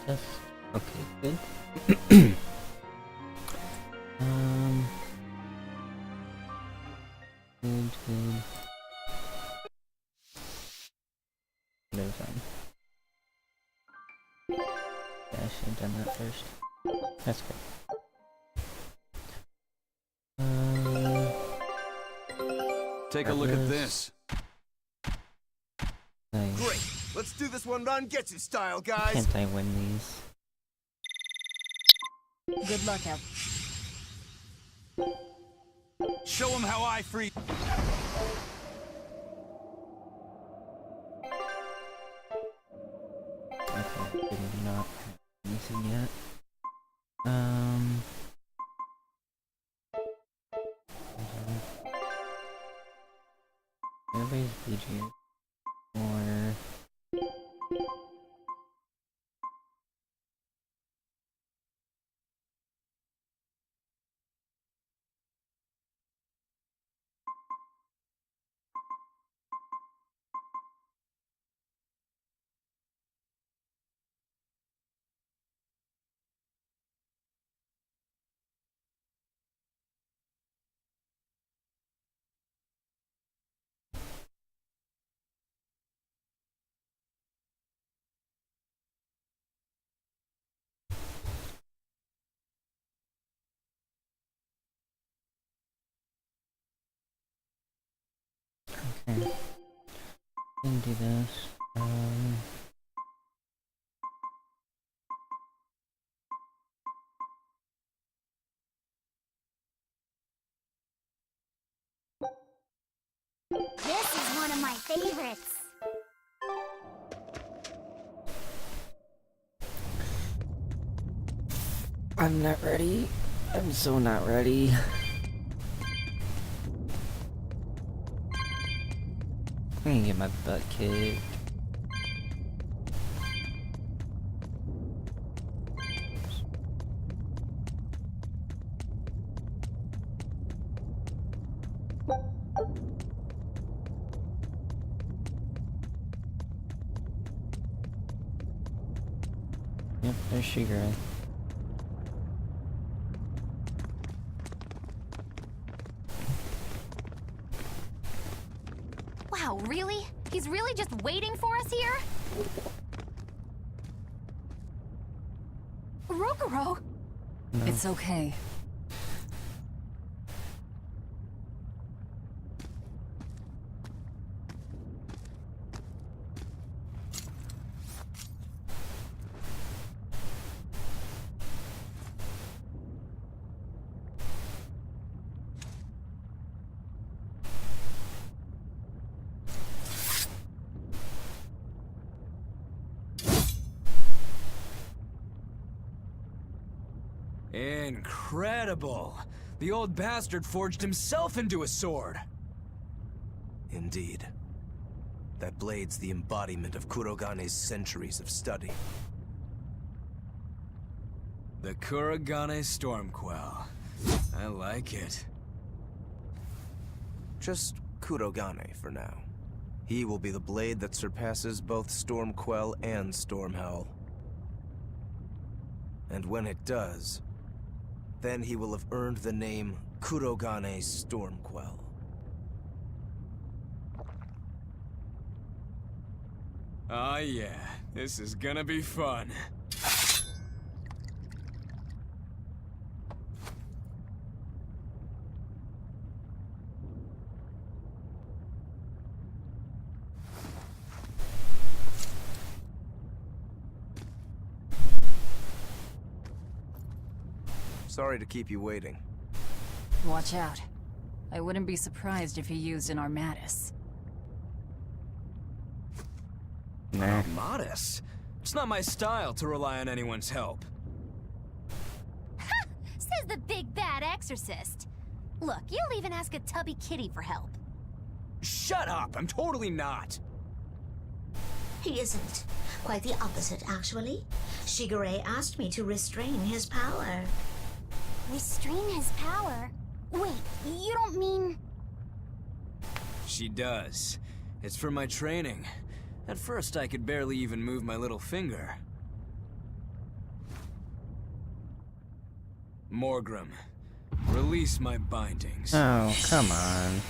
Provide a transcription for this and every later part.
Yes. Okay, good. Good, good. There's Yeah, I should have done that first. That's good. Take a look at this. Nice. Great. Let's do this one on Getsu style, guys. Can't I win these? Good luck out. Show them how I free. Okay, did not have anything yet. Everybody's BG. Or okay. Can do this. This is one of my favorites. I'm not ready. I'm so not ready. I'm gonna get my butt kicked. Yep, there's Shigeru. Wow, really? He's really just waiting for us here? Rokuro! No. It's okay. Incredible! The old bastard forged himself into a sword! Indeed. That blade's the embodiment of Kurogane's centuries of study. The Kurogane Stormquell. I like it. Just Kurogane for now. He will be the blade that surpasses both Stormquell and Stormhowl. And when it does, then he will have earned the name Kurogane Stormquell. Oh yeah, this is gonna be fun. Sorry to keep you waiting. Watch out. I wouldn't be surprised if he used an Armatus. Nah. Modest? It's not my style to rely on anyone's help. Says the big bad exorcist. Look, you'll even ask a tubby kitty for help. Shut up! I'm totally not! He isn't. Quite the opposite, actually. Shigure asked me to restrain his power. Restrain his power? Wait, you don't mean... She does. It's for my training. At first, I could barely even move my little finger. Morgrim, release my bindings. Oh, come on.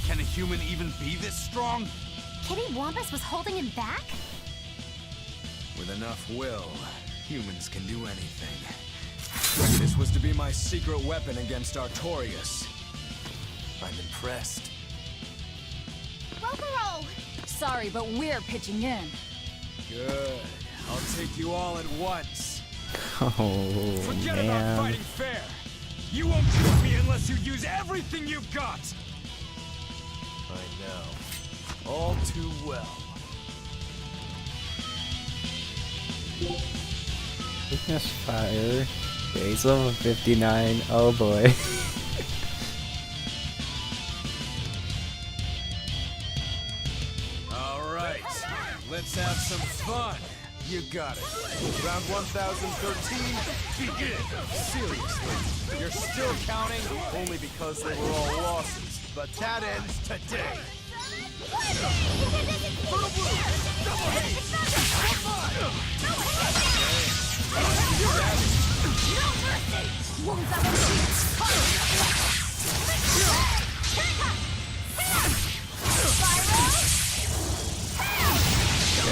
Can a human even be this strong? Kitty Wampus was holding him back? With enough will, humans can do anything. This was to be my secret weapon against Artorias. I'm impressed. Roll! Sorry, but we're pitching in. Good. I'll take you all at once. Oh, Forget about man. fighting fair. You won't kill me unless you use everything you've got. I know. All too well. Weakness fire. Okay, he's level 59. Oh boy. All right. Let's have some fun. You got it. Round 1013, begin. Seriously, you're still counting? Only because they were all losses. But that ends today.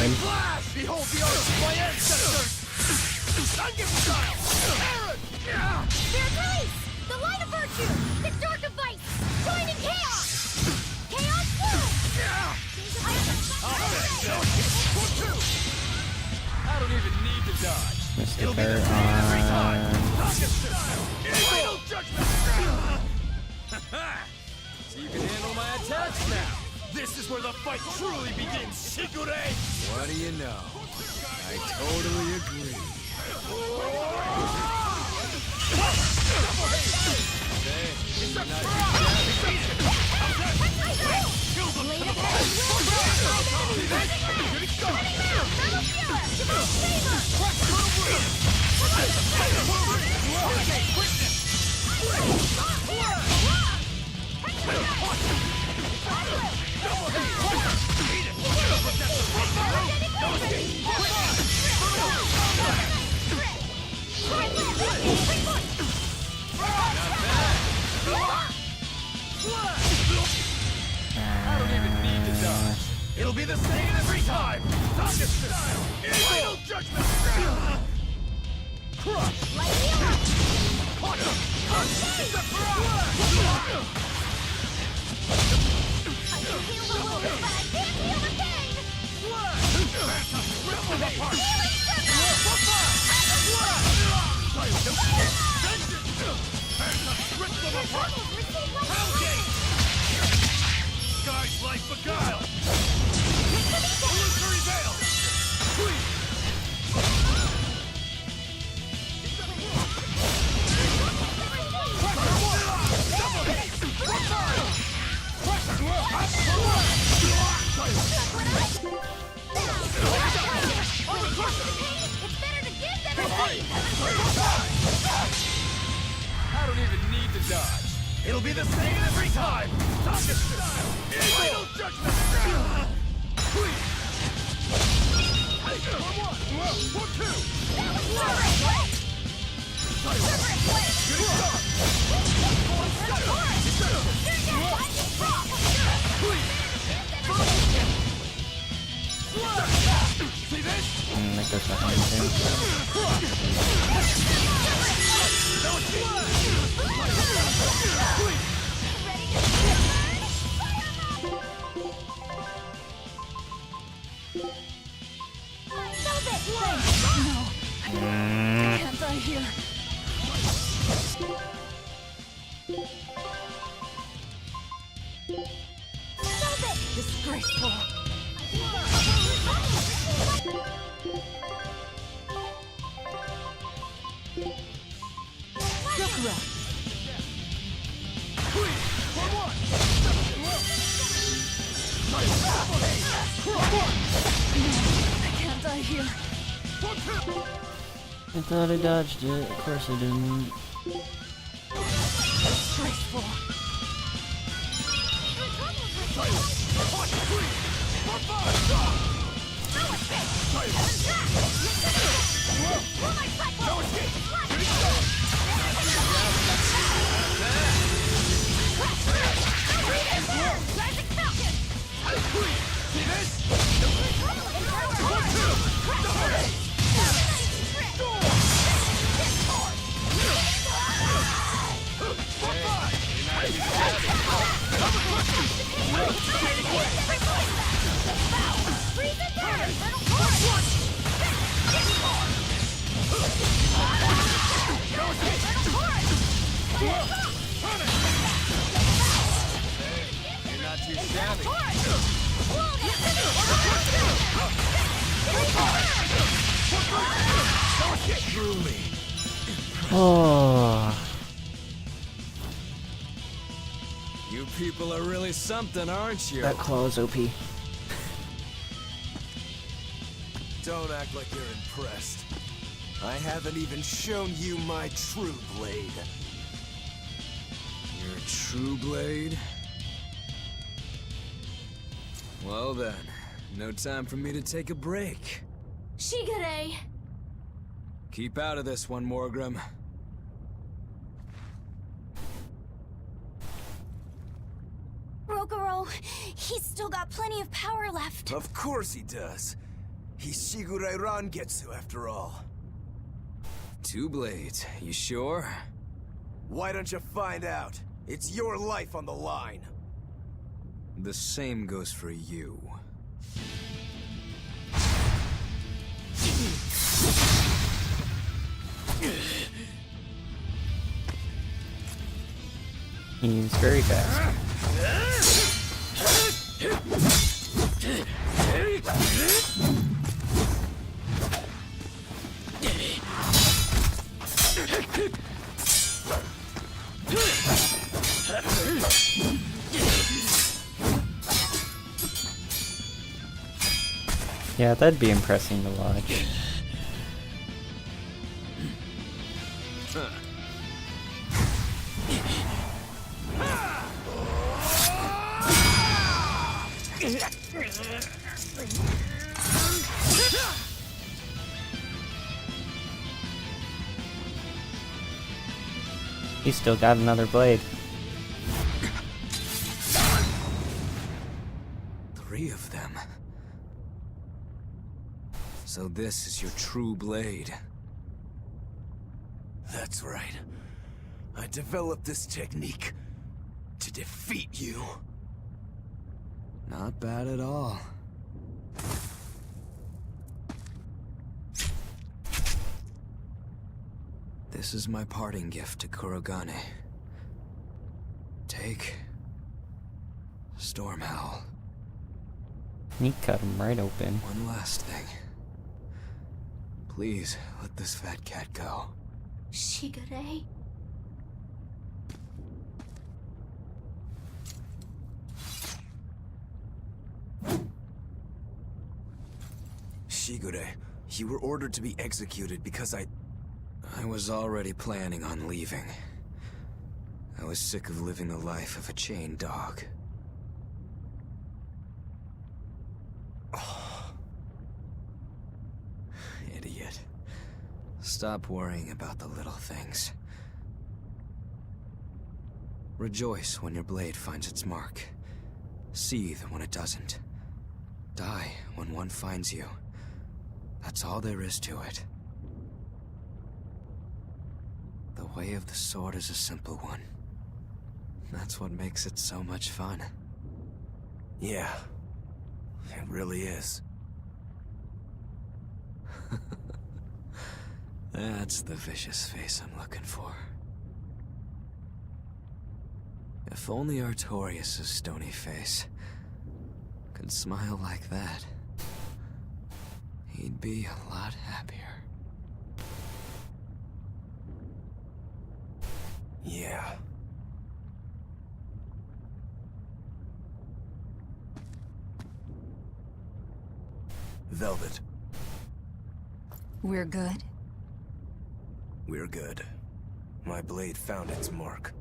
Flash! Behold the arts of my ancestors! Sunken style! Aaron! Berseria! The light of virtue! The dark of vice! Joining chaos! Chaos blue! I don't even need to dodge. Mr. Bear on. Final judgment! So you can handle my attacks now. This is where the fight truly begins, Shigure! What do you know? I totally agree. I don't even need to dodge. It'll be the same every time! Target style! Final judgment! Crush! Sky's life beguiled! Illusory veil! I don't even need to dodge. It'll be the same every time! Target style! Final judgment! See this? That goes behind him. Can't die here. Disgraceful. Sakura. I can't die here. I thought I dodged it. Of course I didn't. Disgraceful. You're not too shabby. Truly. Oh, You people are really something, aren't you? that claw is OP. Don't act like you're impressed. I haven't even shown you my true blade. Your true blade? Well then, no time for me to take a break. Shigure! Keep out of this one, Morgrim. Rokuro, he's still got plenty of power left. Of course he does. He's Shigure Rangetsu after all. 2 blades, you sure? Why don't you find out? It's your life on the line. The same goes for you. He's very fast. Yeah, that'd be impressive to watch. He's still got another blade. 3 of them. So this is your true blade. That's right. I developed this technique to defeat you. Not bad at all. This is my parting gift to Kurogane. Take Stormhowl. He cut him right open. One last thing. Please let this fat cat go. Shigure? Shigure, you were ordered to be executed because I was already planning on leaving. I was sick of living the life of a chained dog. Idiot. Stop worrying about the little things. Rejoice when your blade finds its mark. Seethe when it doesn't. Die when one finds you. That's all there is to it. The way of the sword is a simple one. That's what makes it so much fun. Yeah, it really is. That's the vicious face I'm looking for. If only Artorias' stony face could smile like that, he'd be a lot happier. Yeah. Velvet, We're good? we're good. My blade found its mark.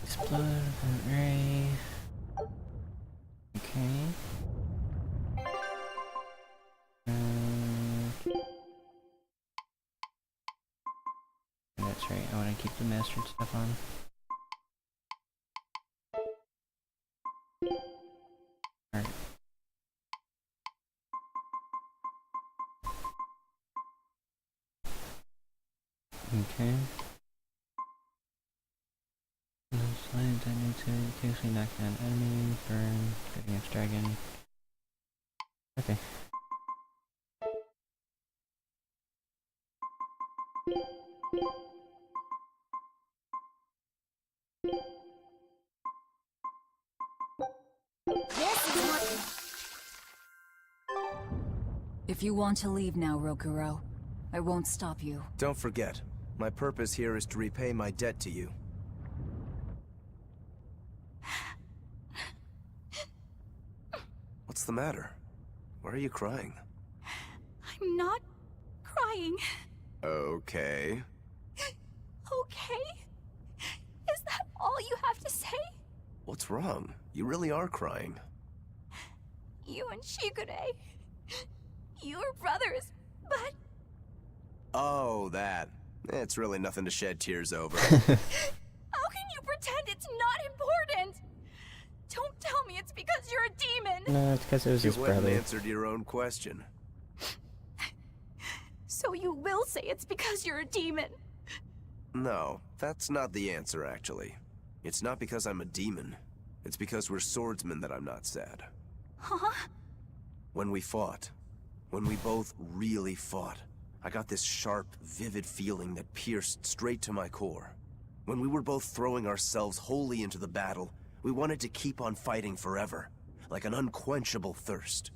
Explode, ray. Okay. That's right, I want to keep the mastered stuff on. Alright. Okay. Slide that need to occasionally knock down enemies, burn, getting its dragon. Okay. If you want to leave now, Rokuro, I won't stop you. Don't forget, my purpose here is to repay my debt to you. What's the matter? Why are you crying? I'm not crying. Okay. Okay? Is that all you have to say? What's wrong? You really are crying. You and Shigure. You were brothers, but... Oh, that. It's really nothing to shed tears over. How can you pretend it's not important? Don't tell me it's because you're a demon! No, it's because it was You his went and brother. answered your own question. So you will say it's because you're a demon? No, that's not the answer, actually. It's not because I'm a demon. It's because we're swordsmen that I'm not sad. Huh? When we fought, when we both really fought, I got this sharp, vivid feeling that pierced straight to my core. When we were both throwing ourselves wholly into the battle, we wanted to keep on fighting forever, like an unquenchable thirst.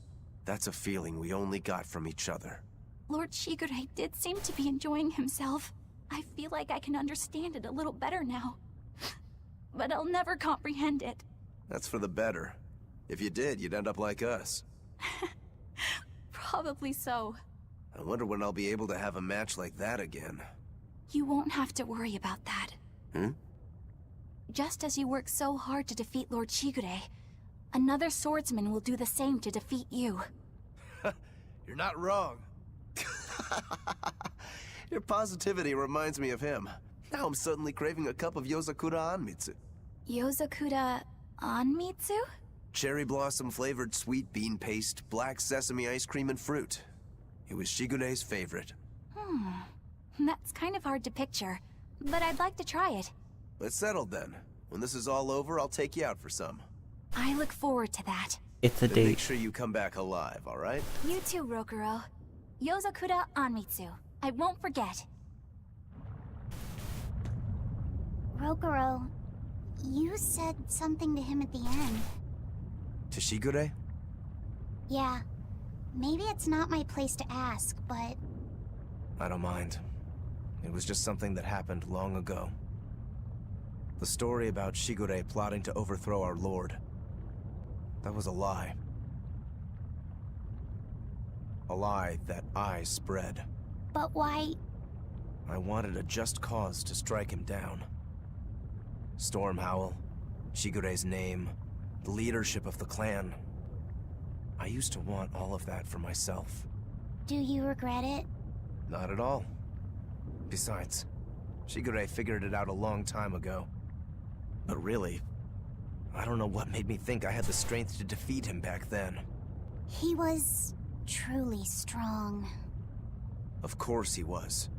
That's a feeling we only got from each other. Lord Shigure did seem to be enjoying himself. I feel like I can understand it a little better now. But I'll never comprehend it. That's for the better. If you did, you'd end up like us. Probably so. I wonder when I'll be able to have a match like that again. You won't have to worry about that. Hmm? Just as you work so hard to defeat Lord Shigure, another swordsman will do the same to defeat you. You're not wrong. Your positivity reminds me of him. Now I'm suddenly craving a cup of Yozakura Anmitsu. Yozakura Anmitsu? Cherry blossom flavored sweet bean paste, black sesame ice cream, and fruit. It was Shigure's favorite. That's kind of hard to picture, but I'd like to try it. It's settled then. When this is all over, I'll take you out for some. I look forward to that. It's a Then make date. sure you come back alive, alright? You too, Rokuro. Yozakura Anmitsu. I won't forget. Rokuro, you said something to him at the end. To Shigure? Yeah. Maybe it's not my place to ask, but... I don't mind. It was just something that happened long ago. The story about Shigure plotting to overthrow our lord. That was a lie. A lie that I spread. But why... I wanted a just cause to strike him down. Storm Howl, Shigure's name, the leadership of the clan. I used to want all of that for myself. Do you regret it? Not at all. Besides, Shigure figured it out a long time ago. But really, I don't know what made me think I had the strength to defeat him back then. He was... truly strong. Of course he was.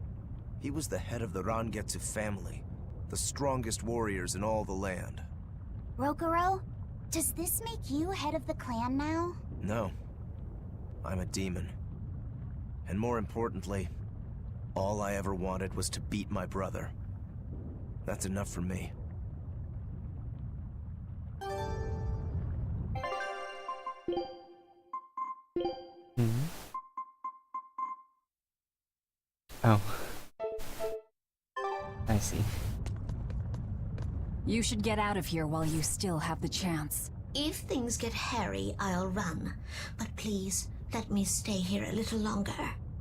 He was the head of the Rangetsu family, the strongest warriors in all the land. Rokuro, does this make you head of the clan now? No. I'm a demon. And more importantly, all I ever wanted was to beat my brother. That's enough for me. Hmm? Oh. I see. You should get out of here while you still have the chance. If things get hairy, I'll run. But please, let me stay here a little longer.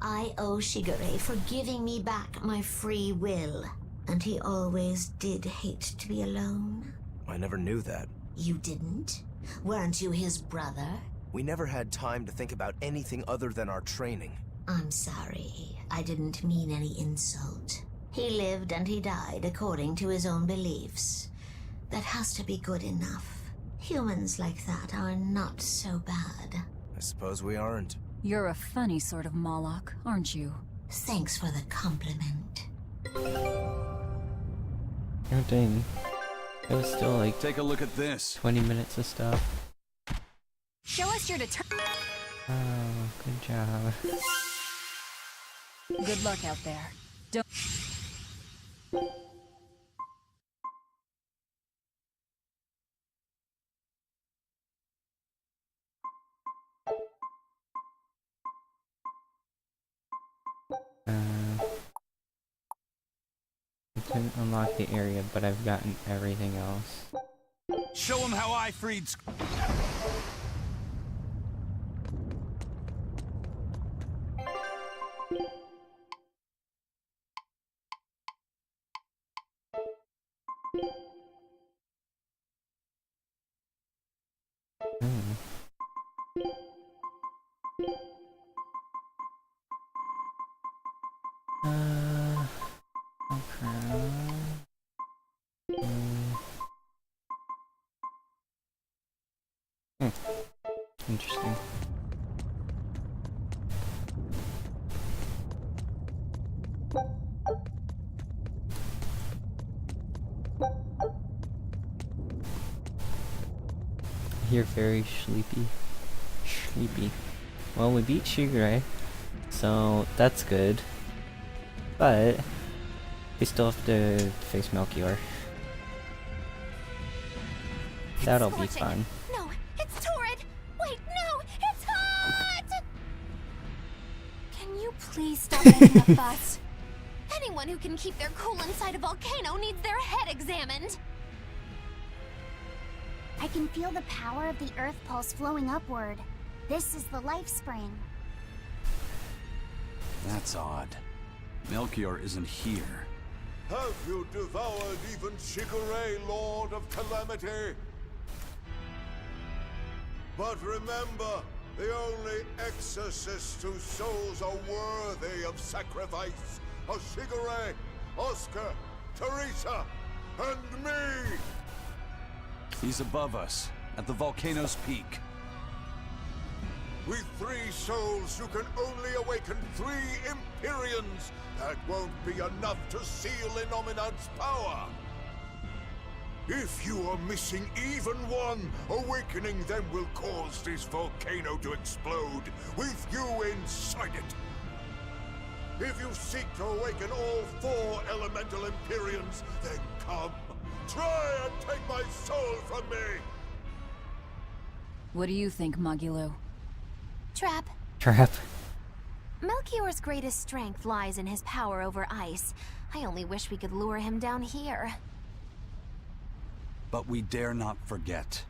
I owe Shigure for giving me back my free will. And he always did hate to be alone. I never knew that. You didn't? Weren't you his brother? We never had time to think about anything other than our training. I'm sorry. I didn't mean any insult. He lived and he died according to his own beliefs. That has to be good enough. Humans like that are not so bad. I suppose we aren't. You're a funny sort of Moloch, aren't you? Thanks for the compliment. Oh dang. It was still like Take a look at this. 20 minutes of stuff. Show us your determination. Oh, good job. Good luck out there. Don't. I didn't unlock the area, but I've gotten everything else. Show him how I freed. Hmm. Okay. Interesting. You're very sleepy. Sleepy. Well, we beat Shigure, so that's good. But we still have to face Melchior. That'll be fun. No, it's torrid. Wait, no, it's hot! Can you please stop making a fuss? Anyone who can keep their cool inside a volcano needs their head examined. I can feel the power of the earth pulse flowing upward. This is the life spring. That's odd. Melchior isn't here. Have you devoured even Shigure, Lord of Calamity? But remember, the only exorcists whose souls are worthy of sacrifice are Shigure, Oscar, Teresa, and me! He's above us, at the volcano's peak. With 3 souls, you can only awaken 3 Empyreans. That won't be enough to seal Innominat's power. If you are missing even one, awakening them will cause this volcano to explode, with you inside it. If you seek to awaken all 4 elemental Empyreans, then come. Try and take my soul from me! What do you think, Magilo? Trap. Trap. Melchior's greatest strength lies in his power over ice. I only wish we could lure him down here. But we dare not forget.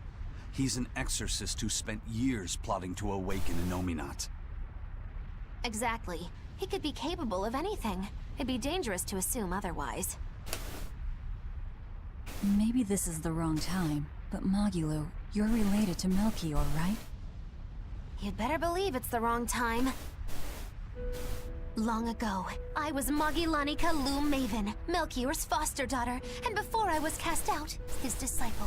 He's an exorcist who spent years plotting to awaken Innominat. Exactly. He could be capable of anything. It'd be dangerous to assume otherwise. Maybe this is the wrong time, but Magilo, you're related to Melchior, right? You'd better believe it's the wrong time. Long ago, I was Magilanica Loom Maven, Melchior's foster daughter, and before I was cast out, his disciple.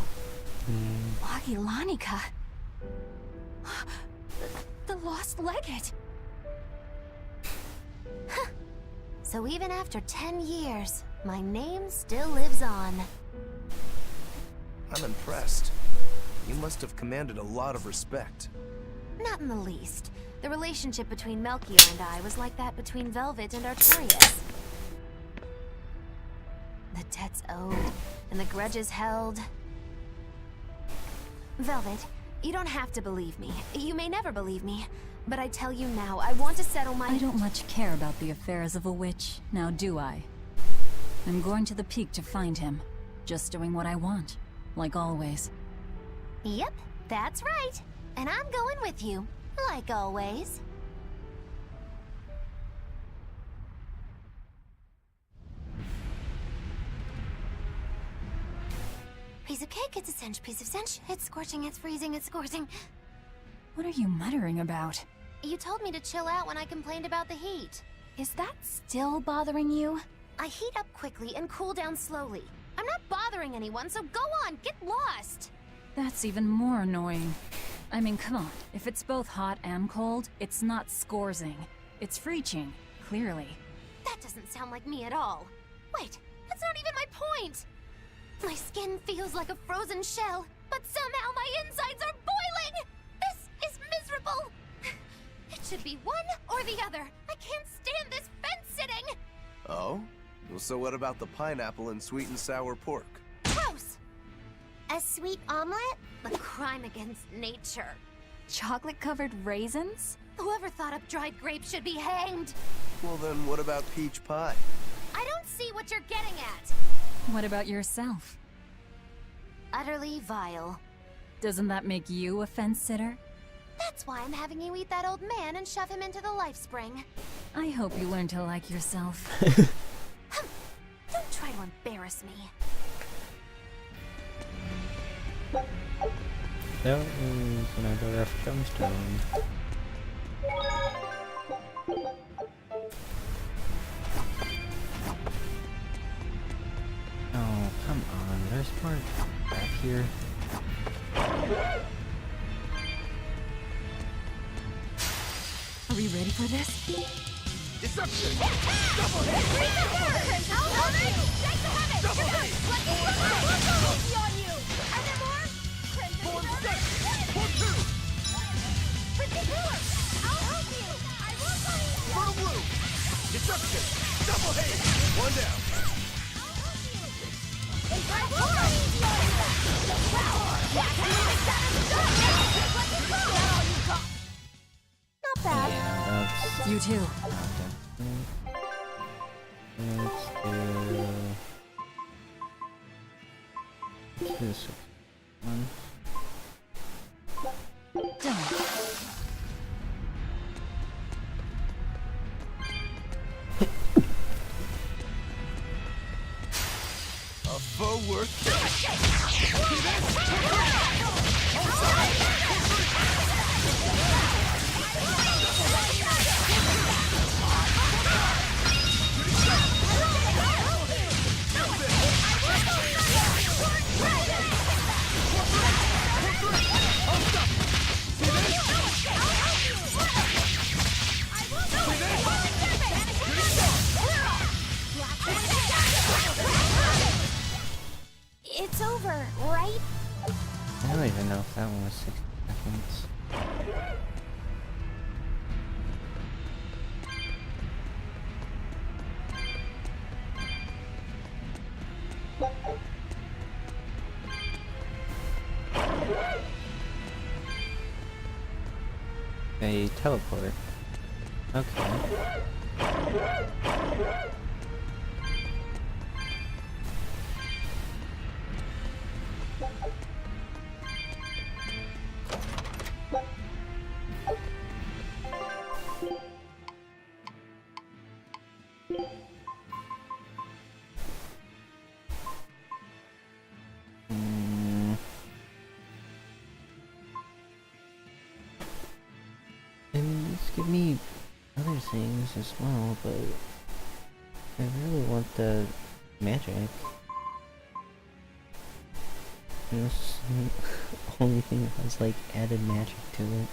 Magilanica? The lost legate. Huh. So even after 10 years, my name still lives on. I'm impressed. You must have commanded a lot of respect. Not in the least. The relationship between Melchior and I was like that between Velvet and Artorias. The debts owed, and the grudges held. Velvet, you don't have to believe me. You may never believe me. But I tell you now, I want to settle my— I don't much care about the affairs of a witch, now do I? I'm going to the peak to find him. Just doing what I want, like always. Yep, that's right. And I'm going with you, like always. piece of cake, it's a cinch, piece of cinch. It's scorching, it's freezing, it's scorching. What are you muttering about? You told me to chill out when I complained about the heat. Is that still bothering you? I heat up quickly and cool down slowly. I'm not bothering anyone, so go on, get lost! That's even more annoying. I mean, come on. If it's both hot and cold, it's not scorzing. It's freeching, clearly. That doesn't sound like me at all. Wait, that's not even my point! My skin feels like a frozen shell, but somehow my insides are boiling! This is miserable! It should be one or the other. I can't stand this fence-sitting! Oh? Well, so what about the pineapple and sweet and sour pork? Gross! A sweet omelet? A crime against nature. Chocolate-covered raisins? Whoever thought up dried grapes should be hanged! Well then, what about peach pie? I don't see what you're getting at! What about yourself? Utterly vile. Doesn't that make you a fence-sitter? That's why I'm having you eat that old man and shove him into the life spring. I hope you learn to like yourself. Don't try to embarrass me. There is another rough gemstone. Oh, come on. There's more back here. Are we ready for this? Deception! Double hit! I'll help you! Take the habit! Double hit! Easy on you! Are there more? Form 6! Form 2! Particular! I'll help you! I will find you! Fertile blue! Deception! Double hit! One down. I'll help you! I will find easy on you! Yeah, can you make that a stop? Let me go! Is that all you got? Not bad. Yeah, that's... You too. Let's do this one. Done. A foe worth It's over, right? I don't even know if that one was 60 seconds. A teleport. Okay. And just give me other things as well, but I really want the magic. And this is the only thing that has like added magic to it.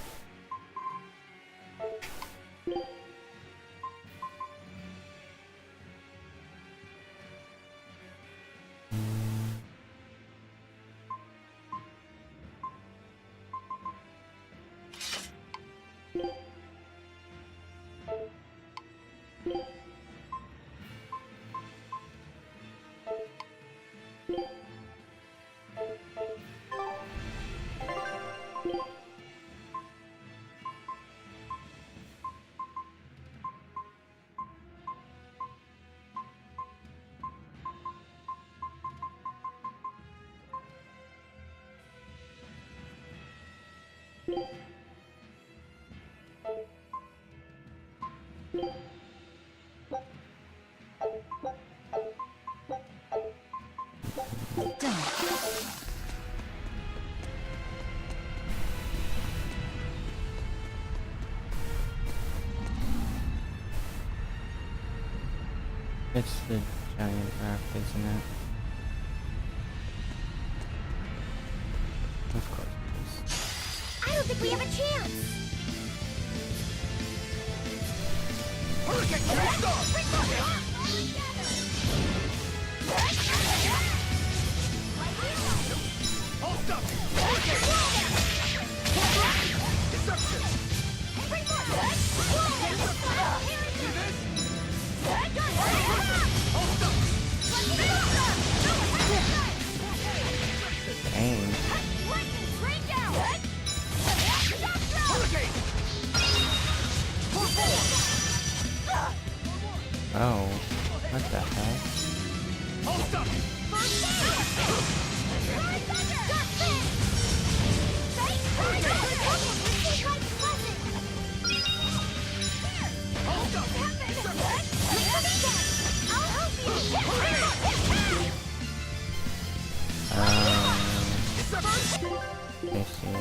Done. It's the giant rock, isn't it? Of course it is. I don't think we have a chance. Dang. Oh, what the hell? I see.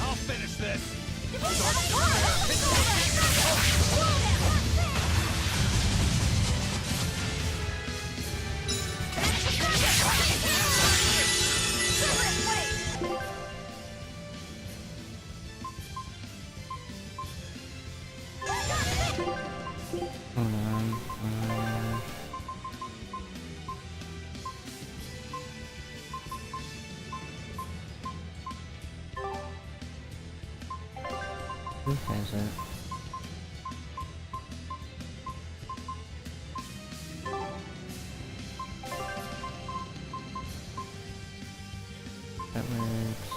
I'll finish this. Hold on. Who has it? That works.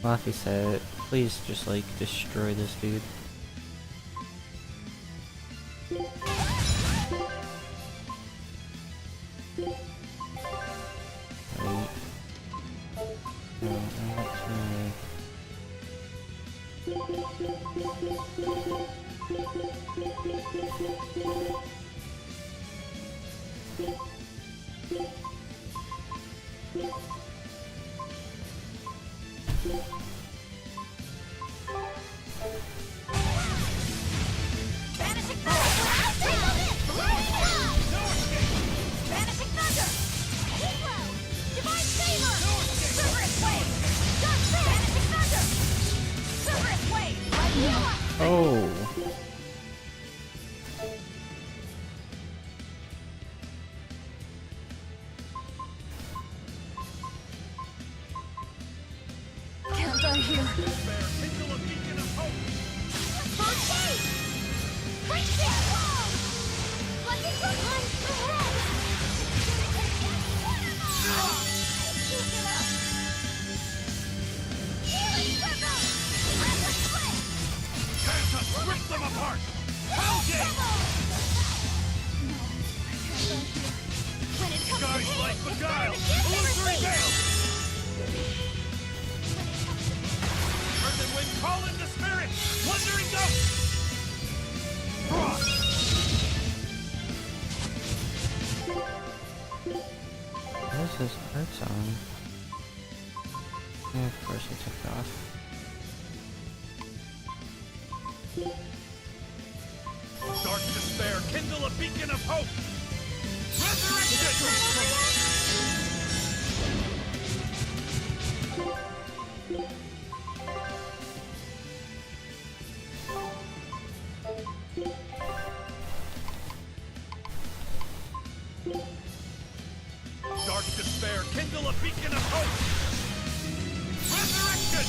Laffy said, please just like destroy this dude. Wait. No, I'm actually... Oh! Can't die here. Rip them apart! Pound it! Guys like Beguile! Illusory Veil! Earthen Wind, call in the spirit! Wandering Ghost! his arts on? Yeah, of course I took it off. Dark despair, kindle a beacon of hope! Resurrection! Dark despair, kindle a beacon of hope! Resurrection!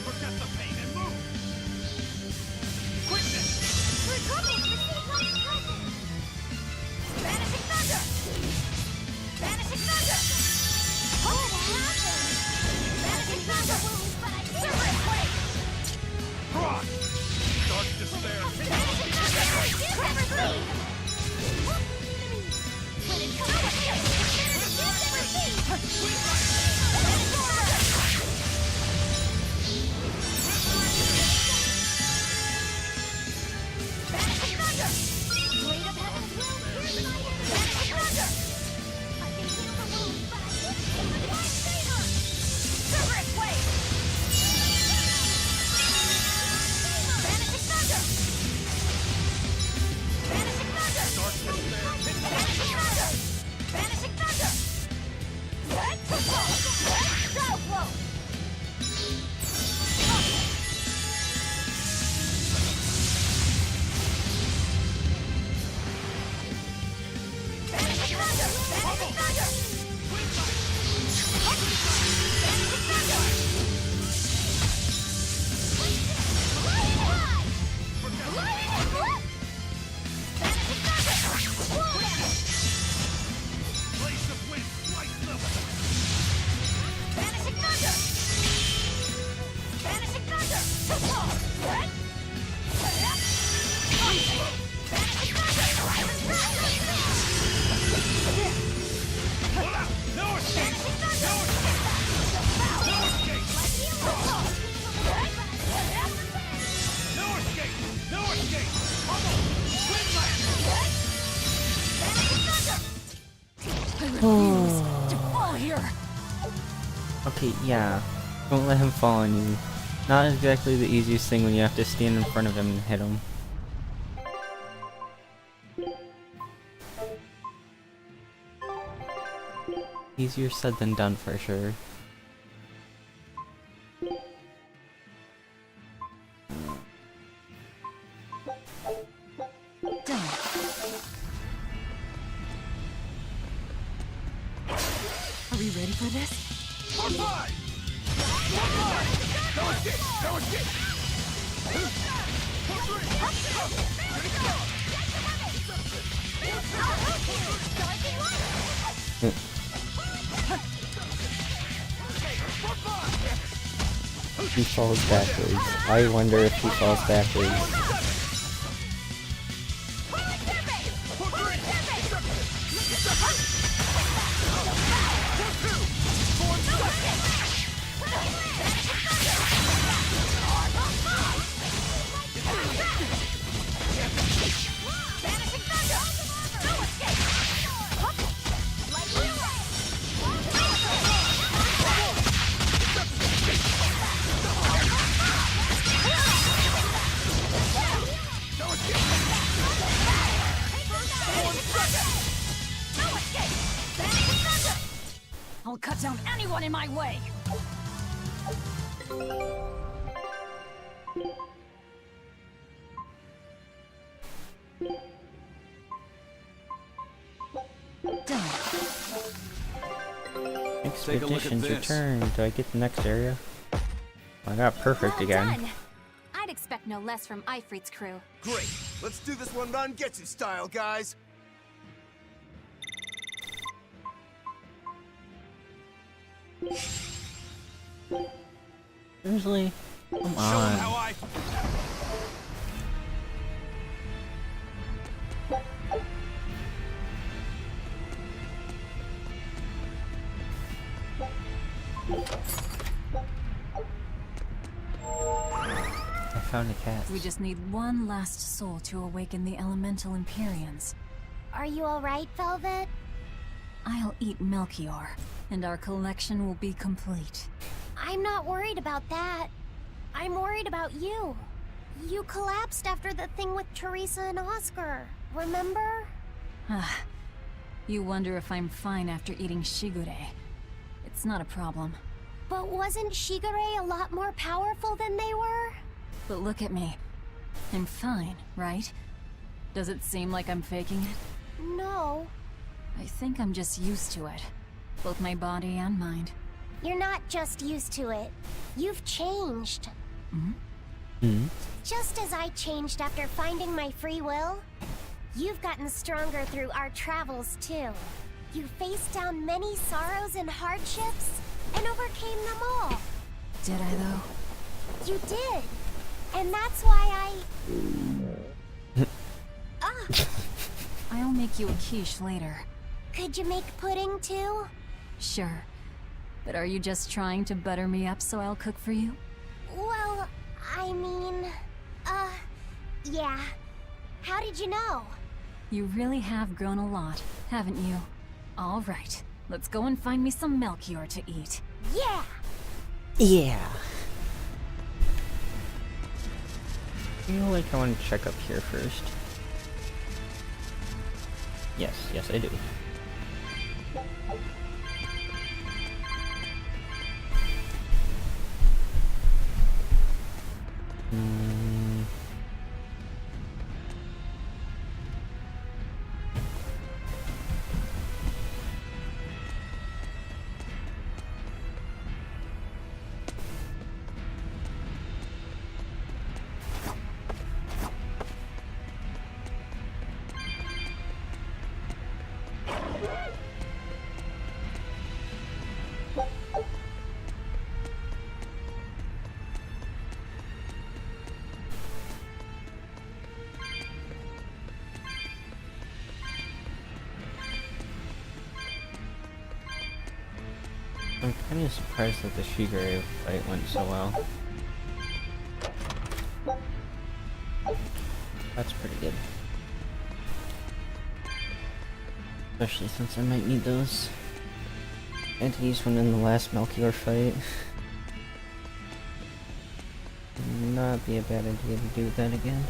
Forget the pain and move! Quickness! We're coming! Receive my present! Vanishing thunder! Vanishing thunder! What happened? Vanishing thunder! Serpent quake! Cross! Dark despair, kindle a Vanishing beacon of thunder! hope! Cover bleed! When it comes to you, vanishing Vanishing thunder! Blade of heaven will pierce my vanishing thunder! I can heal the wounds, but I can't heal the lifesaver! Serpent quake! Vanishing thunder! Vanishing thunder! Dark despair, kindle a Vanishing thunder! Vanishing thunder! Red football! Red shadow flow! Vanishing thunder! Vanishing thunder! Vanishing thunder! Lightning high! Lightning flip! Vanishing thunder! Wall damage! Blaze of wind, slice them! Vanishing thunder! Vanishing thunder! Football! Red! Vanishing thunder! Pull out! No escape! Vanishing thunder! No escape! Football! Red! No escape! No escape! Pummel! Windlash! Vanishing thunder! I refuse to fall here! Okay, yeah. Don't let him fall on you. Not exactly the easiest thing when you have to stand in front of him and hit him. Easier said than done for sure. Done. Are we ready for this? On five! No escape! No escape! He falls backwards. I wonder if he falls backwards. Vanishing thunder! No escape! Lightning I'll cut down anyone in my way! Done. Expeditions return. Do I get the next area? I got perfect again. Done. I'd expect no less from Ifrit's crew. Great. Let's do this one Rangetsu style, guys. Seriously? Come Show 'em on. how I... I found a cat. We just need one last soul to awaken the elemental Empyreans. Are you alright, Velvet? I'll eat Melchior, and our collection will be complete. I'm not worried about that. I'm worried about you. You collapsed after the thing with Teresa and Oscar, remember? Ah, you wonder if I'm fine after eating Shigure. It's not a problem. But wasn't Shigure a lot more powerful than they were? But look at me. I'm fine, right? Does it seem like I'm faking it? No. I think I'm just used to it. Both my body and mind. You're not just used to it. You've changed. Just as I changed after finding my free will, you've gotten stronger through our travels too. You faced down many sorrows and hardships, and overcame them all. Did I, though? You did. And that's why I'll make you a quiche later. Could you make pudding too? Sure. But are you just trying to butter me up so I'll cook for you? Well, I mean, yeah. How did you know? You really have grown a lot, haven't you? All right. Let's go and find me some Melchior to eat. Yeah! Yeah. I feel like I want to check up here first. Yes, I do. I'm kind of surprised that the Shigure fight went so well. That's pretty good. Especially since I might need those. I had to use one in the last Melchior fight. Would not be a bad idea to do that again.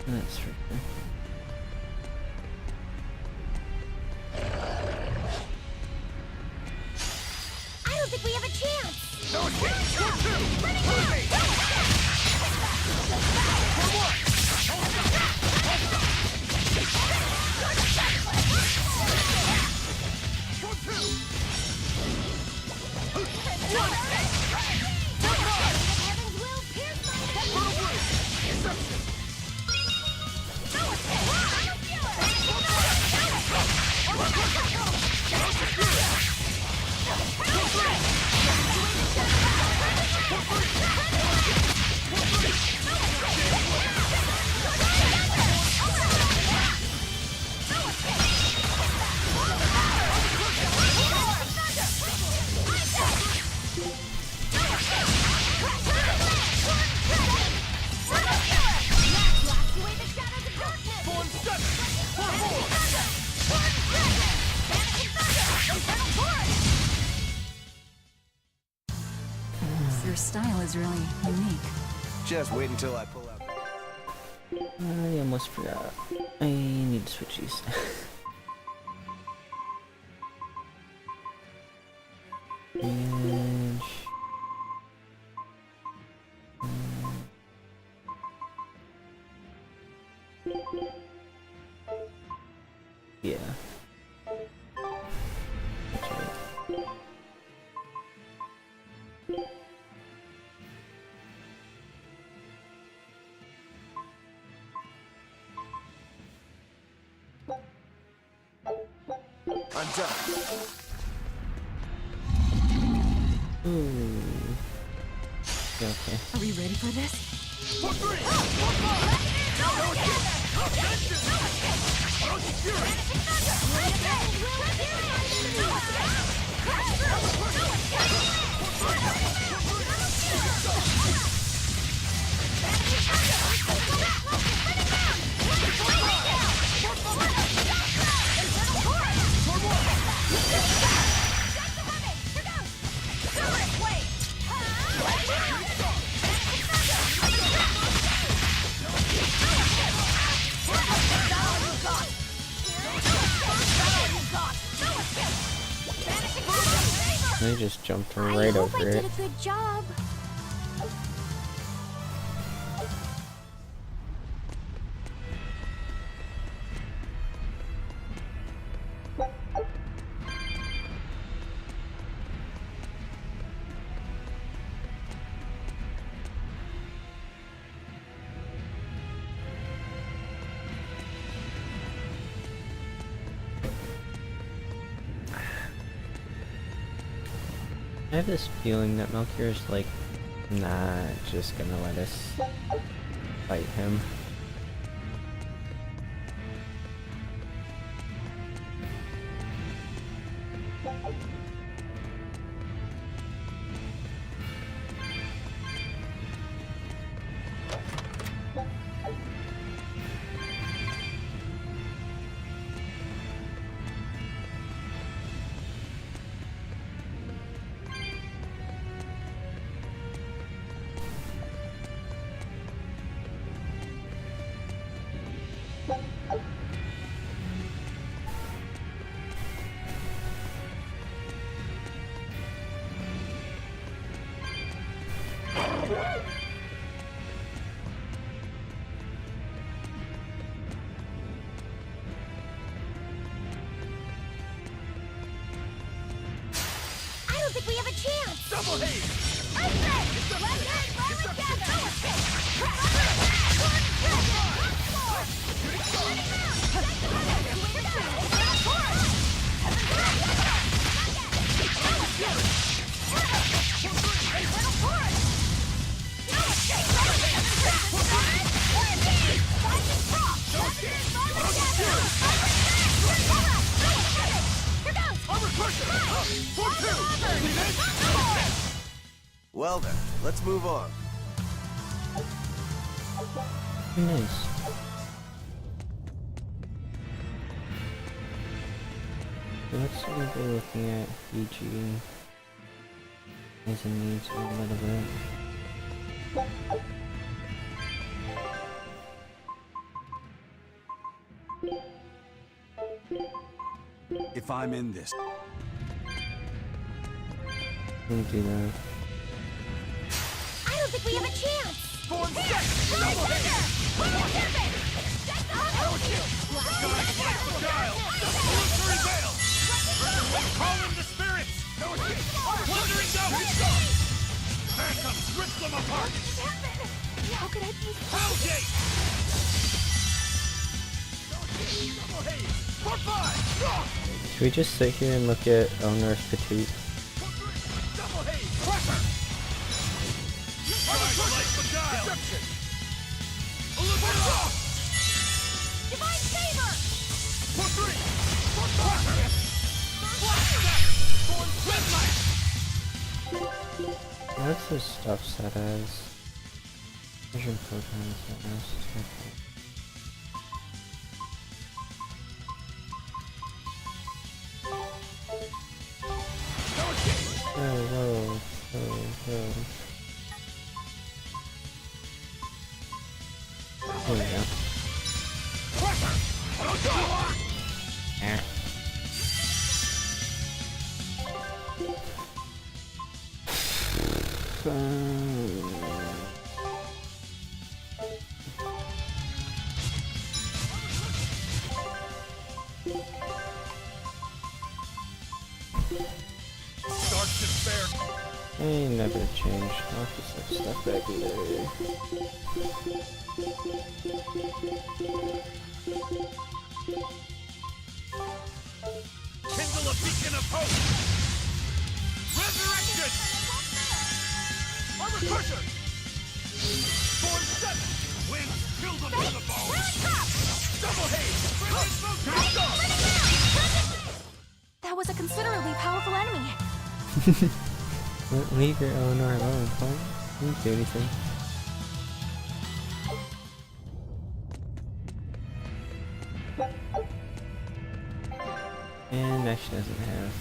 That's for sure. I don't think we have a chance! No chance! Go two! Follow me! For one! For two! Heaven's will pierce my Reception! Your style is really unique. Just wait until I pull out. I almost forgot. I need to switch these. And... yeah. That's right. I'm done. Ooh. Okay. Are we ready for this? For three! just jumped I right hope I over did it. a good job. I have this feeling that Melchior's like not just gonna let us fight him. I don't think we have a chance. Double haze! I'm ready. Let's hit right together. Well then, let's move on. Nice. So let's be looking at Fiji as a needs a little bit. If I'm in this, We'll do that. I don't think we have a chance. Form set! Double haze! Illusory veil! Call in the spirits! Wandering ghosts! Phantoms, rip them apart! How could I be? Hellgate! Double haze! For 5! Should we just sit here and look at Eleanor's Petite? Double haze! Crusher! Light beguile! Deception! Illusion! Divine favor. For 3! For 4! For red light! What's the stuff set as? Vision programs that most whoa. There we go. Ah. Dark despair! They never changed. I'll just have stuff back in there. Kindle a beacon of hope! Resurrection! Armor crusher! Form 7! Wind, kill them with the bone! Double haze! That was a considerably powerful enemy. Leave your Eleanor alone, Paul. You didn't do anything. And now she doesn't have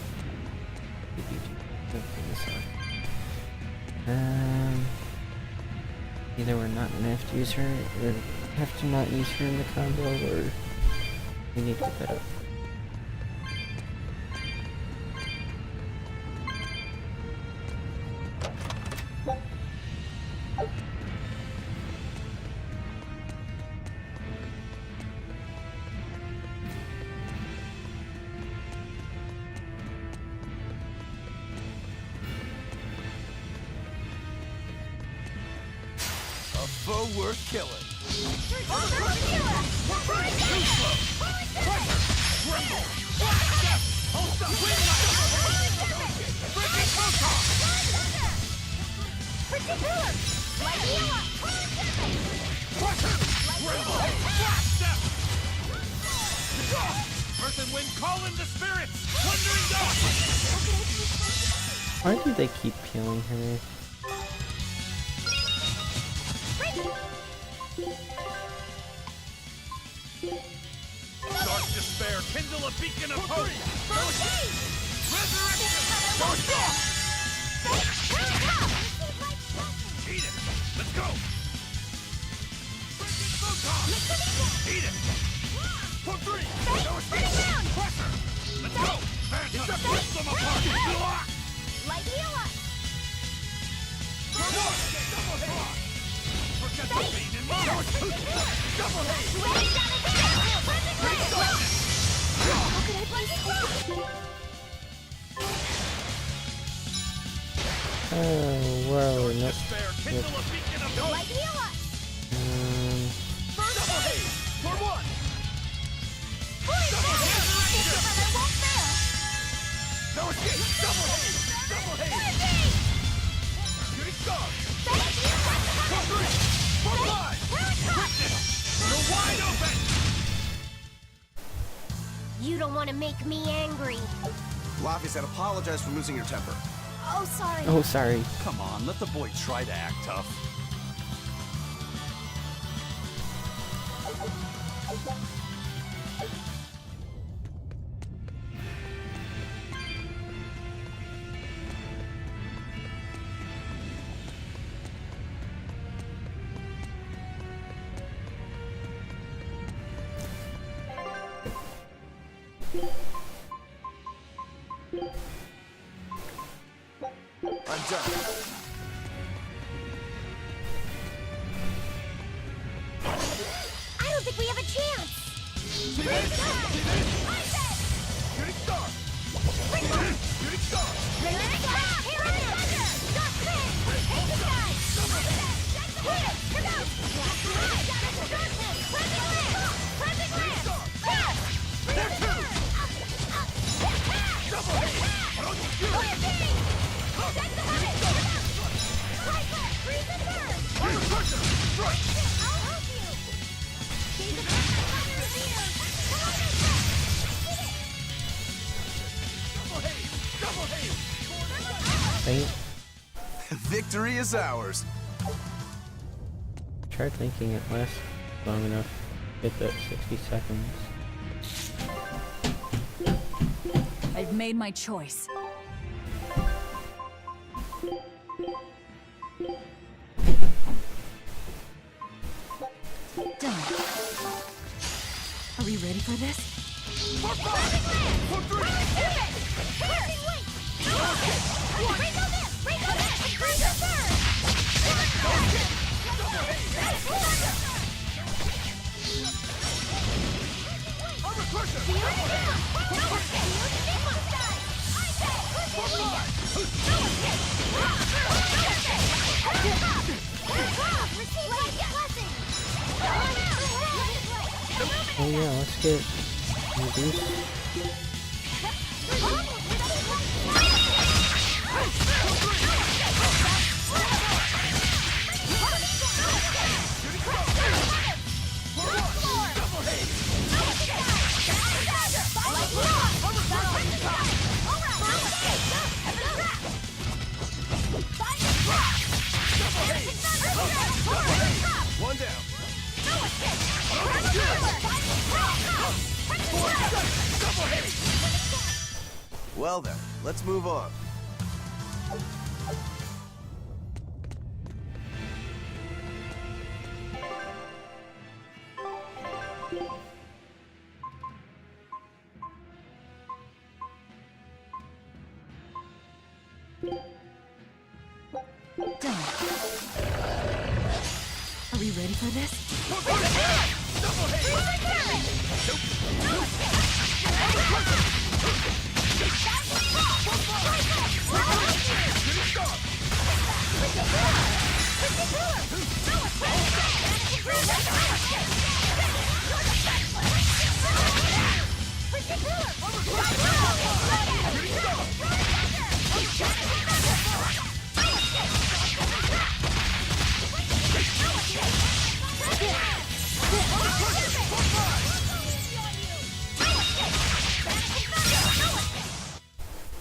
either we're not gonna have to use her, or have to not use her in the combo, or we need to get that up. foe worth killing. Earth and wind, call in the spirits! Thundering dust! Why do they keep killing her? Dark despair, kindle a beacon of hope! Resurrection! Eat it! Let's go! Breaking photon! Eat it! For three! Pressure! Let's go! Phantom! Rip them apart! Light heal up! For one! Double hit! Forget the pain in mind! Double hit! Oh, whoa, no. Despair, kindle a beacon of hope! Light heal up! Double hit! For one! No escape! Double hit! Double hit! Shooting star! For three! For five! Quickness! You're wide open! You don't want to make me angry. Laffy said apologize for losing your temper. Oh, sorry. Oh, sorry. Come on, let the boy try to act tough. I'm done. I don't think we have a chance. Shooting star! Shooting star! Right? Victory is ours. Tried thinking it lasts long enough. Get that 60 seconds. I've made my choice. Done. Are we ready for this? For five! For three! Oh yeah, let's get these. One down. Well then, let's move on. Done. Are we ready for this?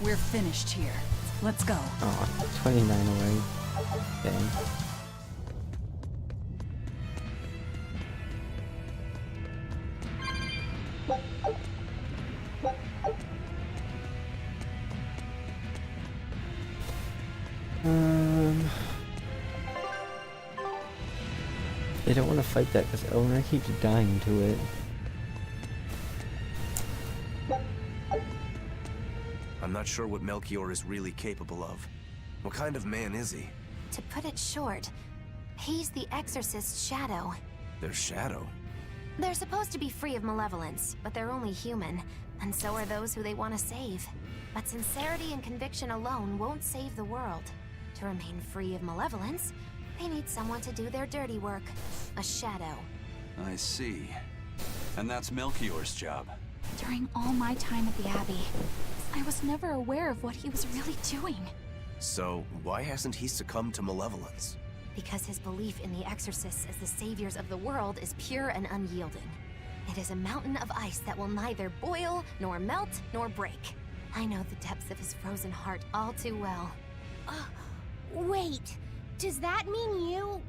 We're finished here. Let's go. Oh, 29 away. Dang. They don't want to fight that because Eleanor keeps dying to it. I'm not sure what Melchior is really capable of. What kind of man is he? To put it short, he's the Exorcist's shadow. Their shadow? They're supposed to be free of malevolence, but they're only human, and so are those who they want to save. But sincerity and conviction alone won't save the world. To remain free of malevolence, they need someone to do their dirty work. A shadow. I see. And that's Melchior's job. During all my time at the Abbey, I was never aware of what he was really doing. So, why hasn't he succumbed to malevolence? Because his belief in the Exorcists as the saviors of the world is pure and unyielding. It is a mountain of ice that will neither boil, nor melt, nor break. I know the depths of his frozen heart all too well. Wait, does that mean you?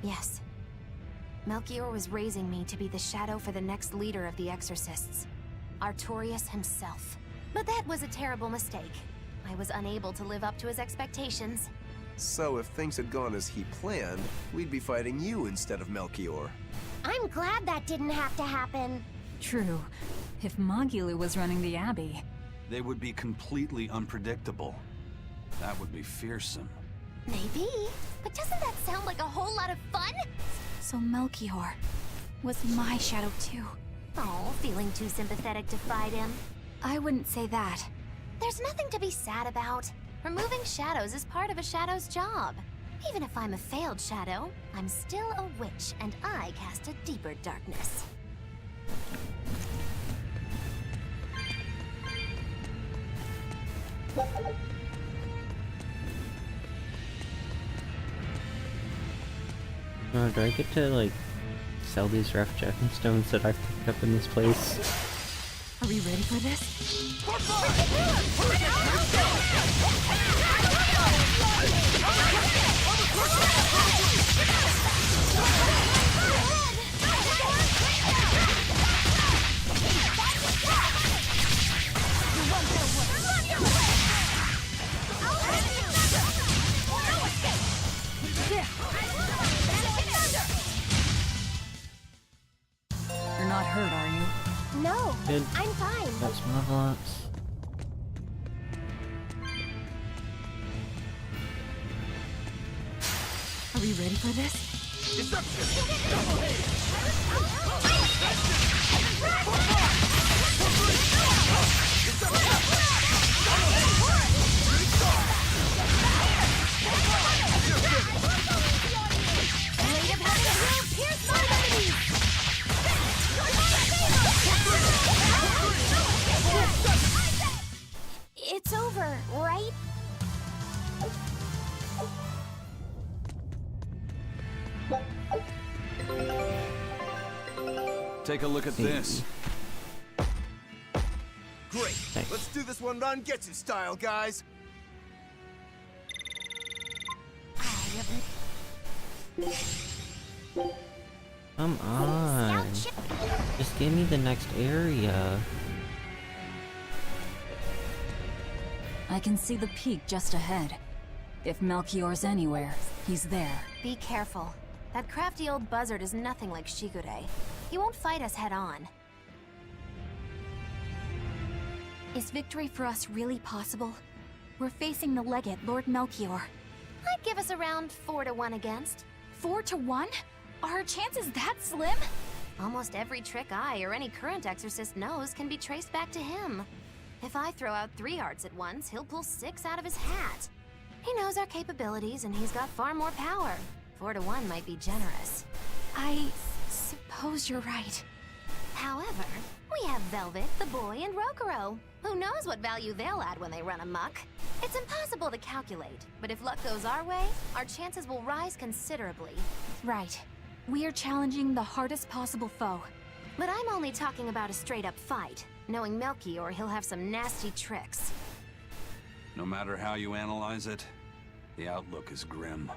Yes. Melchior was raising me to be the shadow for the next leader of the Exorcists. Artorius himself. But that was a terrible mistake. I was unable to live up to his expectations. So if things had gone as he planned, we'd be fighting you instead of Melchior. I'm glad that didn't have to happen. True. If Magulu was running the Abbey. They would be completely unpredictable. That would be fearsome. Maybe, but doesn't that sound like a whole lot of fun? So Melchior was my shadow too. Oh, feeling too sympathetic to fight him. I wouldn't say that. There's nothing to be sad about. Removing shadows is part of a shadow's job. Even if I'm a failed shadow, I'm still a witch, and I cast a deeper darkness. Oh, do I get to, like, sell these rough jacket stones that I've picked up in this place? Are we ready for this? You're not hurt, are you? No, Good. I'm fine. That's malevolence. Are we ready for this? It's over, right? Take a look at this. Great! Thanks. Let's do this one Ron gets it style, guys! Come on. Just give me the next area. I can see the peak just ahead. If Melchior's anywhere, he's there. Be careful. That crafty old buzzard is nothing like Shigure. He won't fight us head-on. Is victory for us really possible? We're facing the legate, Lord Melchior. I'd give us around 4-1 against. 4-1? Are our chances that slim? Almost every trick I or any current exorcist knows can be traced back to him. If I throw out 3 arts at once, he'll pull 6 out of his hat. He knows our capabilities and he's got far more power. 4 to 1 might be generous. I suppose you're right. However, we have Velvet, the boy, and Rokuro. Who knows what value they'll add when they run amok? It's impossible to calculate, but if luck goes our way, our chances will rise considerably. Right. We are challenging the hardest possible foe. But I'm only talking about a straight-up fight. Knowing Melchior, he'll have some nasty tricks. No matter how you analyze it, the outlook is grim.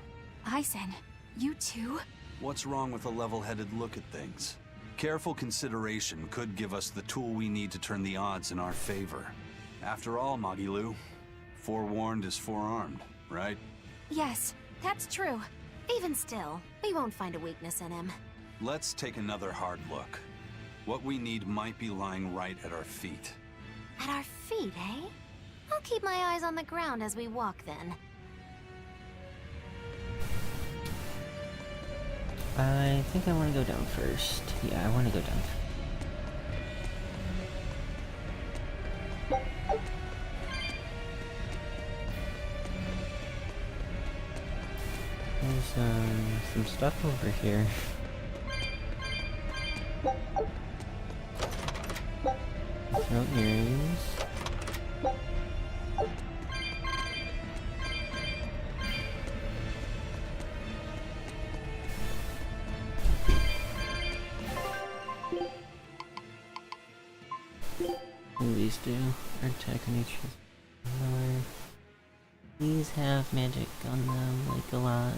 Aizen, you too? What's wrong with a level-headed look at things? Careful consideration could give us the tool we need to turn the odds in our favor. After all, Magilu, forewarned is forearmed, right? Yes, that's true. Even still, we won't find a weakness in him. Let's take another hard look. What we need might be lying right at our feet. At our feet, eh? I'll keep my eyes on the ground as we walk then. I think I want to go down first. Yeah, I want to go down. There's some stuff over here. Throat earrings. These do are attack nature. These have magic on them, like a lot.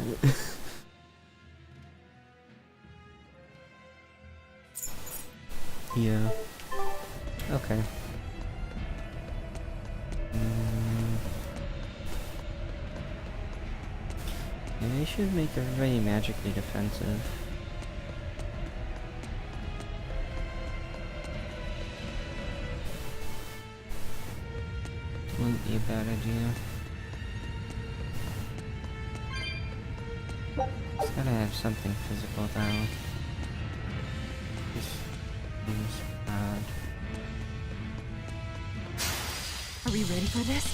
Yeah. Okay. Maybe I should make everybody magically defensive. Wouldn't be a bad idea. Just gotta have something physical though. This is bad. Are we ready for this?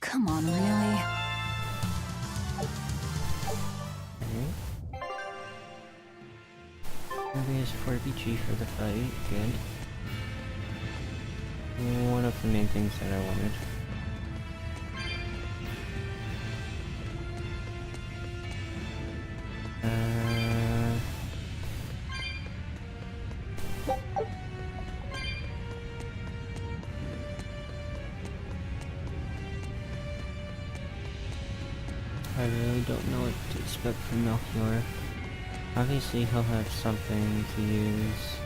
Come on, really? Maybe it's 4BG for the fight. Good. One of the main things that I wanted. I really don't know what to expect from Melchior. Obviously he'll have something to use.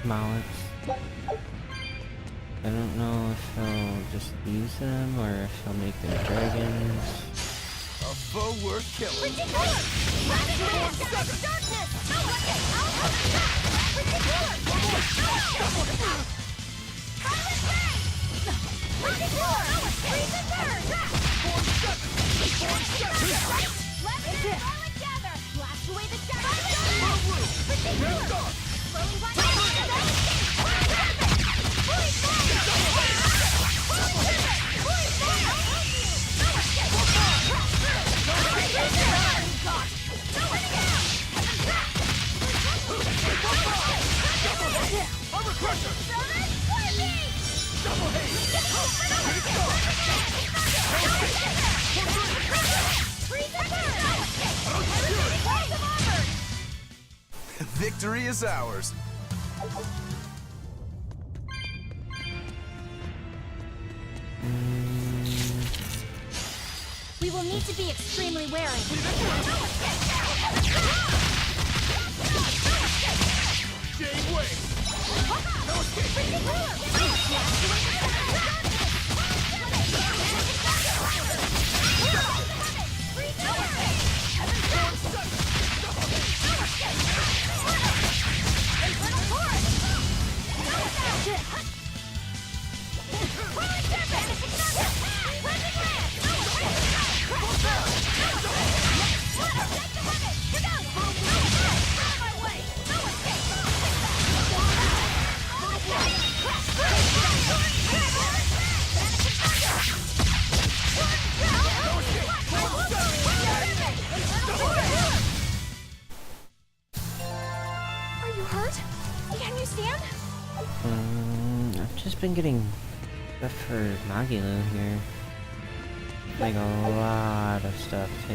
Mallets. I don't know if he'll just use them or if he'll make them dragons. A foe worth killing. Victory is ours. We will need to be extremely wary. been getting stuff for Magilu here. Like a lot of stuff too.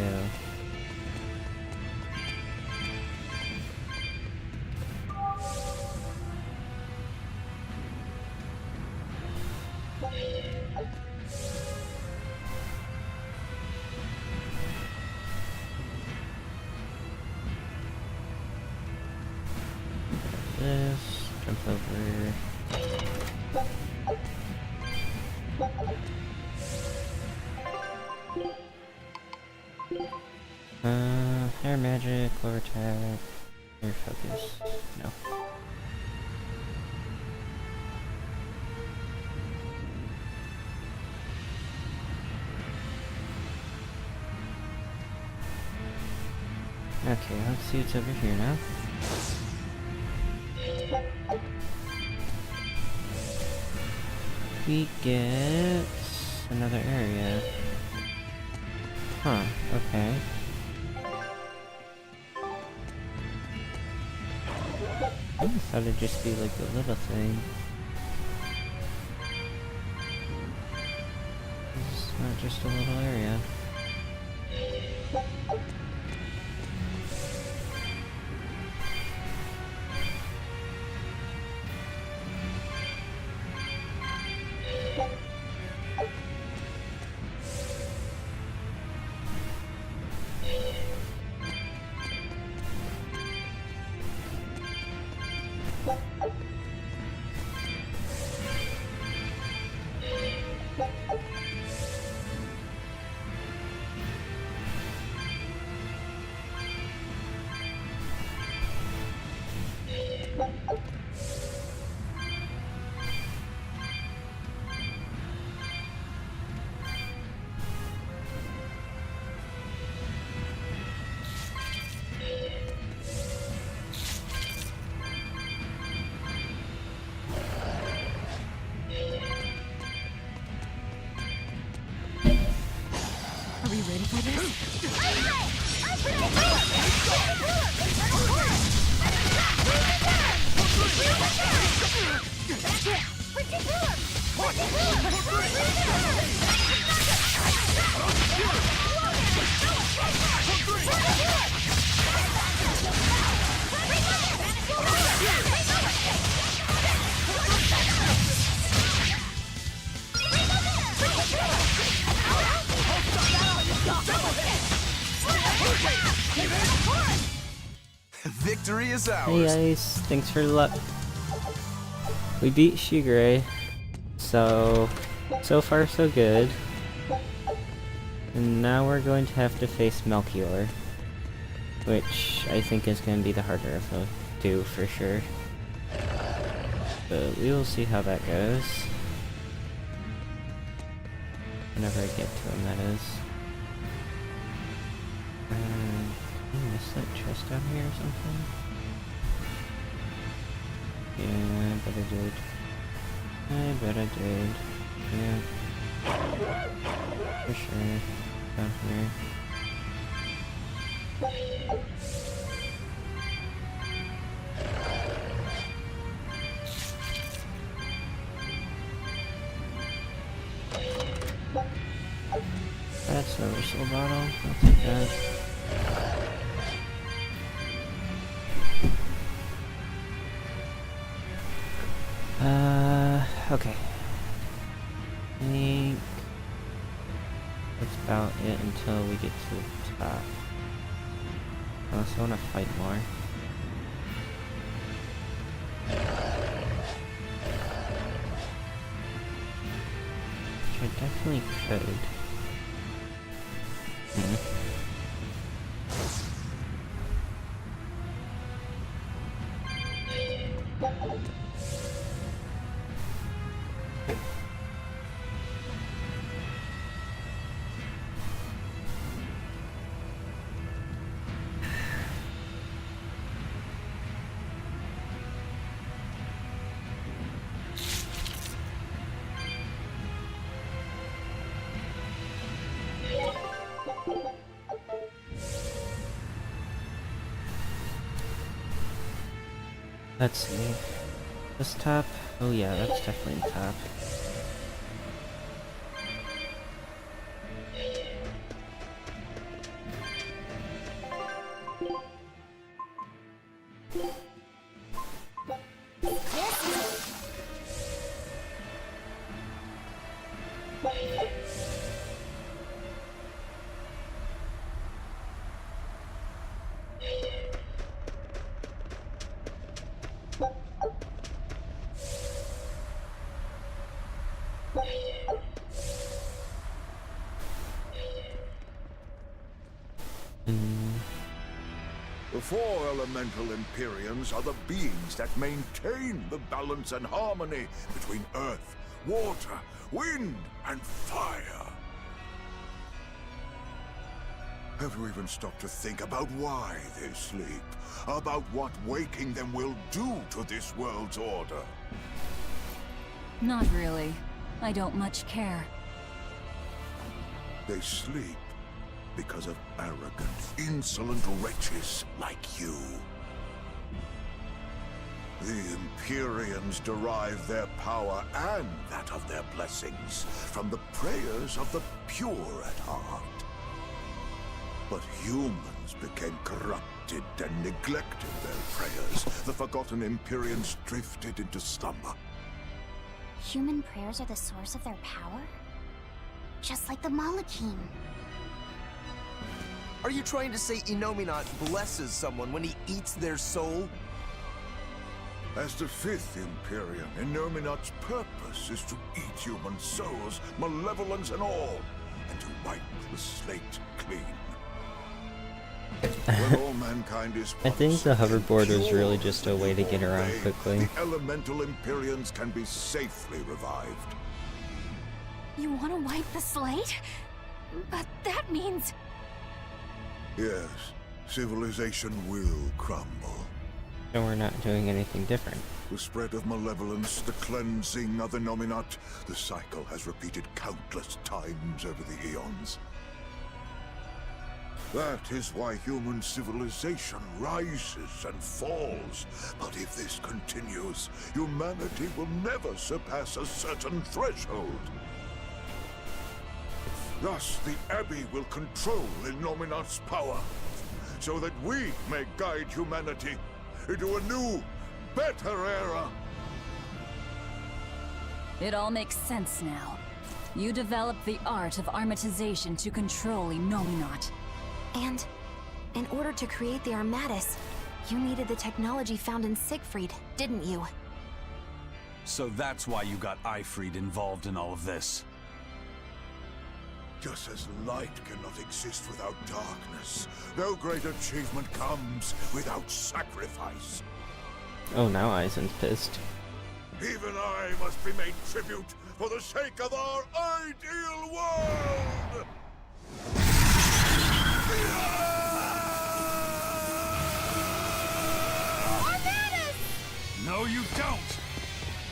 This, jump over. Hair magic, lower attack, air focus. No. Okay, let's see what's over here now. We get another area. Huh, okay. I thought it'd just be like a little thing. It's not just a little area. Are we ready for this? Victory is ours. Hey guys, thanks for the luck. We beat Shigure, so far so good. And now we're going to have to face Melchior, which I think is going to be the harder of the two for sure. But we will see how that goes. Whenever I get to him, that is. Did I miss that chest down here or something? Yeah, I bet I did. I bet I did. Yeah. For sure. Down here. That's a whistle bottle. I'll take that. Okay. I think that's about it until we get to the top. Unless I want to fight more. Which I definitely could. Let's see. This top Oh yeah, that's definitely the top. The 4 elemental Empyreans are the beings that maintain the balance and harmony between earth, water, wind, and fire. Have you even stopped to think about why they sleep? About what waking them will do to this world's order? Not really. I don't much care. They sleep because of arrogant, insolent wretches like you. The Empyreans derive their power and that of their blessings from the prayers of the pure at heart. But humans became corrupted and neglected their prayers. The forgotten Empyreans drifted into slumber. Human prayers are the source of their power? Just like the Malachim. Are you trying to say Innominat blesses someone when he eats their soul? As the 5th Empyrean, Innominat's purpose is to eat human souls, malevolence and all, and to wipe the slate clean. When all mankind is I think the hoverboard was really pure, just a way to get around they, quickly. The elemental Empyreans can be safely revived. You want to wipe the slate? But that means... Yes, civilization will crumble. So we're not doing anything different. The spread of malevolence, the cleansing of the Nominat, the cycle has repeated countless times over the eons. That is why human civilization rises and falls. But if this continues, humanity will never surpass a certain threshold. Thus, the Abbey will control Innominat's power, so that we may guide humanity into a new, better era. It all makes sense now. You developed the art of armatization to control Innominat. And in order to create the Armatus, you needed the technology found in Siegfried, didn't you? So that's why you got Ifried involved in all of this. Just as light cannot exist without darkness, no great achievement comes without sacrifice. Oh, now Eisen's pissed. Even I must be made tribute for the sake of our ideal world! Armatus! No, you don't!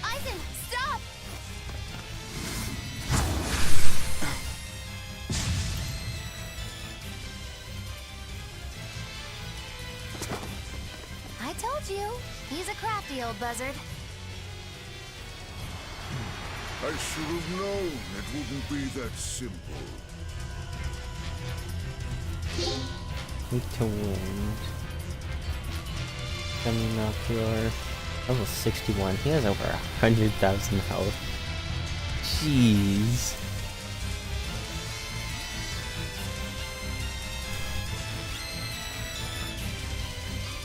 Eisen, stop! I told you. He's a crafty old buzzard. I should have known it wouldn't be that simple. Weak to wind. Seminocular. Level 61. He has over 100,000 health. Jeez.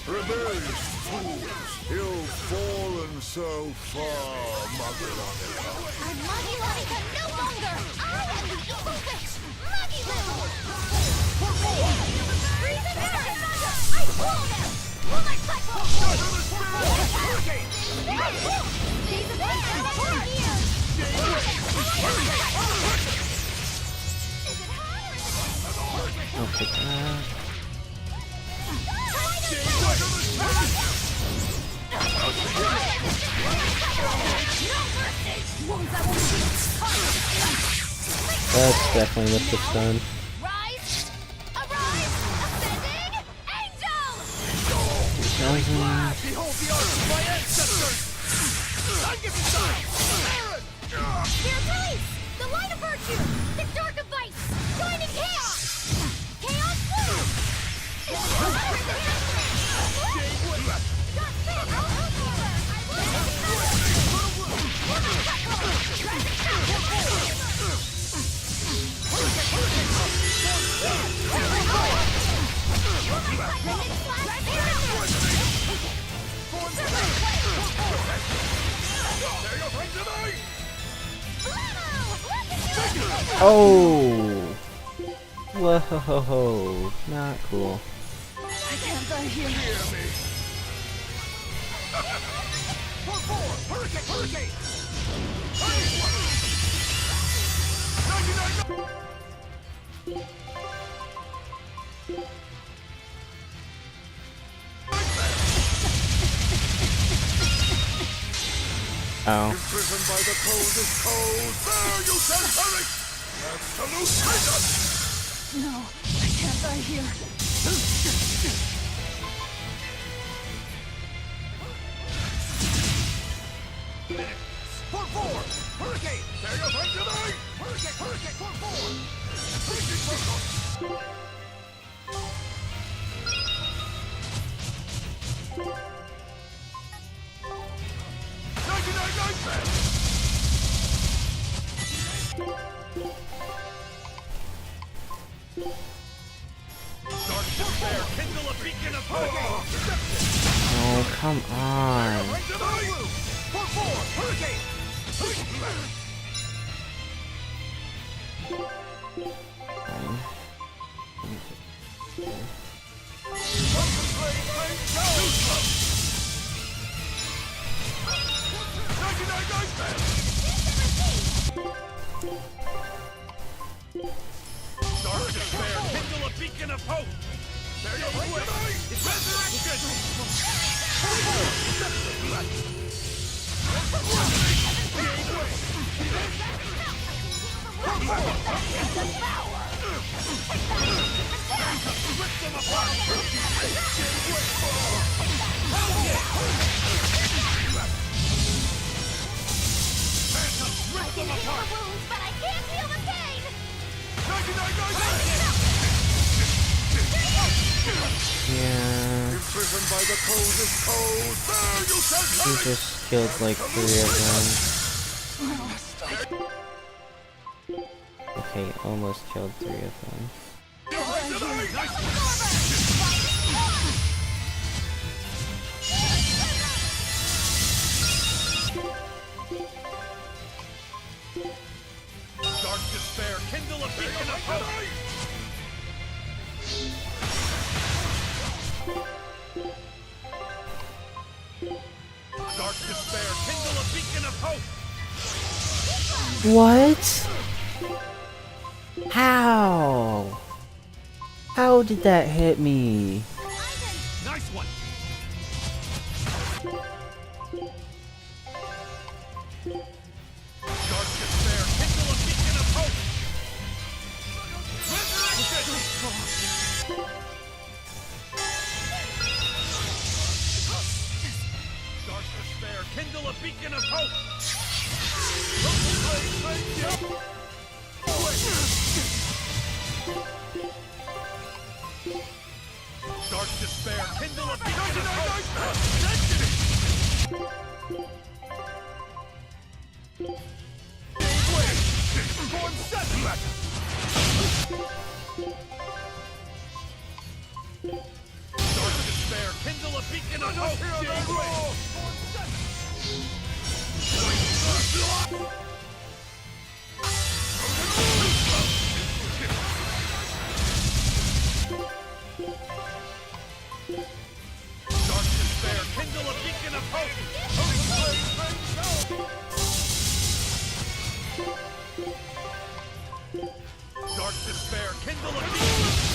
Rebellious fools, you've fallen so far, Mother Monica. I'm Maggie Monica no longer! I am the evil witch, Maggie Lou! Freeze and thunder! I pull them! Moonlight cycle! Freeze and thunder! I'll take that. That's definitely what it's done. Rise! Arise! Ascending! Angel! Rising. Behold the arts of my ancestors! There's ice! The light of virtue! The dark of vice! Joining chaos! Chaos blue! Oh! Whoa! Not cool. I can't die here. Oh. Imprisoned by the coldest cold, there you shall perish! Absolute freedom! No, I can't die here. For four! Hurricane! There you fight tonight! Hurricane! For four! Hurricane circle! Dark despair, kindle a beacon of hope! Oh, come on. For four! Hurricane! Dark despair, kindle a beacon of hope! There you go! Resurrection! I can heal the wounds, but I can't heal the pain! Yeah. Imprisoned by the coldest cold, there you shall He perish! just killed like 3 of them. Okay, almost killed 3 of them. Dark despair, kindle a beacon of hope! Dark despair, kindle a beacon of hope! What? How? How did that hit me? Nice one! Dark despair, kindle a beacon of hope! Dark despair, kindle a beacon of hope! Dark despair, kindle a beacon of Dark despair, kindle a beacon of hope! Dark despair, kindle a beacon of hope! Dark despair, kindle a beacon!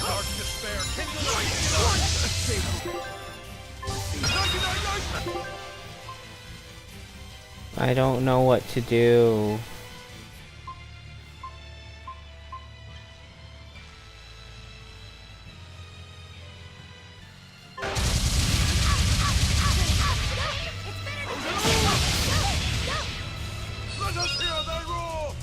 Dark despair, kindle a beacon of hope! I don't know what to do. Let us hear thy roar!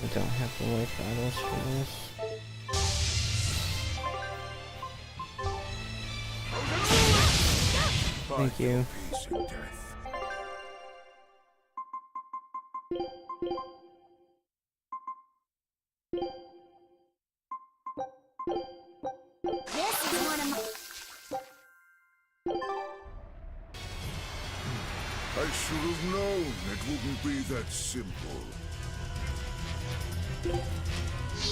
I don't have the life battles for this. Thank you. Peace and death. This is one of my... I should have known it wouldn't be that simple.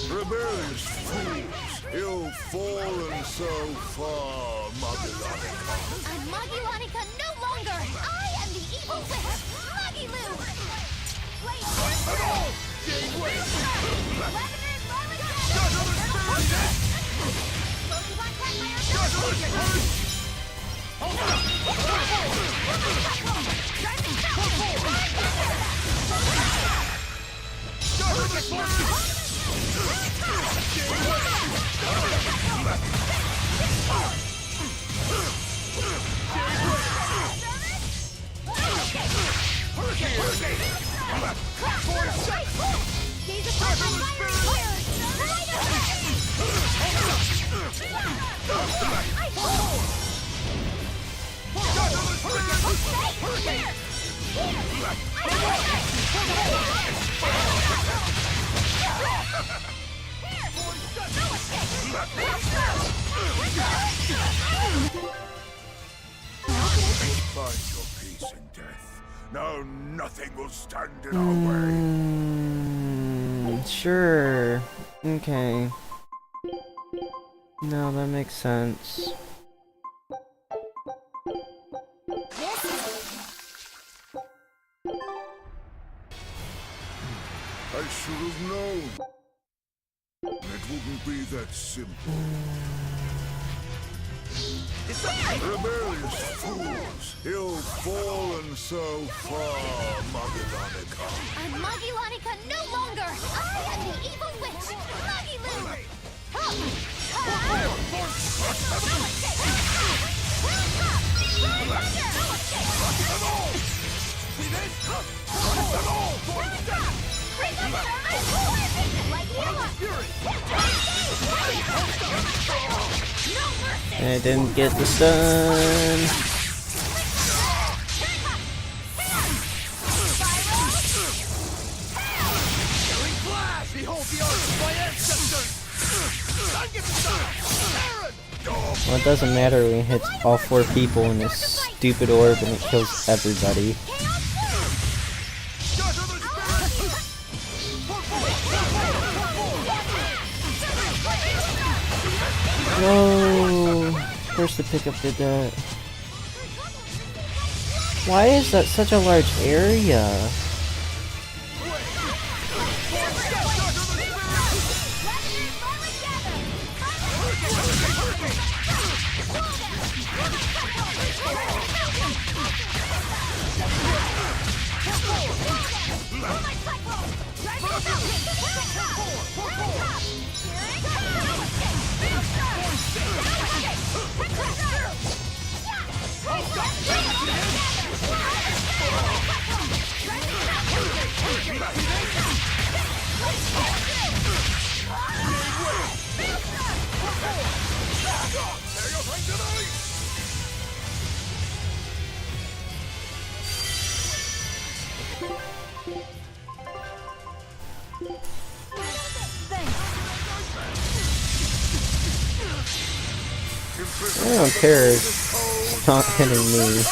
Rebellious fools, ill-fallen so far, Magilonica. I'm Magilonica no longer! I am the evil witch, Magilou! Wait, Find your peace in death. Now nothing will stand in our way. Sure. Okay. No, that makes sense. I should have known. It wouldn't be that simple. Rebellious fools, ill-fallen so far, Magilonica. I'm Magilonica no longer! I am the evil witch, Magilou! I didn't get the stun. Well, it doesn't matter when it hits all 4 people in this stupid orb and it kills everybody. No, where's the pickup did that? Why is that such a large area? I don't care, it's not hitting me.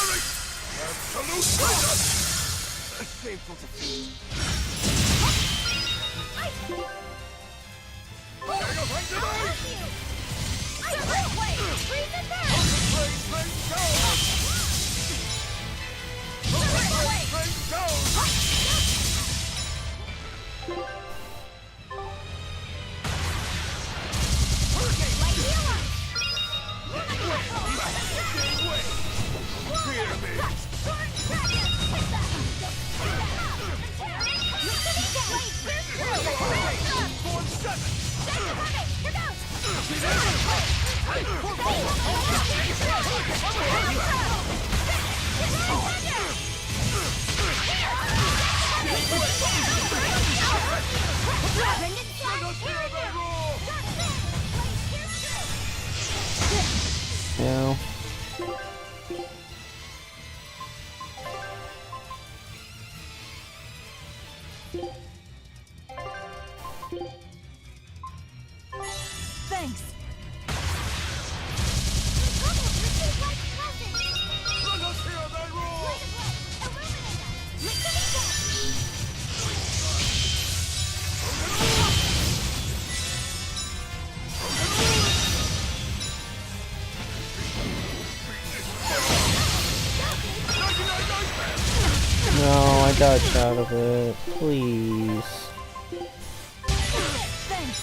Thanks. Let us hear thy roar! No, I dodged out of it. Please. Thanks.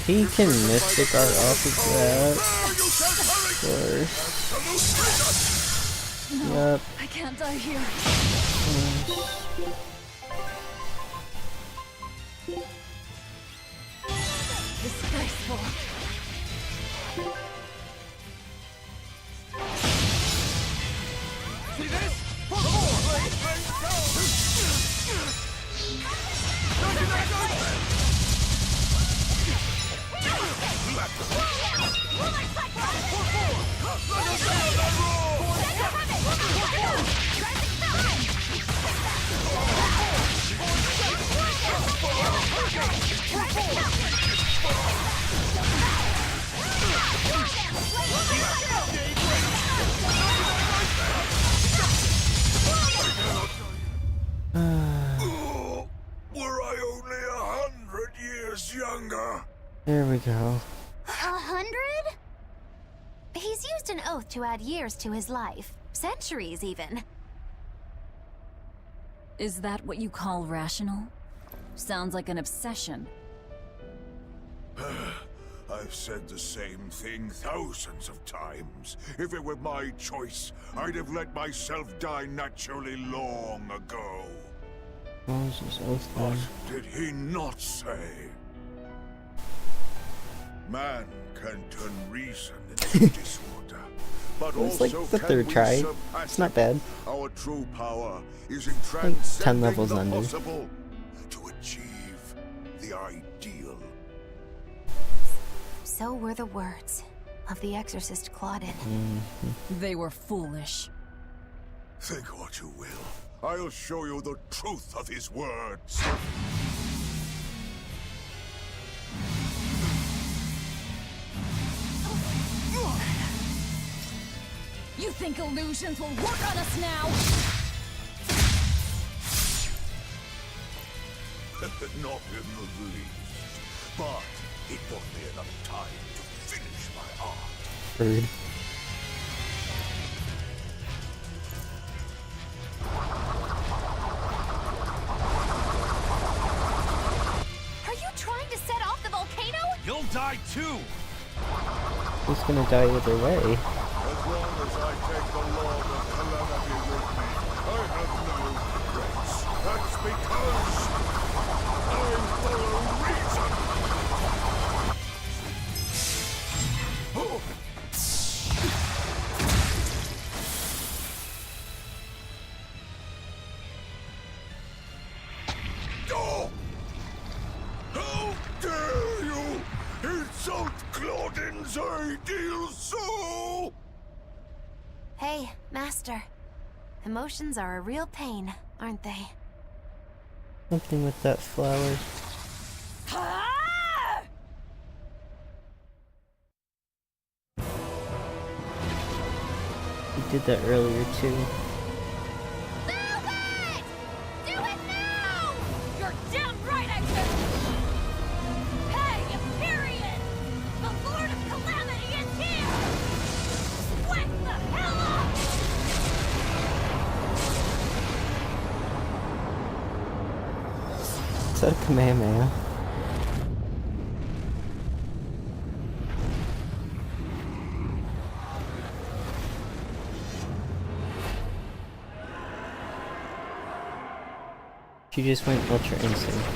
He can Mystic Art off of that. Of course. Yep. I can't die here. Disgraceful. See this? For more! Were I only 100 years younger? There we go. 100? He's used an oath to add years to his life. Centuries, even. Is that what you call rational? Sounds like an obsession. I've said the same thing thousands of times. If it were my choice, I'd have let myself die naturally long ago. What was his oath What then? did he not say? Man can turn reason into disorder, but It's also like the can third we try. surpass It's not it? bad. Our true power is in like 10 transcending levels the under. possible to achieve the ideal. So were the words of the exorcist Claudin. They were foolish. Think what you will. I'll show you the truth of his words. You think illusions will work on us now? Not in the least. But it bought me enough time to finish my art. Bird. Are you trying to set off the volcano? You'll die too! Who's gonna die either way? As long as I take the Lord of Calamity with me, I have no regrets. That's because I follow reason. Oh. Oh! How dare you insult Claudin's ideal soul! Hey, Master. Emotions are a real pain, aren't they? Something with that flower. He did that earlier too. Move it! Do it now! You're damn right I do! Hey, Empyrean! The Lord of Calamity is here! Wake the hell up! Is that a Kamehameha? She just went Ultra Instinct.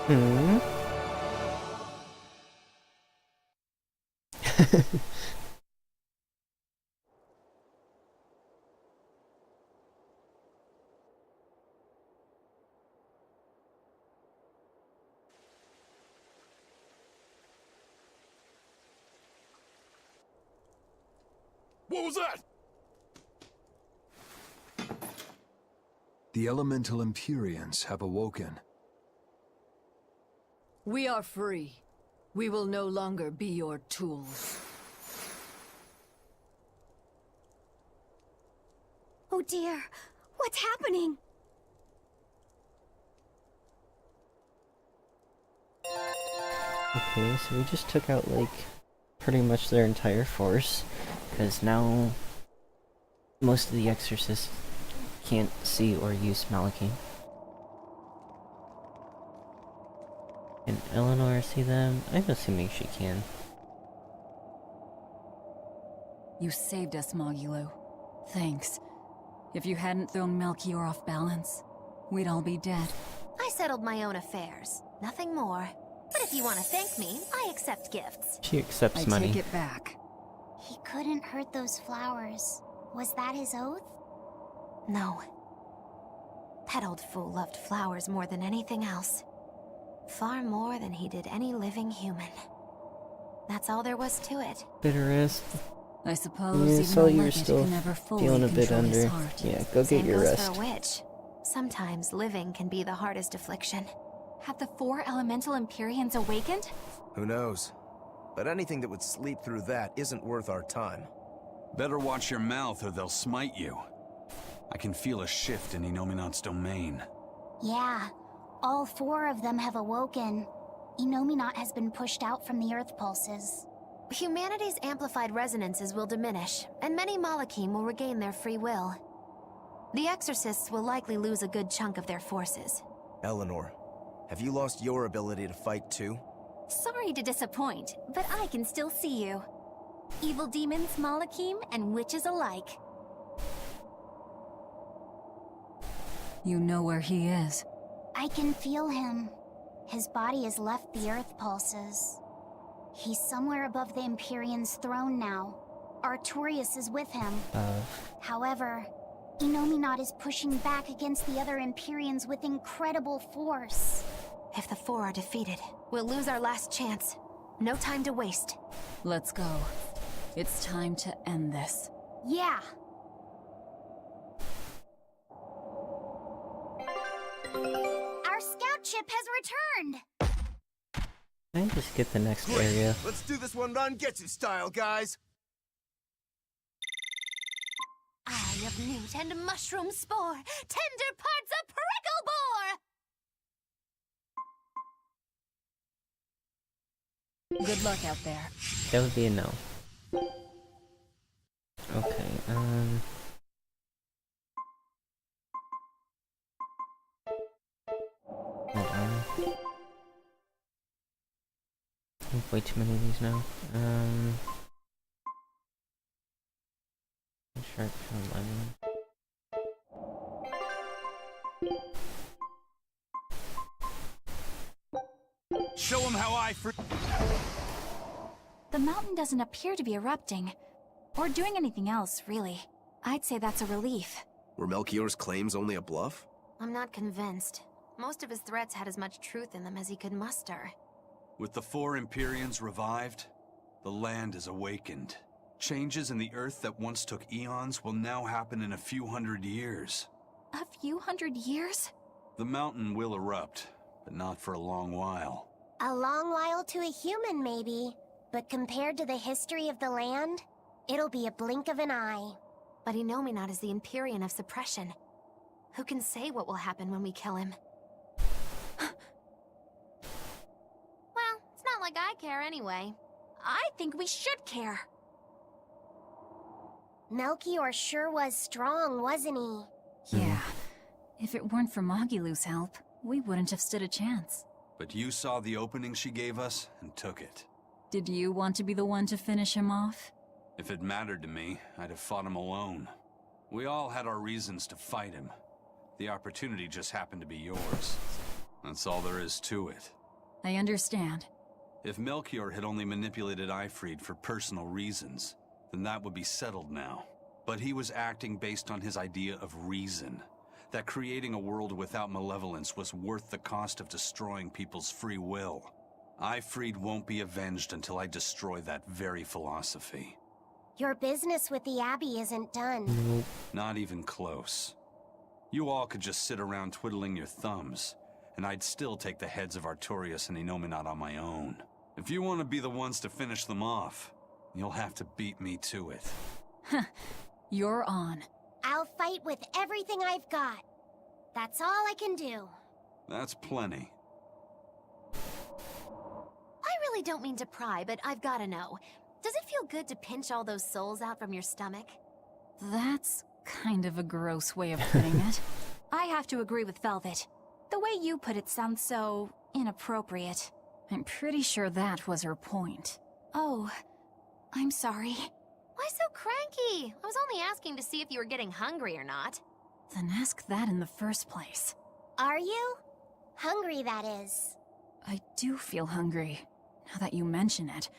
Hmm? What was that? The elemental Empyreans have awoken. We are free. We will no longer be your tools. Oh dear, what's happening? Okay, so we just took out, like, pretty much their entire force. Because now, most of the Exorcists can't see or use Malachine. Can Eleanor see them? I'm assuming she can. You saved us, Magilou. Thanks. If you hadn't thrown Melchior off balance, we'd all be dead. I settled my own affairs. Nothing more. But if you want to thank me, I accept gifts. She accepts I money. take it back. He couldn't hurt those flowers. Was that his oath? No. That old fool loved flowers more than anything else. Far more than he did any living human. That's all there was to it. Bitterest. I suppose Yeah, even so a you're legate still can never fully feeling a bit control his under. heart. Yeah, go get Same your goes rest. for a witch. Sometimes living can be the hardest affliction. Have the 4 elemental Empyreans awakened? Who knows? But anything that would sleep through that isn't worth our time. Better watch your mouth or they'll smite you. I can feel a shift in Inominat's domain. Yeah, all 4 of them have awoken. Inominat has been pushed out from the Earth pulses. Humanity's amplified resonances will diminish, and many Malachim will regain their free will. The Exorcists will likely lose a good chunk of their forces. Eleanor, have you lost your ability to fight too? Sorry to disappoint, but I can still see you. Evil demons, Malachim, and witches alike. You know where he is. I can feel him. His body has left the Earth pulses. He's somewhere above the Empyrean's throne now. Artorias is with him. However, Inominat is pushing back against the other Empyreans with incredible force. If the 4 are defeated, we'll lose our last chance. No time to waste. Let's go. It's time to end this. Yeah. Our scout ship has returned! Can I just get the next area? Let's do this one Rangetsu style, guys! Eye of newt and mushroom spore, tender parts of prickle boar! Good luck out there. That would be a no. Okay, hold on. I have way too many of these now. Sharp 11. Show him how I The mountain doesn't appear to be erupting. Or doing anything else, really. I'd say that's a relief. Were Melchior's claims only a bluff? I'm not convinced. Most of his threats had as much truth in them as he could muster. With the 4 Empyreans revived, the land is awakened. Changes in the Earth that once took eons will now happen in a few hundred years. A few hundred years? The mountain will erupt, but not for a long while. A long while to a human, maybe. But compared to the history of the land, it'll be a blink of an eye. But Inominat is the Empyrean of suppression. Who can say what will happen when we kill him? Well, it's not like I care anyway. I think we should care. Melchior sure was strong, wasn't he? Yeah. If it weren't for Magilou's help, we wouldn't have stood a chance. But you saw the opening she gave us and took it. Did you want to be the one to finish him off? If it mattered to me, I'd have fought him alone. We all had our reasons to fight him. The opportunity just happened to be yours. That's all there is to it. I understand. If Melchior had only manipulated Ifrid for personal reasons, then that would be settled now. But he was acting based on his idea of reason. That creating a world without malevolence was worth the cost of destroying people's free will. Ifrid won't be avenged until I destroy that very philosophy. Your business with the Abbey isn't done. Nope. Not even close. You all could just sit around twiddling your thumbs, and I'd still take the heads of Artorias and Innominat on my own. If you want to be the ones to finish them off, you'll have to beat me to it. You're on. I'll fight with everything I've got. That's all I can do. That's plenty. I really don't mean to pry, but I've gotta know. Does it feel good to pinch all those souls out from your stomach? That's kind of a gross way of putting it. I have to agree with Velvet. The way you put it sounds so inappropriate. I'm pretty sure that was her point. Oh, I'm sorry. Why so cranky? I was only asking to see if you were getting hungry or not. Then ask that in the first place. Are you? Hungry, that is. I do feel hungry, now that you mention it,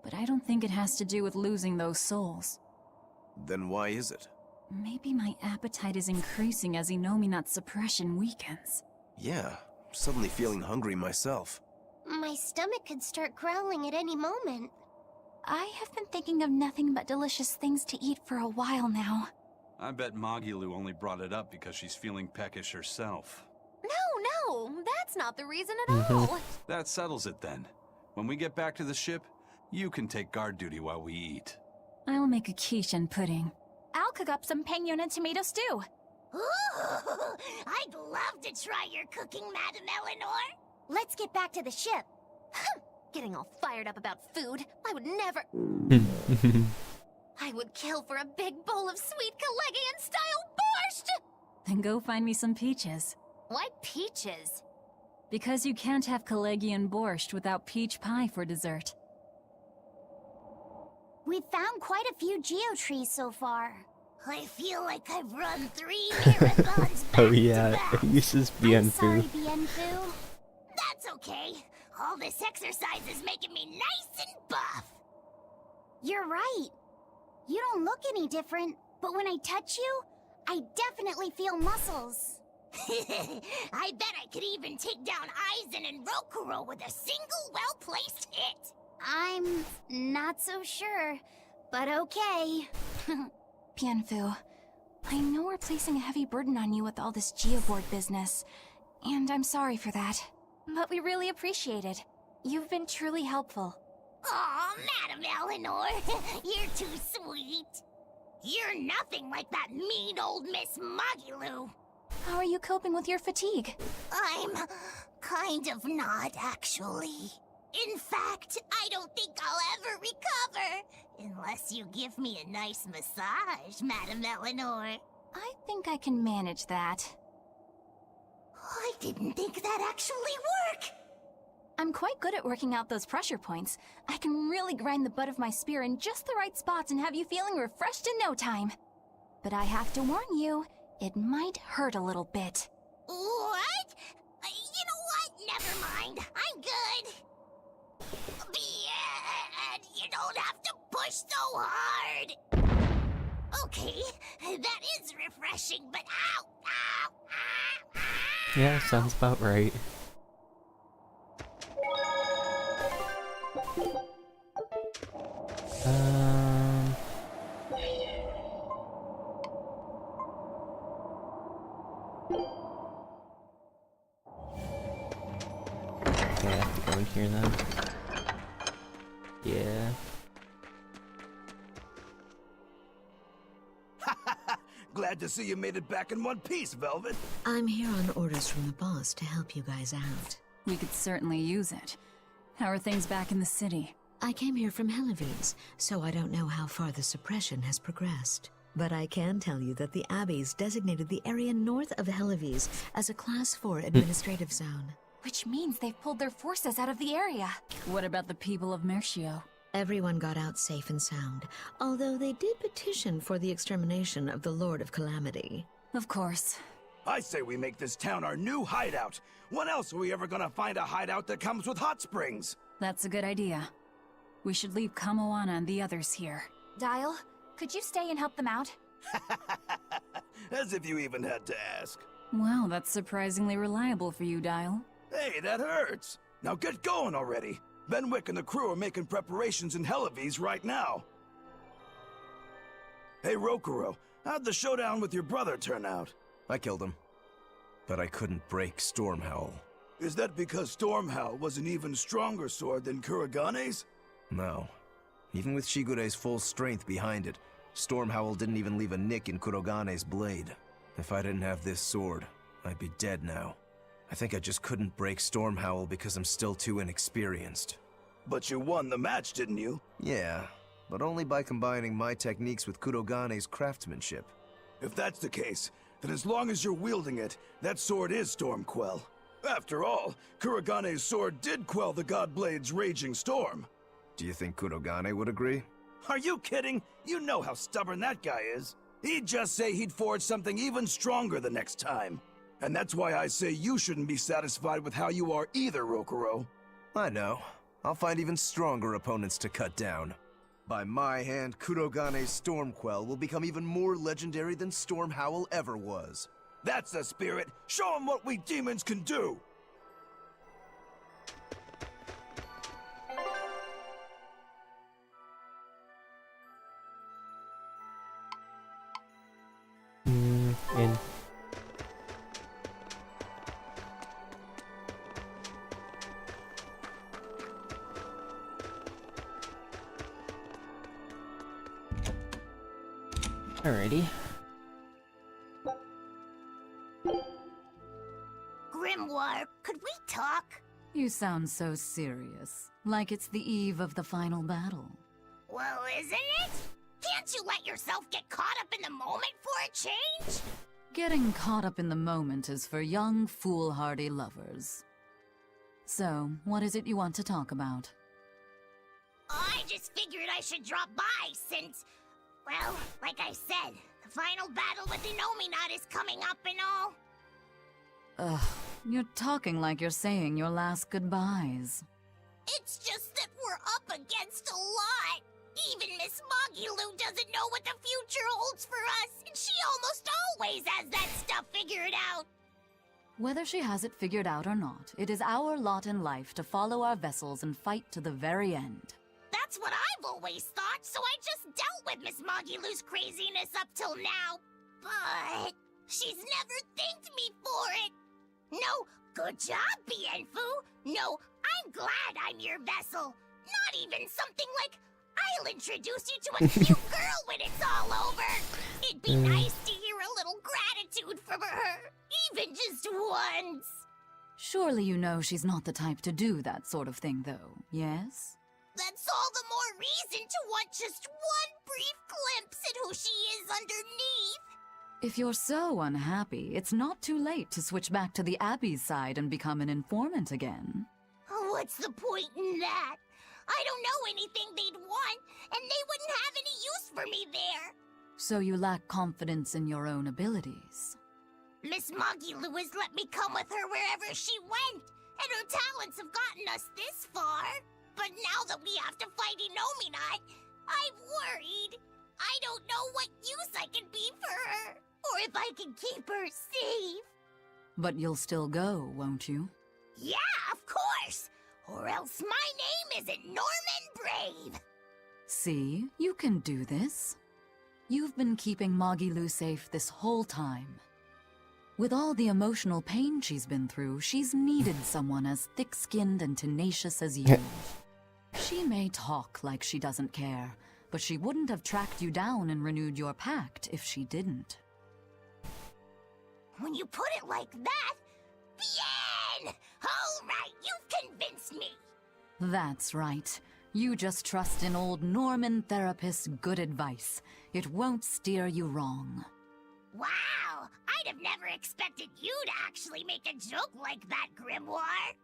but I don't think it has to do with losing those souls. Then why is it? Maybe my appetite is increasing as Innominat's suppression weakens. Yeah, I'm suddenly feeling hungry myself. My stomach could start growling at any moment. I have been thinking of nothing but delicious things to eat for a while now. I bet Magilu only brought it up because she's feeling peckish herself. No, that's not the reason at all. That settles it then. When we get back to the ship, you can take guard duty while we eat. I'll make a quiche and pudding. I'll cook up some penguin and tomato stew. Ooh, I'd love to try your cooking, Madame Eleanor. Let's get back to the ship. Getting all fired up about food. I would never... I would kill for a big bowl of sweet Calegian-style borscht! Then go find me some peaches. Why peaches? Because you can't have Calegian borscht without peach pie for dessert. We've found quite a few geotrees so far. I feel like I've run 3 marathons back Oh yeah, to back. it uses I'm sorry, Bienfu. Bienfu. That's okay. All this exercise is making me nice and buff. You're right. You don't look any different, but when I touch you, I definitely feel muscles. I bet I could even take down Aizen and Rokuro with a single well-placed hit. I'm not so sure, but okay. Bienfu, I know we're placing a heavy burden on you with all this geoboard business, and I'm sorry for that. But we really appreciate it. You've been truly helpful. Aw, Madame Eleanor, you're too sweet. You're nothing like that mean old Miss Magilu. How are you coping with your fatigue? I'm kind of not, actually. In fact, I don't think I'll ever recover. Unless you give me a nice massage, Madame Eleanor. I think I can manage that. I didn't think that actually work. I'm quite good at working out those pressure points. I can really grind the butt of my spear in just the right spots and have you feeling refreshed in no time. But I have to warn you, it might hurt a little bit. What? You know what? Never mind. I'm good. You don't have to push so hard. Okay, that is refreshing, but ow, ow, ow, ow. Yeah, sounds about right. Okay, I have to go in here then. Yeah. Glad to see you made it back in one piece, Velvet. I'm here on orders from the boss to help you guys out. We could certainly use it. How are things back in the city? I came here from Helives, so I don't know how far the suppression has progressed. But I can tell you that the Abbeys designated the area north of Helives as a Class 4 administrative zone. Which means they've pulled their forces out of the area. What about the people of Mercio? Everyone got out safe and sound, although they did petition for the extermination of the Lord of Calamity. Of course. I say we make this town our new hideout. When else are we ever gonna find a hideout that comes with hot springs? That's a good idea. We should leave Kamoana and the others here. Dial, could you stay and help them out? As if you even had to ask. Wow, that's surprisingly reliable for you, Dial. Hey, that hurts. Now get going already. Benwick and the crew are making preparations in Helives right now. Hey, Rokuro, how'd the showdown with your brother turn out? I killed him. But I couldn't break Stormhowl. Is that because Stormhowl was an even stronger sword than Kuragane's? No. Even with Shigure's full strength behind it, Stormhowl didn't even leave a nick in Kurogane's blade. If I didn't have this sword, I'd be dead now. I think I just couldn't break Stormhowl because I'm still too inexperienced. But you won the match, didn't you? Yeah, but only by combining my techniques with Kurogane's craftsmanship. If that's the case, then as long as you're wielding it, that sword is Stormquell. After all, Kuragane's sword did quell the Godblade's raging storm. Do you think Kurogane would agree? Are you kidding? You know how stubborn that guy is. He'd just say he'd forge something even stronger the next time. And that's why I say you shouldn't be satisfied with how you are either, Rokuro. I know. I'll find even stronger opponents to cut down. By my hand, Kurogane's Stormquell will become even more legendary than Stormhowl ever was. That's the spirit! Show him what we demons can do! In. Alrighty. Grimoire, could we talk? You sound so serious, like it's the eve of the final battle. Well, isn't it? Can't you let yourself get caught up in the moment for a change? Getting caught up in the moment is for young, foolhardy lovers. So, what is it you want to talk about? I just figured I should drop by since, well, like I said, the final battle with Innominat is coming up and all. Ugh, you're talking like you're saying your last goodbyes. It's just that we're up against a lot. Even Miss Magilu doesn't know what the future holds for us, and she almost always has that stuff figured out. Whether she has it figured out or not, it is our lot in life to follow our vessels and fight to the very end. That's what I've always thought, so I just dealt with Miss Magilu's craziness up till now. But she's never thanked me for it. No, good job, Bienfu. No, I'm glad I'm your vessel. Not even something like, I'll introduce you to a cute girl when it's all over. It'd be nice to hear a little gratitude from her, even just once. Surely you know she's not the type to do that sort of thing, though, yes? That's all the more reason to want just one brief glimpse at who she is underneath. If you're so unhappy, it's not too late to switch back to the Abbey's side and become an informant again. What's the point in that? I don't know anything they'd want, and they wouldn't have any use for me there. So you lack confidence in your own abilities. Miss Magilu has let me come with her wherever she went, and her talents have gotten us this far. But now that we have to fight Innominat, I'm worried. I don't know what use I can be for her, or if I can keep her safe. But you'll still go, won't you? Yeah, of course! Or else my name isn't Norman Brave! See, you can do this. You've been keeping Magilu safe this whole time. With all the emotional pain she's been through, she's needed someone as thick-skinned and tenacious as you. She may talk like she doesn't care, but she wouldn't have tracked you down and renewed your pact if she didn't. When you put it like that, bien! All right, you've convinced me. That's right. You just trust in old Norman therapist's good advice. It won't steer you wrong. Wow, I'd have never expected you to actually make a joke like that, Grimoire.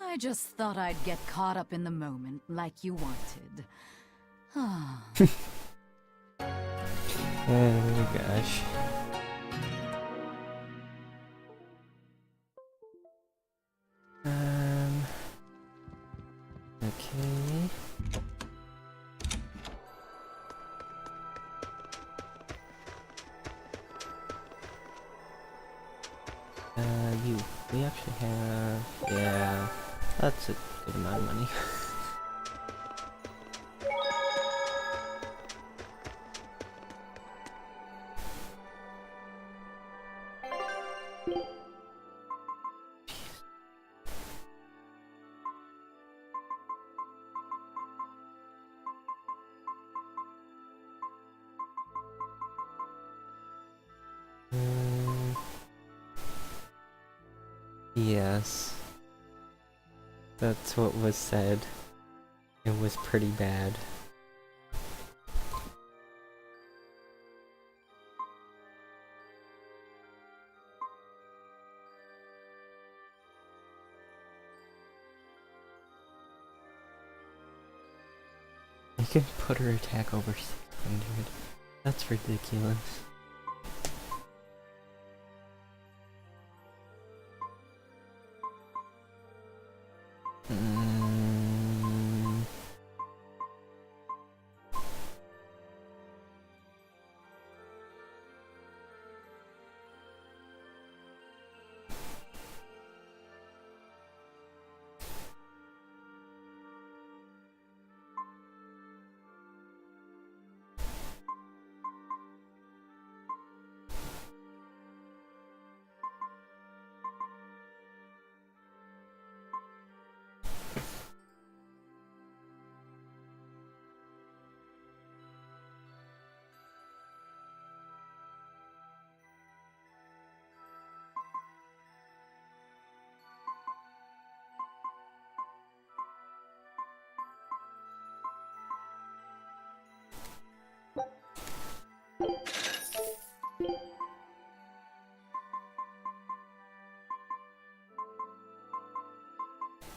I just thought I'd get caught up in the moment like you wanted. Oh gosh. You. We actually have... Yeah, that's a good amount of money. Yes. That's what was said. It was pretty bad. You can put her attack over 600. That's ridiculous.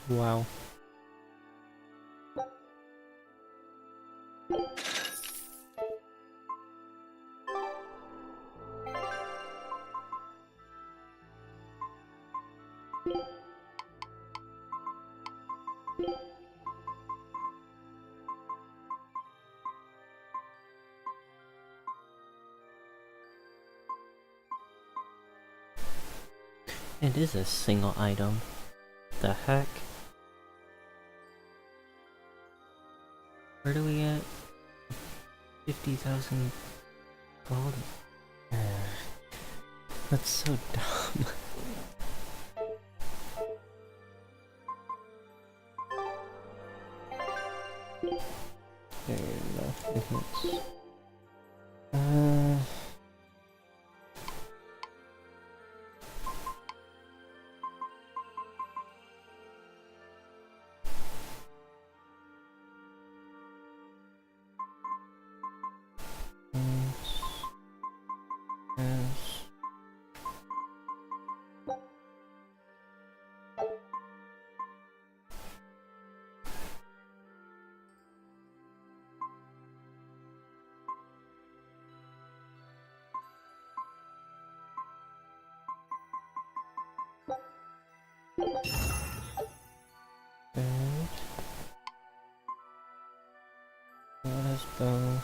Wow. It is a single item. The heck? Where do we get 50,000 gold? That's so dumb. There you go. Enhance. Bow.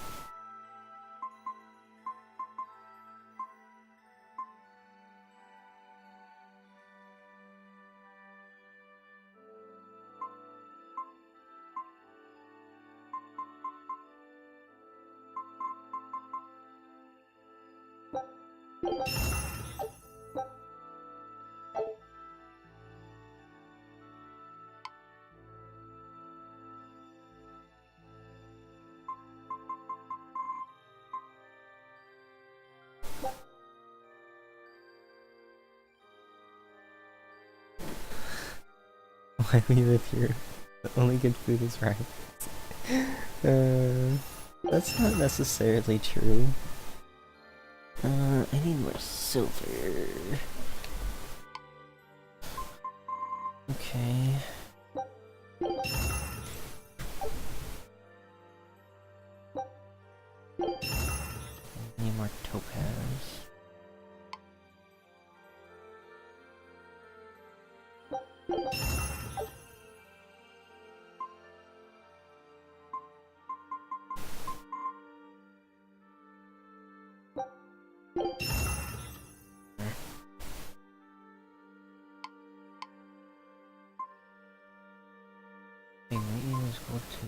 Why we live here? The only good food is rice. That's not necessarily true. I need more silver. Okay. Need more topaz. level 2.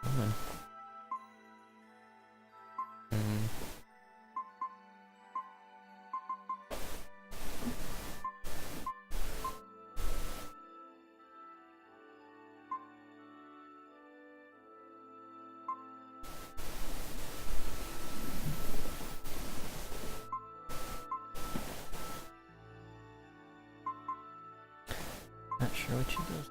Come on. Not sure what she does.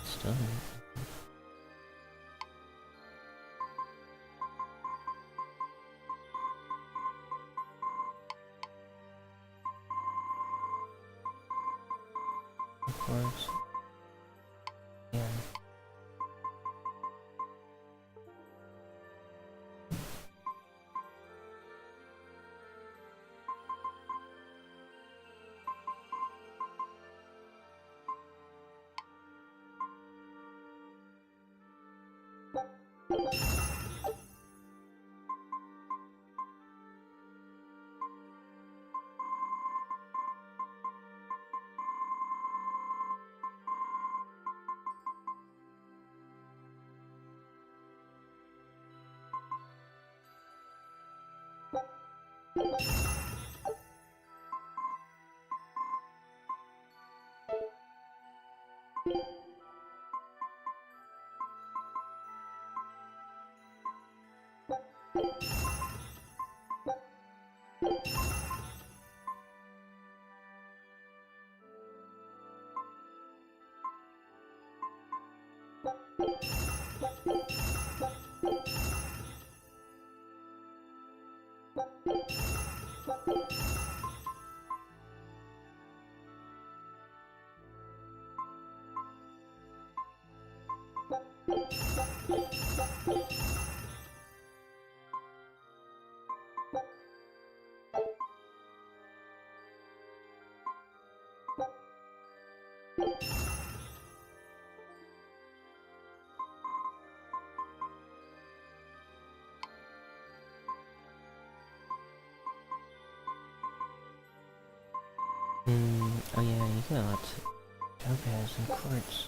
Still. Of course. Yeah. Oh yeah, you got lots of topaz and quartz.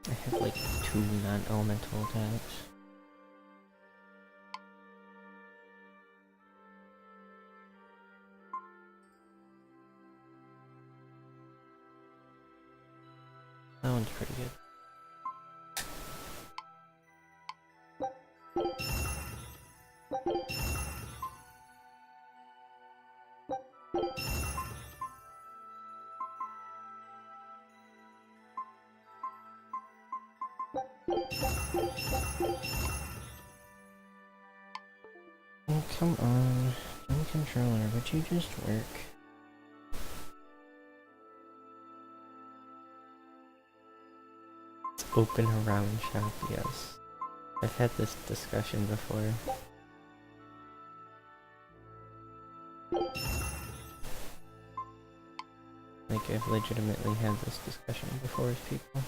I have like 2 non-elemental attacks. That one's pretty good. Oh, come on. Game controller, would you just work? Open around shop, yes. I've had this discussion before. Like, I've legitimately had this discussion before with people.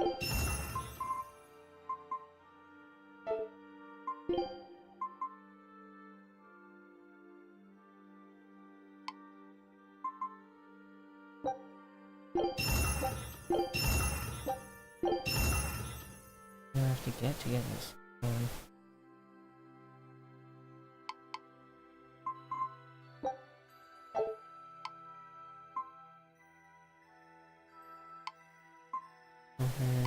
I have to get this one. Okay.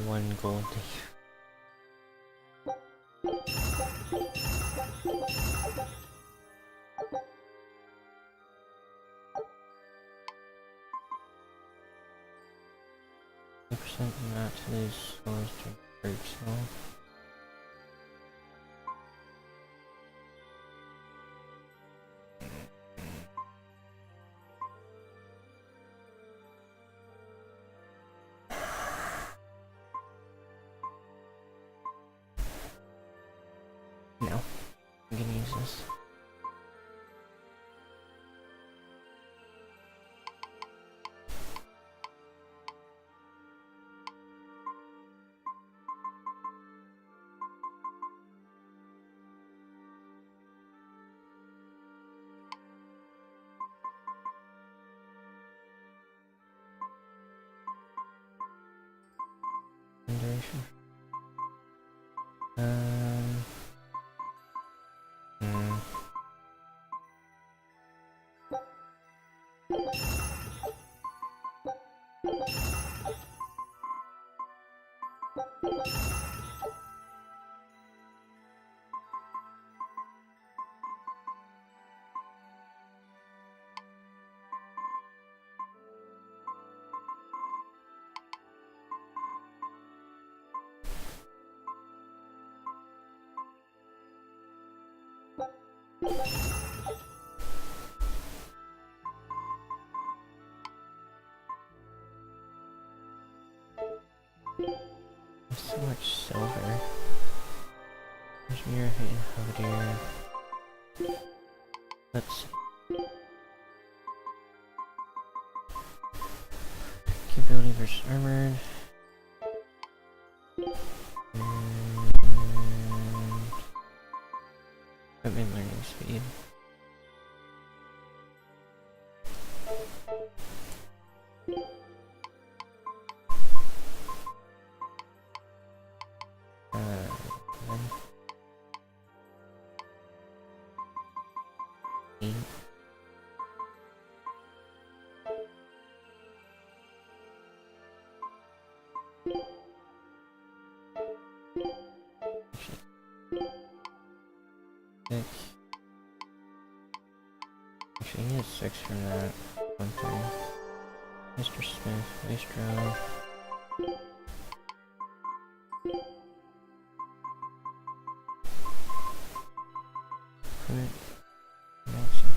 One gold. Percent not to lose souls to break soul. No, I'm gonna use this. Duration. There's so much silver. There's mirror height and here. Let's see. Capability versus armored. And equipment learning speed. Eight. Six. Actually, he has 6 from that. 1 thing. Mr. Smith, Maestro. Current maximum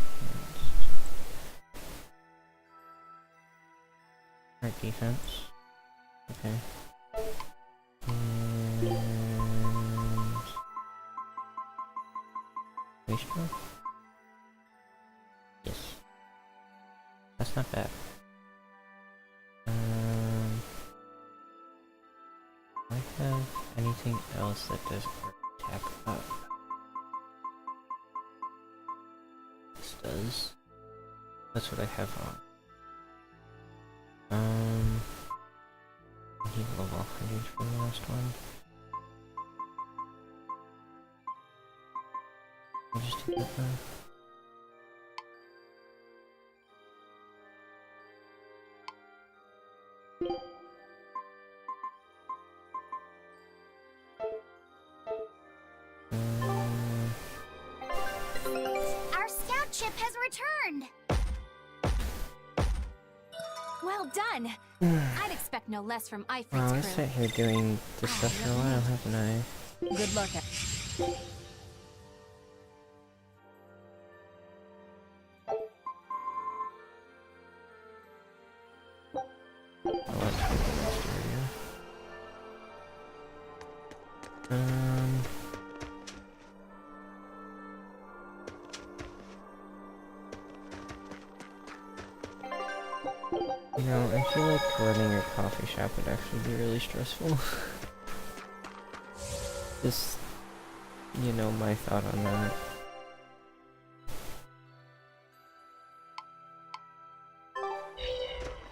Alright, defense. Okay. And Maestro? Yes. That's not bad. Do I have anything else that does attack up? This does. That's what I have on. I need level 100 for the last one. I'll just do that now. Our scout ship has returned! Well done! I'd expect no less from Wow, I Ifrit's crew. sat here doing this stuff for a while, haven't I? Good luck. Oh, let's go to Berseria. You know, I feel like running a coffee shop would actually be really stressful. Just, you know, my thought on that.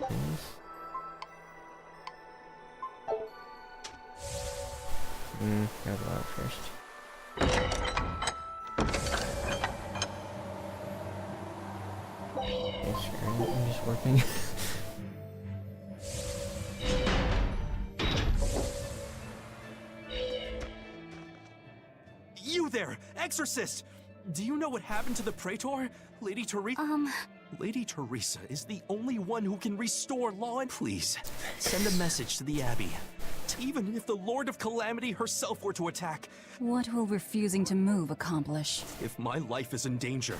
Please? Gotta go out first. Okay, sure, I'm just working. You there, Exorcist! Do you know what happened to the Praetor? Lady Teresa? Lady Teresa is the only one who can restore law and— Please, send a message to the Abbey. Even if the Lord of Calamity herself were to attack. What will refusing to move accomplish? If my life is in danger,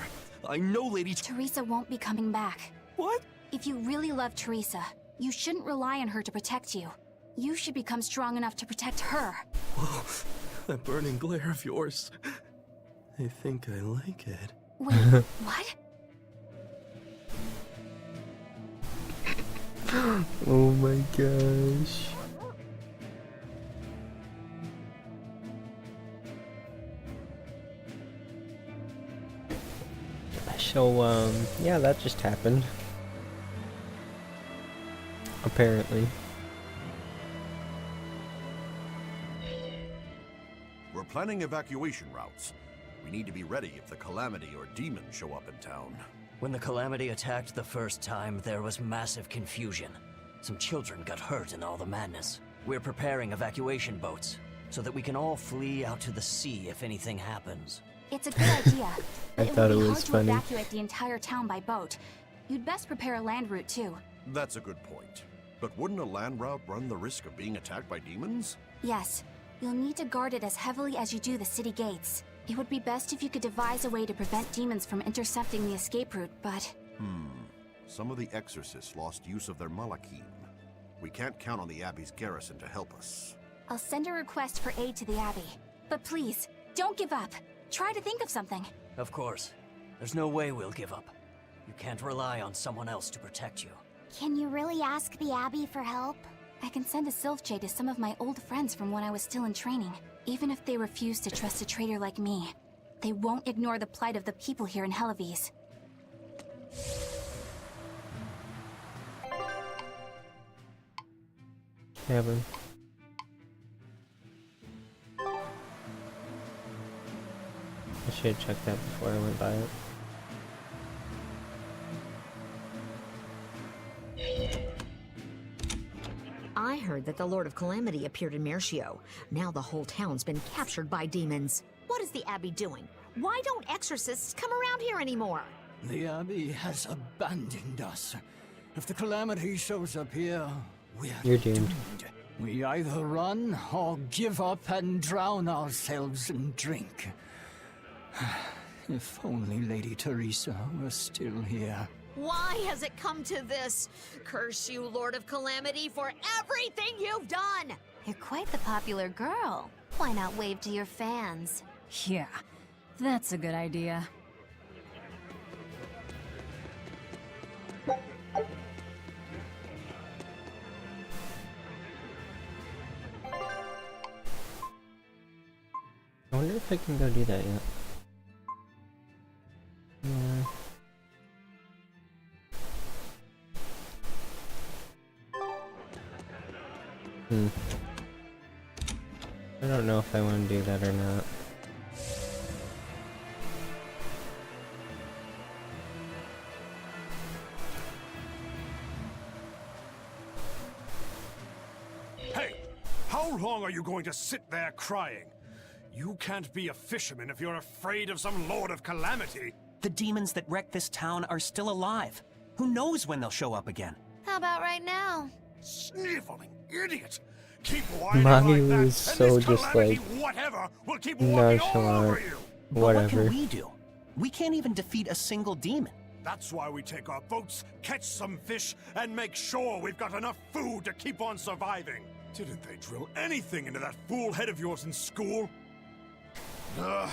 I know Lady Teresa won't be coming back. What? If you really love Teresa, you shouldn't rely on her to protect you. You should become strong enough to protect her. Whoa, that burning glare of yours. I think I like it. Wait, what? Oh my gosh. So, yeah, that just happened. Apparently. We're planning evacuation routes. We need to be ready if the Calamity or demons show up in town. When the Calamity attacked the first time, there was massive confusion. Some children got hurt in all the madness. We're preparing evacuation boats, so that we can all flee out to the sea if anything happens. It's a good idea, but I thought it it would be was hard to funny. evacuate the entire town by boat. You'd best prepare a land route too. That's a good point. But wouldn't a land route run the risk of being attacked by demons? Yes, you'll need to guard it as heavily as you do the city gates. It would be best if you could devise a way to prevent demons from intercepting the escape route, but... Some of the exorcists lost use of their Malachim. We can't count on the Abbey's garrison to help us. I'll send a request for aid to the Abbey. But please, don't give up. Try to think of something. Of course. There's no way we'll give up. You can't rely on someone else to protect you. Can you really ask the Abbey for help? I can send a Sylph Jade to some of my old friends from when I was still in training. Even if they refuse to trust a traitor like me, they won't ignore the plight of the people here in Helives. Tavern. I should have checked that before I went by it. I heard that the Lord of Calamity appeared in Mercio. Now the whole town's been captured by demons. What is the Abbey doing? Why don't exorcists come around here anymore? The Abbey has abandoned us. If the Calamity shows up here, You're doomed. We either run or give up and drown ourselves in drink. If only Lady Teresa were still here. Why has it come to this? Curse you, Lord of Calamity, for everything you've done! You're quite the popular girl. Why not wave to your fans? Yeah, that's a good idea. I wonder if I can go do that yet. Yeah. I don't know if I want to do that or not. Hey! How long are you going to sit there crying? You can't be a fisherman if you're afraid of some Lord of Calamity. The demons that wrecked this town are still alive. Who knows when they'll show up again? How about right now? Sniveling idiot! Keep whining Maggie like that, was and so this just Calamity like whatever will keep walking all over nonchalant. you! But what Whatever. can we do? We can't even defeat a single demon. That's why we take our boats, catch some fish, and make sure we've got enough food to keep on surviving. Didn't they drill anything into that fool head of yours in school? Ugh.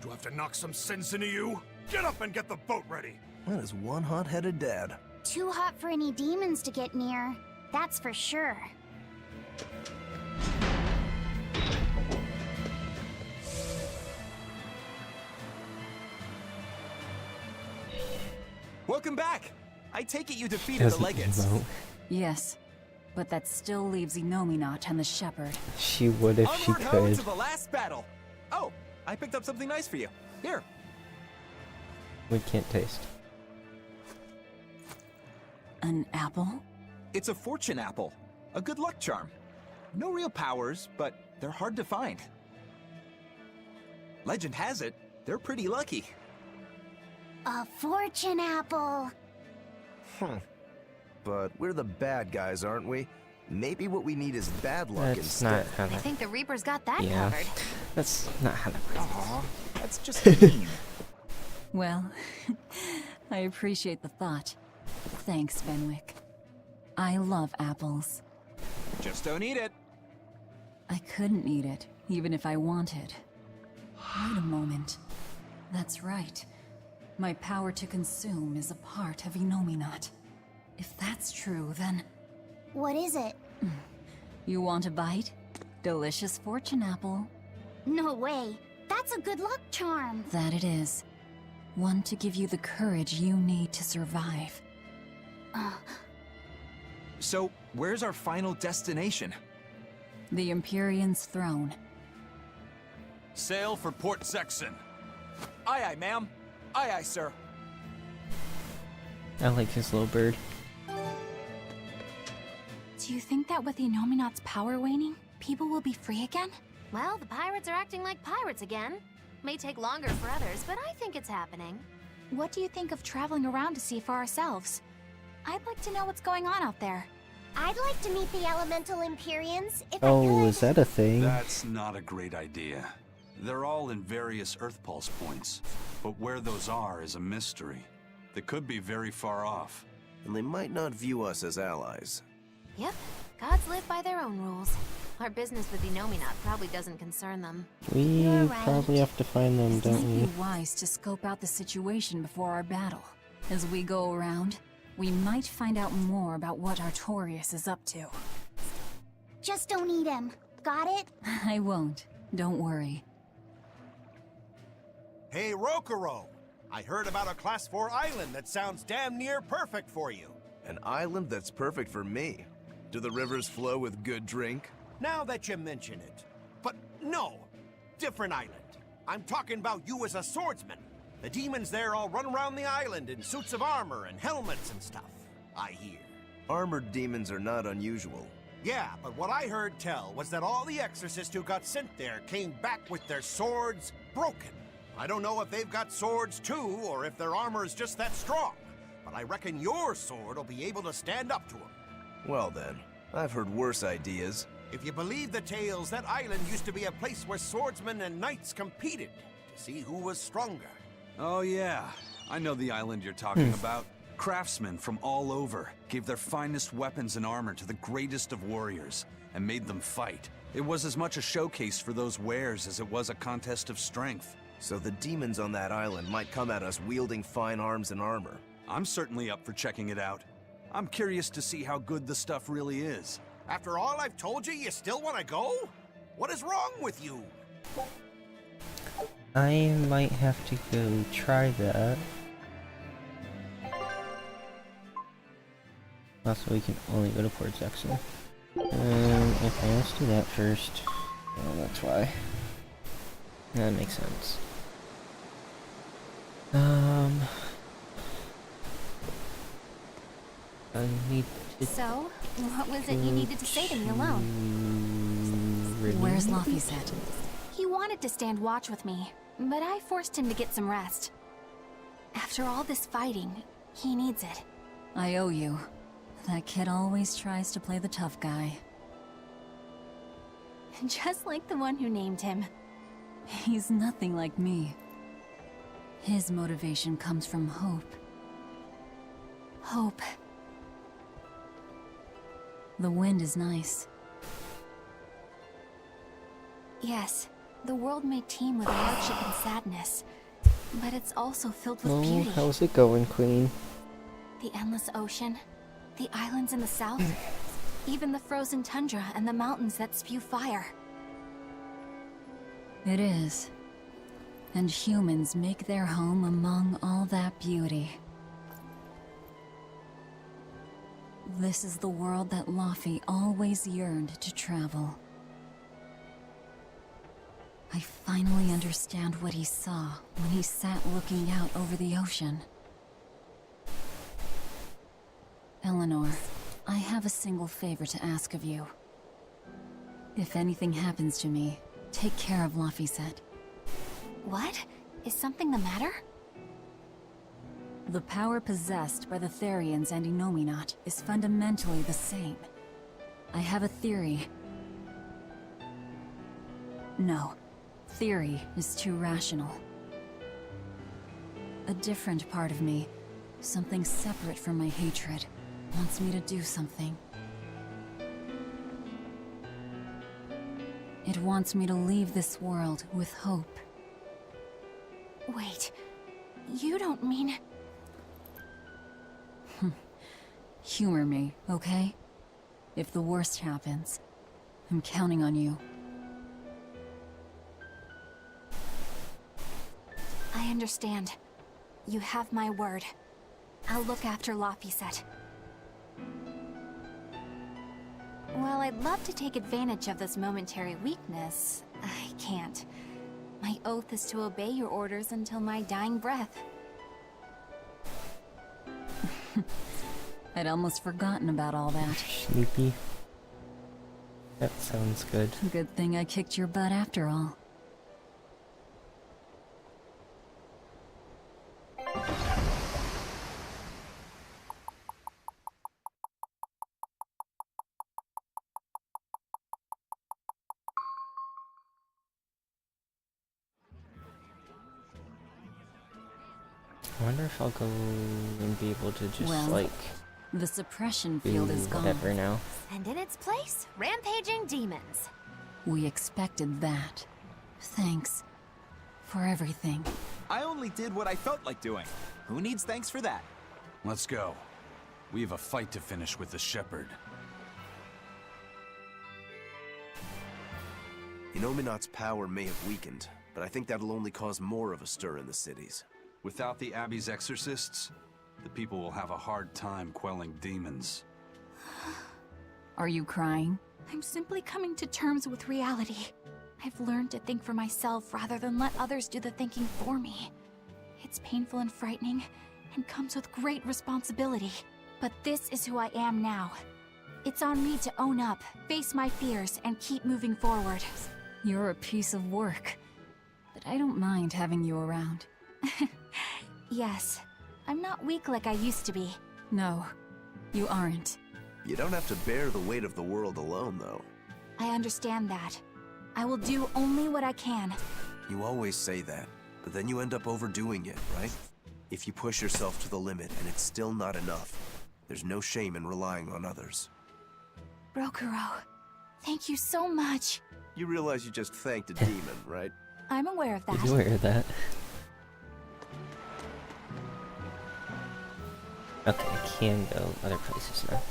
Do I have to knock some sense into you? Get up and get the boat ready. That is one hot-headed dad. Too hot for any demons to get near. That's for sure. Welcome back! I take it you defeated the Legates. Yes, but that still leaves Enominat and the Shepherd. She would if she Onward ho could. to the last battle! Oh, I picked up something nice for you. Here. We can't taste. An apple? It's a fortune apple. A good luck charm. No real powers, but they're hard to find. Legend has it, they're pretty lucky. A fortune apple. But we're the bad guys, aren't we? Maybe what we need is bad luck That's instead. not how I that. think the Reaper's got that Yeah, covered. that's not how that works. Aw, that's just mean. Well, I appreciate the thought. Thanks, Benwick. I love apples. Just don't eat it. I couldn't eat it, even if I wanted. Wait a moment. That's right. My power to consume is a part of Enominat. If that's true, then... What is it? You want a bite? Delicious fortune apple. No way. That's a good luck charm. That it is. One to give you the courage you need to survive. So, where's our final destination? The Empyrean's throne. Sail for Port Sexton. Aye, aye, ma'am. Aye, aye, sir. I like his little bird. Do you think that with Enominat's power waning, people will be free again? Well, the pirates are acting like pirates again. May take longer for others, but I think it's happening. What do you think of traveling around to see for ourselves? I'd like to know what's going on out there. I'd like to meet the elemental Empyreans if I Oh, could. is that a thing? That's not a great idea. They're all in various Earth Pulse points, but where those are is a mystery. They could be very far off. And they might not view us as allies. Yep, gods live by their own rules. Our business with Enominat probably doesn't concern them. We You're right. probably have to find them, It don't might we? be wise to scope out the situation before our battle. As we go around, we might find out more about what Artorias is up to. Just don't eat him. Got it? I won't. Don't worry. Hey, Rokuro! I heard about a Class 4 island that sounds damn near perfect for you. An island that's perfect for me. Do the rivers flow with good drink? Now that you mention it. But no, different island. I'm talking about you as a swordsman. The demons there all run around the island in suits of armor and helmets and stuff, I hear. Armored demons are not unusual. Yeah, but what I heard tell was that all the exorcists who got sent there came back with their swords broken. I don't know if they've got swords too, or if their armor is just that strong. But I reckon your sword will be able to stand up to them. Well then, I've heard worse ideas. If you believe the tales, that island used to be a place where swordsmen and knights competed to see who was stronger. Oh yeah, I know the island you're talking about. Craftsmen from all over gave their finest weapons and armor to the greatest of warriors and made them fight. It was as much a showcase for those wares as it was a contest of strength. So the demons on that island might come at us wielding fine arms and armor. I'm certainly up for checking it out. I'm curious to see how good the stuff really is. After all I've told you, you still want to go? What is wrong with you? I might have to go try that. Also, we can only go to Port Saxon. Okay, let's do that first. Oh, that's why. That makes sense. I need to... So, what was it you needed to say to me alone? Where's Laphicet? He wanted to stand watch with me, but I forced him to get some rest. After all this fighting, he needs it. I owe you. That kid always tries to play the tough guy. Just like the one who named him. He's nothing like me. His motivation comes from hope. Hope. The wind is nice. Yes, the world may teem with hardship and sadness, but it's also filled with Oh, beauty. how's it going, Queen? The endless ocean, the islands in the south, even the frozen tundra and the mountains that spew fire. It is. And humans make their home among all that beauty. This is the world that Laffy always yearned to travel. I finally understand what he saw when he sat looking out over the ocean. Eleanor, I have a single favor to ask of you. If anything happens to me, take care of Laphicet. What? Is something the matter? The power possessed by the Therians and Innominat is fundamentally the same. I have a theory. No, theory is too rational. A different part of me, something separate from my hatred, wants me to do something. It wants me to leave this world with hope. Wait, you don't mean... Humor me, okay? If the worst happens, I'm counting on you. I understand. You have my word. I'll look after Laphicet. While I'd love to take advantage of this momentary weakness, I can't. My oath is to obey your orders until my dying breath. I'd almost forgotten about all that. Sleepy. That sounds good. Good thing I kicked your butt after all. I wonder if I'll go and be able to just, Well, like... the suppression do field is gone. whatever now. And in its place, rampaging demons. We expected that. Thanks. For everything. I only did what I felt like doing. Who needs thanks for that? Let's go. We have a fight to finish with the Shepherd. Innominat's power may have weakened, but I think that'll only cause more of a stir in the cities. Without the Abbey's exorcists, the people will have a hard time quelling demons. Are you crying? I'm simply coming to terms with reality. I've learned to think for myself rather than let others do the thinking for me. It's painful and frightening, and comes with great responsibility. But this is who I am now. It's on me to own up, face my fears, and keep moving forward. You're a piece of work. But I don't mind having you around. Yes, I'm not weak like I used to be. No, you aren't. You don't have to bear the weight of the world alone, though. I understand that. I will do only what I can. You always say that, but then you end up overdoing it, right? If you push yourself to the limit and it's still not enough, there's no shame in relying on others. Brokuro, thank you so much. You realize you just thanked a demon, right? I'm aware of that. He's aware of that. Okay, I can go other places now.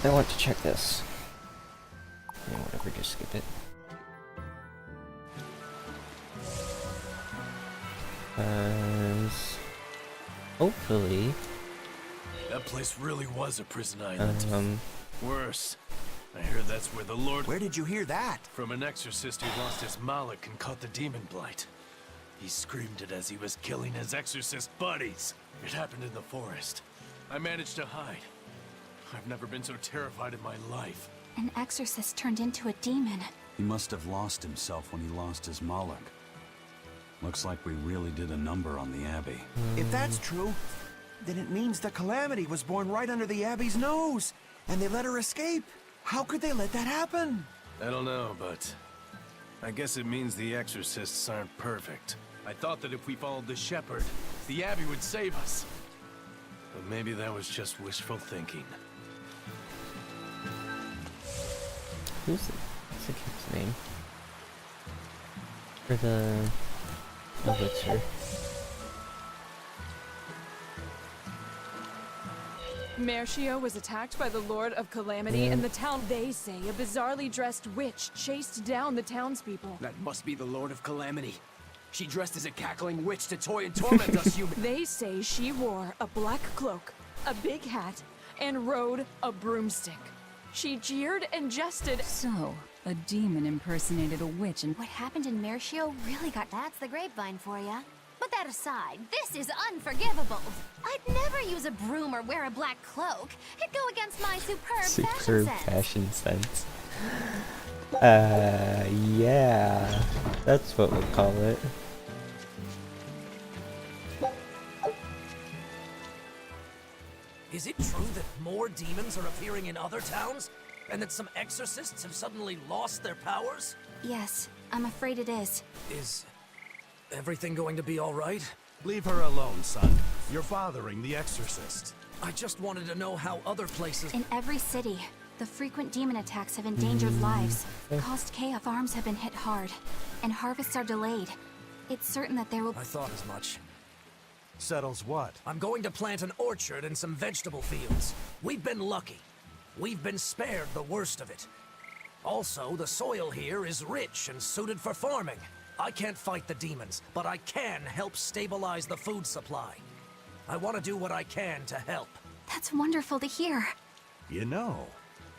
I want to check this. Yeah, whatever, just skip it. Hopefully... That place really was a prison island. Worse. I heard that's where the Lord... Where did you hear that? From an exorcist who lost his malak and caught the demon blight. He screamed it as he was killing his exorcist buddies. It happened in the forest. I managed to hide. I've never been so terrified in my life. An exorcist turned into a demon. He must have lost himself when he lost his Moloch. Looks like we really did a number on the Abbey. If that's true, then it means the Calamity was born right under the Abbey's nose, and they let her escape. How could they let that happen? I don't know, but I guess it means the exorcists aren't perfect. I thought that if we followed the shepherd, the Abbey would save us. But maybe that was just wishful thinking. What's the kid's name? For the elixir. Mercio was attacked by the Lord of Calamity, and the town, they say, a bizarrely dressed witch chased down the townspeople. That must be the Lord of Calamity. She dressed as a cackling witch to toy and torment us humans. They say she wore a black cloak, a big hat, and rode a broomstick. She jeered and jested. So, a demon impersonated a witch and... What happened in Mercio really got... That's the grapevine for ya. But that aside, this is unforgivable. I'd never use a broom or wear a black cloak. It'd go against my superb fashion sense. Yeah. That's what we'll call it. Is it true that more demons are appearing in other towns? And that some exorcists have suddenly lost their powers? Yes, I'm afraid it is. Is everything going to be all right? Leave her alone, son. You're bothering the exorcist. I just wanted to know how other places... In every city, the frequent demon attacks have endangered lives, caused chaos. Farms have been hit hard, and harvests are delayed. It's certain that there will... I thought as much. Settles what? I'm going to plant an orchard and some vegetable fields. We've been lucky. We've been spared the worst of it. Also, the soil here is rich and suited for farming. I can't fight the demons, but I can help stabilize the food supply. I want to do what I can to help. That's wonderful to hear. You know,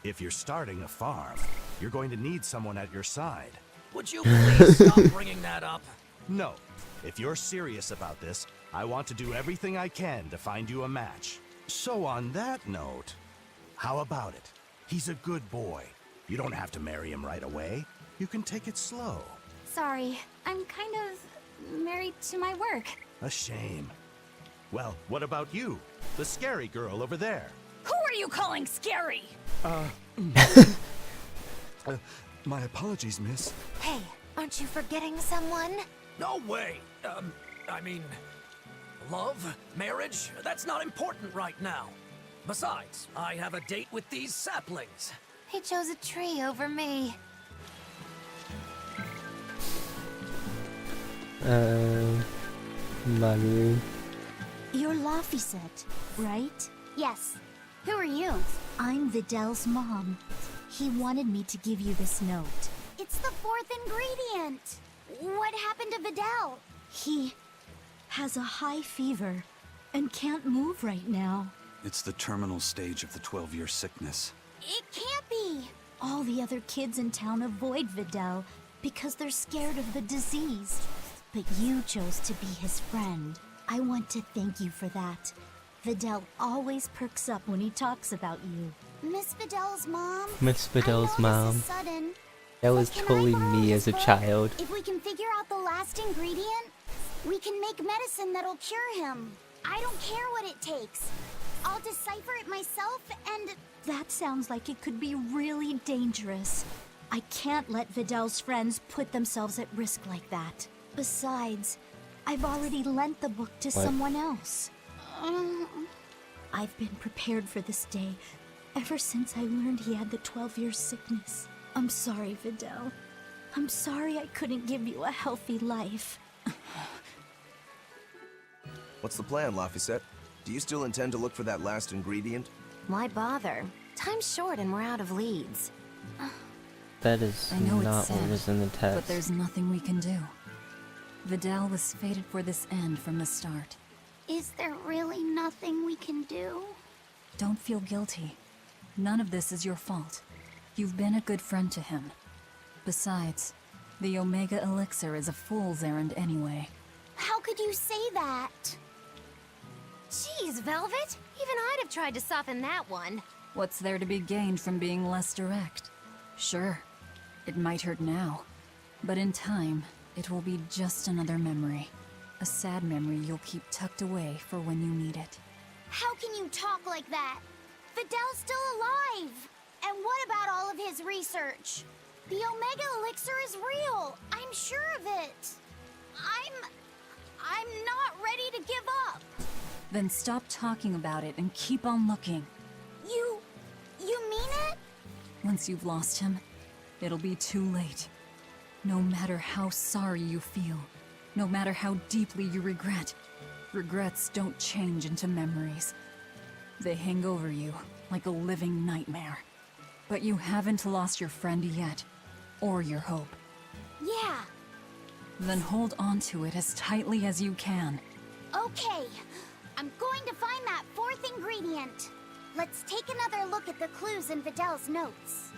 if you're starting a farm, you're going to need someone at your side. Would you please stop bringing that up? No. If you're serious about this, I want to do everything I can to find you a match. So on that note, how about it? He's a good boy. You don't have to marry him right away. You can take it slow. Sorry, I'm kind of married to my work. A shame. Well, what about you? The scary girl over there. Who are you calling scary? My apologies, miss. Hey, aren't you forgetting someone? No way. I mean, love, marriage, that's not important right now. Besides, I have a date with these saplings. He chose a tree over me. Maru. You're Laphicet, right? Yes. Who are you? I'm Videl's mom. He wanted me to give you this note. It's the fourth ingredient. What happened to Videl? He has a high fever and can't move right now. It's the terminal stage of the 12-year sickness. It can't be! All the other kids in town avoid Videl because they're scared of the disease. But you chose to be his friend. I want to thank you for that. Videl always perks up when he talks about you. Miss Videl's mom? Miss Fidel's mom. This is sudden, That was but can I totally borrow me his as a book? child. If we can figure out the last ingredient, we can make medicine that'll cure him. I don't care what it takes. I'll decipher it myself, and that sounds like it could be really dangerous. I can't let Videl's friends put themselves at risk like that. Besides, I've already lent the book to someone else. I've been prepared for this day ever since I learned he had the 12-year sickness. I'm sorry, Videl. I'm sorry I couldn't give you a healthy life. What's the plan, Laphicet? Do you still intend to look for that last ingredient? Why bother? Time's short and we're out of leads. That is I know not it's what sad, was in the text. but there's nothing we can do. Vidal was fated for this end from the start. Is there really nothing we can do? Don't feel guilty. None of this is your fault. You've been a good friend to him. Besides, the Omega Elixir is a fool's errand anyway. How could you say that? Jeez, Velvet! Even I'd have tried to soften that one. What's there to be gained from being less direct? Sure, it might hurt now, but in time, it will be just another memory. A sad memory you'll keep tucked away for when you need it. How can you talk like that? Videl's still alive! And what about all of his research? The Omega Elixir is real! I'm sure of it! I'm not ready to give up! Then stop talking about it and keep on looking. You mean it? Once you've lost him, it'll be too late. No matter how sorry you feel, no matter how deeply you regret, regrets don't change into memories. They hang over you like a living nightmare. But you haven't lost your friend yet, or your hope. Yeah, Then hold on to it as tightly as you can. okay. I'm going to find that fourth ingredient. Let's take another look at the clues in Videl's notes.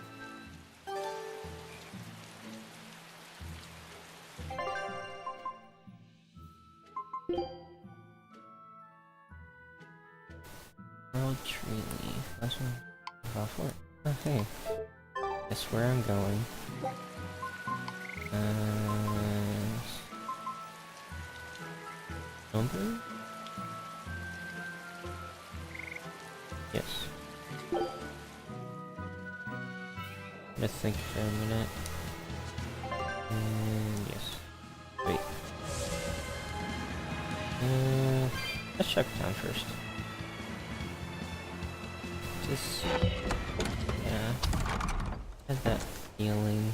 World Tree Leaf. That's one off work. Okay. That's where I'm going. Something? Yes. Let's think for a minute. Yes. Wait. Let's check town first. Just, yeah, had that feeling.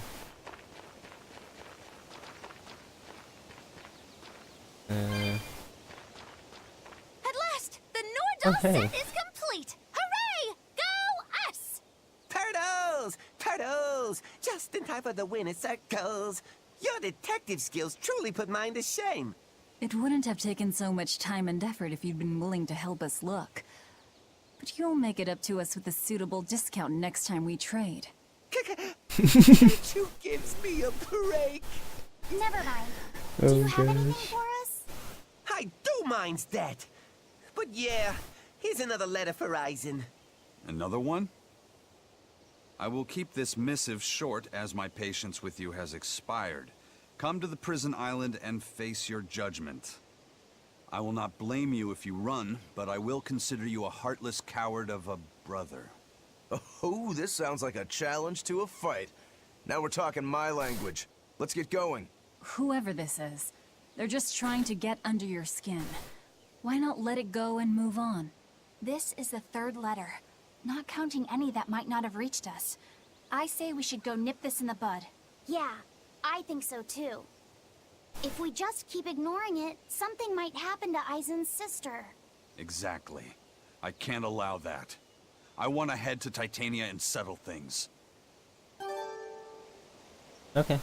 At last, the Nordal hey. set is complete! Hooray! Go us! Turtles! Turtles! Just in time for the winner circles. Your detective skills truly put mine to shame. It wouldn't have taken so much time and effort if you'd been willing to help us look. But you'll make it up to us with a suitable discount next time we trade. Who gives me a break? Never mind. Oh, Do you have anything gosh. for us? I do mind's that. But yeah, here's another letter for Eisen. Another one? I will keep this missive short as my patience with you has expired. Come to the prison island and face your judgment. I will not blame you if you run, but I will consider you a heartless coward of a brother. Oh, this sounds like a challenge to a fight. Now we're talking my language. Let's get going. Whoever this is, they're just trying to get under your skin. Why not let it go and move on? This is the third letter, not counting any that might not have reached us. I say we should go nip this in the bud. Yeah, I think so too. If we just keep ignoring it, something might happen to Eisen's sister. Exactly. I can't allow that. I want to head to Titania and settle things. Okay.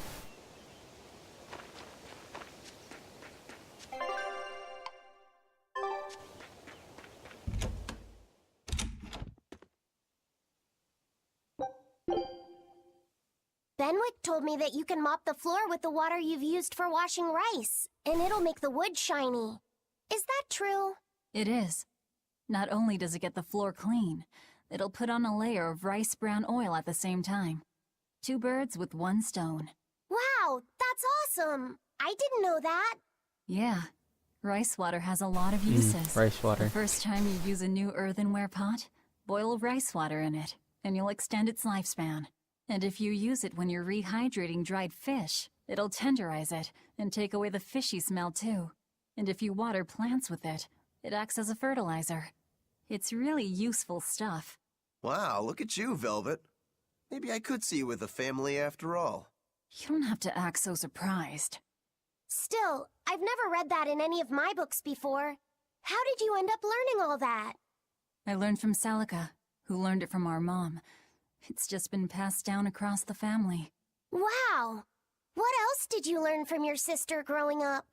Benwick told me that you can mop the floor with the water you've used for washing rice, and it'll make the wood shiny. Is that true? It is. Not only does it get the floor clean, it'll put on a layer of rice bran oil at the same time. 2 birds with 1 stone. Wow, that's awesome! I didn't know that. Yeah, rice water has a lot of uses. Rice water. The first time you use a new earthenware pot, boil rice water in it, and you'll extend its lifespan. And if you use it when you're rehydrating dried fish, it'll tenderize it and take away the fishy smell too. And if you water plants with it, it acts as a fertilizer. It's really useful stuff. Wow, look at you, Velvet. Maybe I could see you with a family after all. You don't have to act so surprised. Still, I've never read that in any of my books before. How did you end up learning all that? I learned from Celica, who learned it from our mom. It's just been passed down across the family. Wow! What else did you learn from your sister growing up?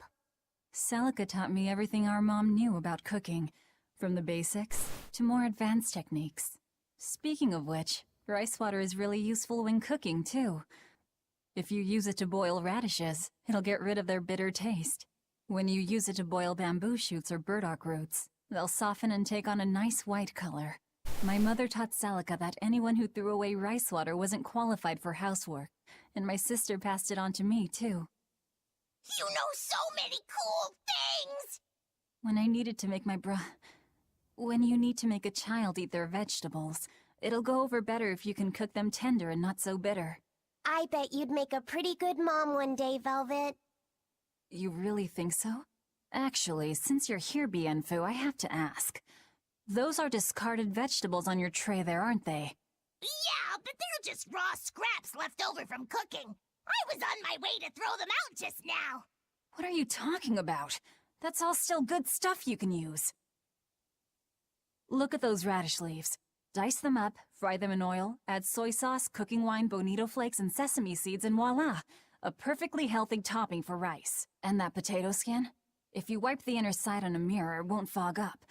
Celica taught me everything our mom knew about cooking, from the basics to more advanced techniques. Speaking of which, rice water is really useful when cooking, too. If you use it to boil radishes, it'll get rid of their bitter taste. When you use it to boil bamboo shoots or burdock roots, they'll soften and take on a nice white color. My mother taught Celica that anyone who threw away rice water wasn't qualified for housework, and my sister passed it on to me, too. You know so many cool things! When I needed to make when you need to make a child eat their vegetables, it'll go over better if you can cook them tender and not so bitter. I bet you'd make a pretty good mom one day, Velvet. You really think so? Actually, since you're here, Bienfu, I have to ask. Those are discarded vegetables on your tray there, aren't they? Yeah, but they're just raw scraps left over from cooking. I was on my way to throw them out just now. What are you talking about? That's all still good stuff you can use. Look at those radish leaves. Dice them up, fry them in oil, add soy sauce, cooking wine, bonito flakes, and sesame seeds, and voila! A perfectly healthy topping for rice. And that potato skin? If you wipe the inner side on a mirror, it won't fog up.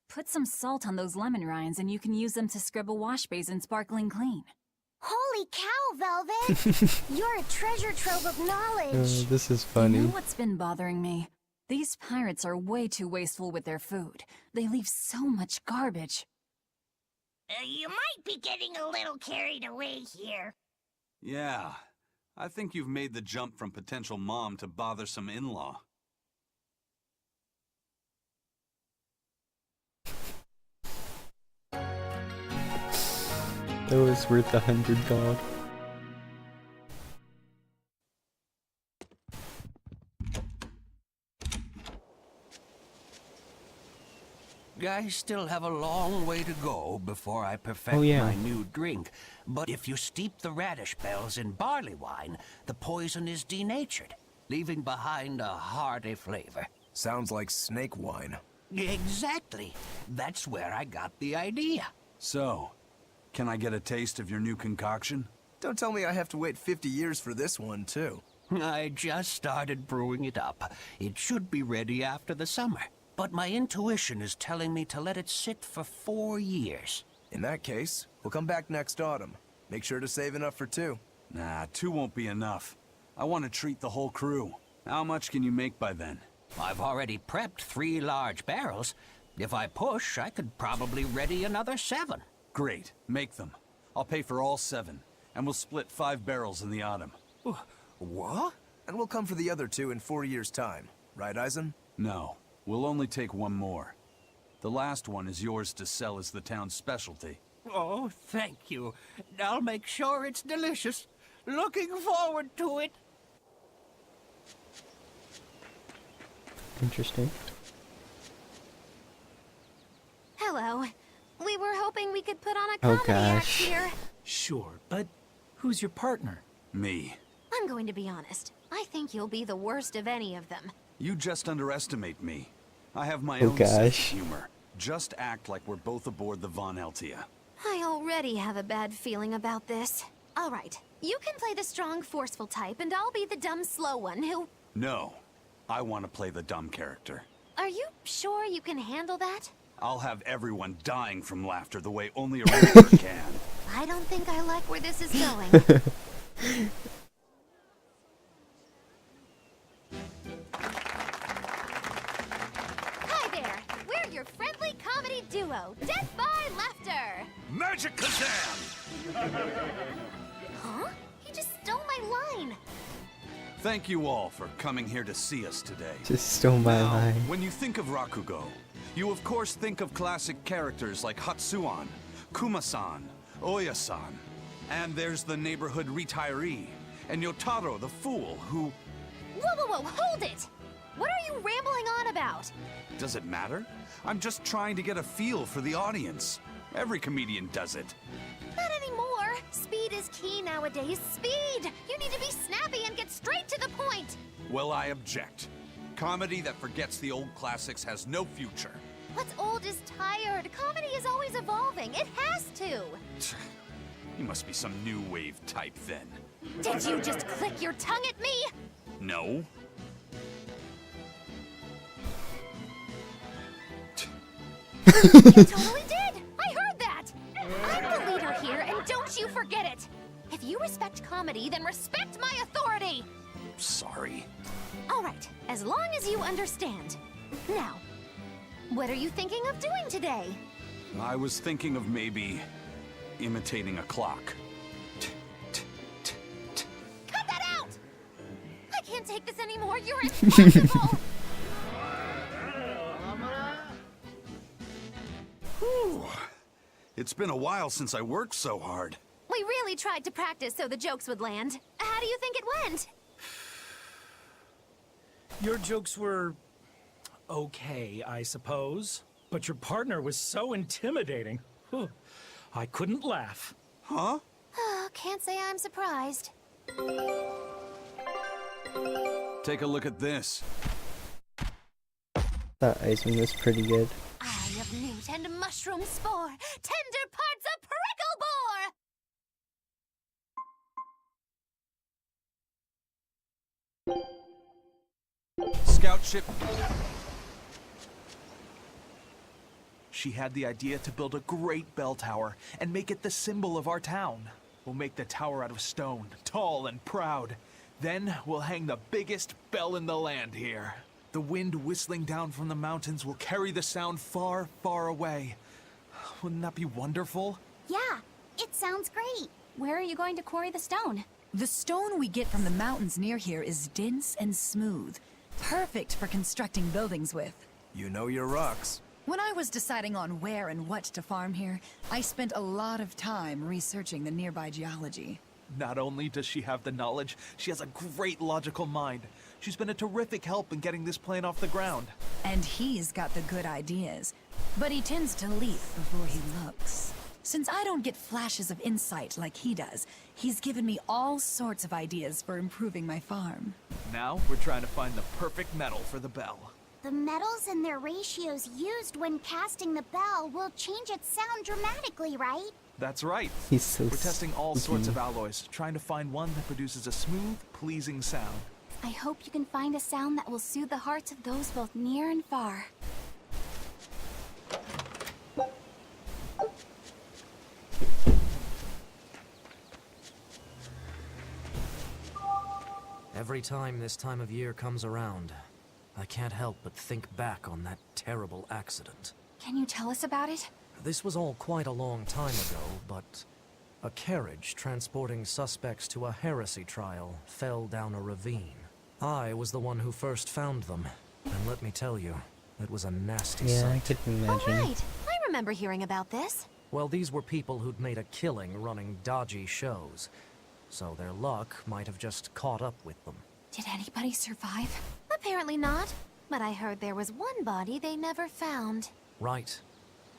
Put some salt on those lemon rinds and you can use them to scrub a wash basin sparkling clean. Holy cow, Velvet! You're a treasure trove of knowledge. This is funny. You know what's been bothering me? These pirates are way too wasteful with their food. They leave so much garbage. You might be getting a little carried away here. Yeah, I think you've made the jump from potential mom to bothersome in-law. That was worth 100 gold. I still have a long way to go before I perfect my new drink. But if you steep the radish bells in barley wine, the poison is denatured, leaving behind a hearty flavor. Sounds like snake wine. Exactly. That's where I got the idea. So, can I get a taste of your new concoction? Don't tell me I have to wait 50 years for this one, too. I just started brewing it up. It should be ready after the summer. But my intuition is telling me to let it sit for 4 years. In that case, we'll come back next autumn. Make sure to save enough for 2. Nah, 2 won't be enough. I want to treat the whole crew. How much can you make by then? I've already prepped 3 large barrels. If I push, I could probably ready another 7. Great, make them. I'll pay for all 7, and we'll split 5 barrels in the autumn. What? And we'll come for the other 2 in 4 years' time. Right, Eisen? No. We'll only take 1 more. The last one is yours to sell as the town's specialty. Oh, thank you. I'll make sure it's delicious. Looking forward to it. Interesting. Hello. We were hoping we could put on a comedy act here. Sure, but who's your partner? Me. I'm going to be honest. I think you'll be the worst of any of them. You just underestimate me. I have my own sense of humor. Just act like we're both aboard the Von Eltia. I already have a bad feeling about this. All right, you can play the strong, forceful type, and I'll be the dumb, slow one who... No, I want to play the dumb character. Are you sure you can handle that? I'll have everyone dying from laughter the way only a reader can. I don't think I like where this is going. Hi there! We're your friendly comedy duo, Death by Laughter! Magic Kazam! Huh? He just stole my line! Thank you all for coming here to see us today. Just stole my Now, line. when you think of Rakugo, you of course think of classic characters like Hatsuan, Kuma-san, Oya-san, and there's the neighborhood retiree, and Yotaro the fool who... Whoa, whoa, whoa, hold it! What are you rambling on about? Does it matter? I'm just trying to get a feel for the audience. Every comedian does it. Not anymore! Speed is key nowadays. Speed! You need to be snappy and get straight to the point! Well, I object. Comedy that forgets the old classics has no future. What's old is tired. Comedy is always evolving. It has to! You must be some new wave type then. Did you just click your tongue at me? No. You totally did! I heard that! I'm the leader here, and don't you forget it! If you respect comedy, then respect my authority! Sorry. Alright, as long as you understand. Now, what are you thinking of doing today? I was thinking of maybe imitating a clock. Cut that out! I can't take this anymore, you're impossible! Whew. It's been a while since I worked so hard. We really tried to practice so the jokes would land. How do you think it went? Your jokes were... okay, I suppose. But your partner was so intimidating. Whew. I couldn't laugh. Huh? Can't say I'm surprised. Take a look at this. That Iceman was pretty good. Eye of newt and mushroom spore, tender parts of prickle boar! Scout ship. She had the idea to build a great bell tower and make it the symbol of our town. We'll make the tower out of stone, tall and proud. Then we'll hang the biggest bell in the land here. The wind whistling down from the mountains will carry the sound far, far away. Wouldn't that be wonderful? Yeah, it sounds great. Where are you going to quarry the stone? The stone we get from the mountains near here is dense and smooth. Perfect for constructing buildings with. You know your rocks. When I was deciding on where and what to farm here, I spent a lot of time researching the nearby geology. Not only does she have the knowledge, she has a great logical mind. She's been a terrific help in getting this plan off the ground. And he's got the good ideas, but he tends to leap before he looks. Since I don't get flashes of insight like he does, he's given me all sorts of ideas for improving my farm. Now we're trying to find the perfect metal for the bell. The metals and their ratios used when casting the bell will change its sound dramatically, right? That's right. He's so We're testing all sorts of spooky. alloys, trying to find one that produces a smooth, pleasing sound. I hope you can find a sound that will soothe the hearts of those both near and far. Every time this time of year comes around, I can't help but think back on that terrible accident. Can you tell us about it? This was all quite a long time ago, but a carriage transporting suspects to a heresy trial fell down a ravine. I was the one who first found them, and let me tell you, it was a nasty Yeah, I sight. could imagine. Oh, right. I remember hearing about this. Well, these were people who'd made a killing running dodgy shows, so their luck might have just caught up with them. Did anybody survive? Apparently not. But I heard there was one body they never found. Right.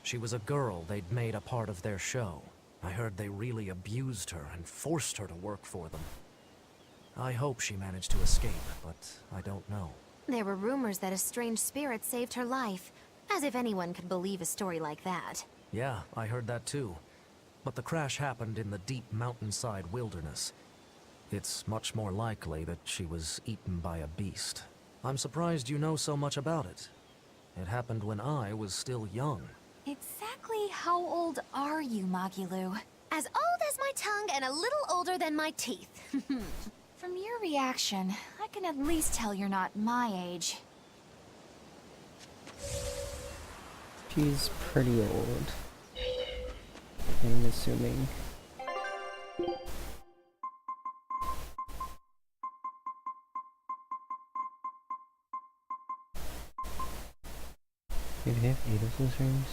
She was a girl they'd made a part of their show. I heard they really abused her and forced her to work for them. I hope she managed to escape, but I don't know. There were rumors that a strange spirit saved her life. As if anyone could believe a story like that. Yeah, I heard that too. But the crash happened in the deep mountainside wilderness. It's much more likely that she was eaten by a beast. I'm surprised you know so much about it. It happened when I was still young. Exactly how old are you, Magilu? As old as my tongue and a little older than my teeth. From your reaction, I can at least tell you're not my age. She's pretty old. I'm assuming. Did we have 8 of those rings?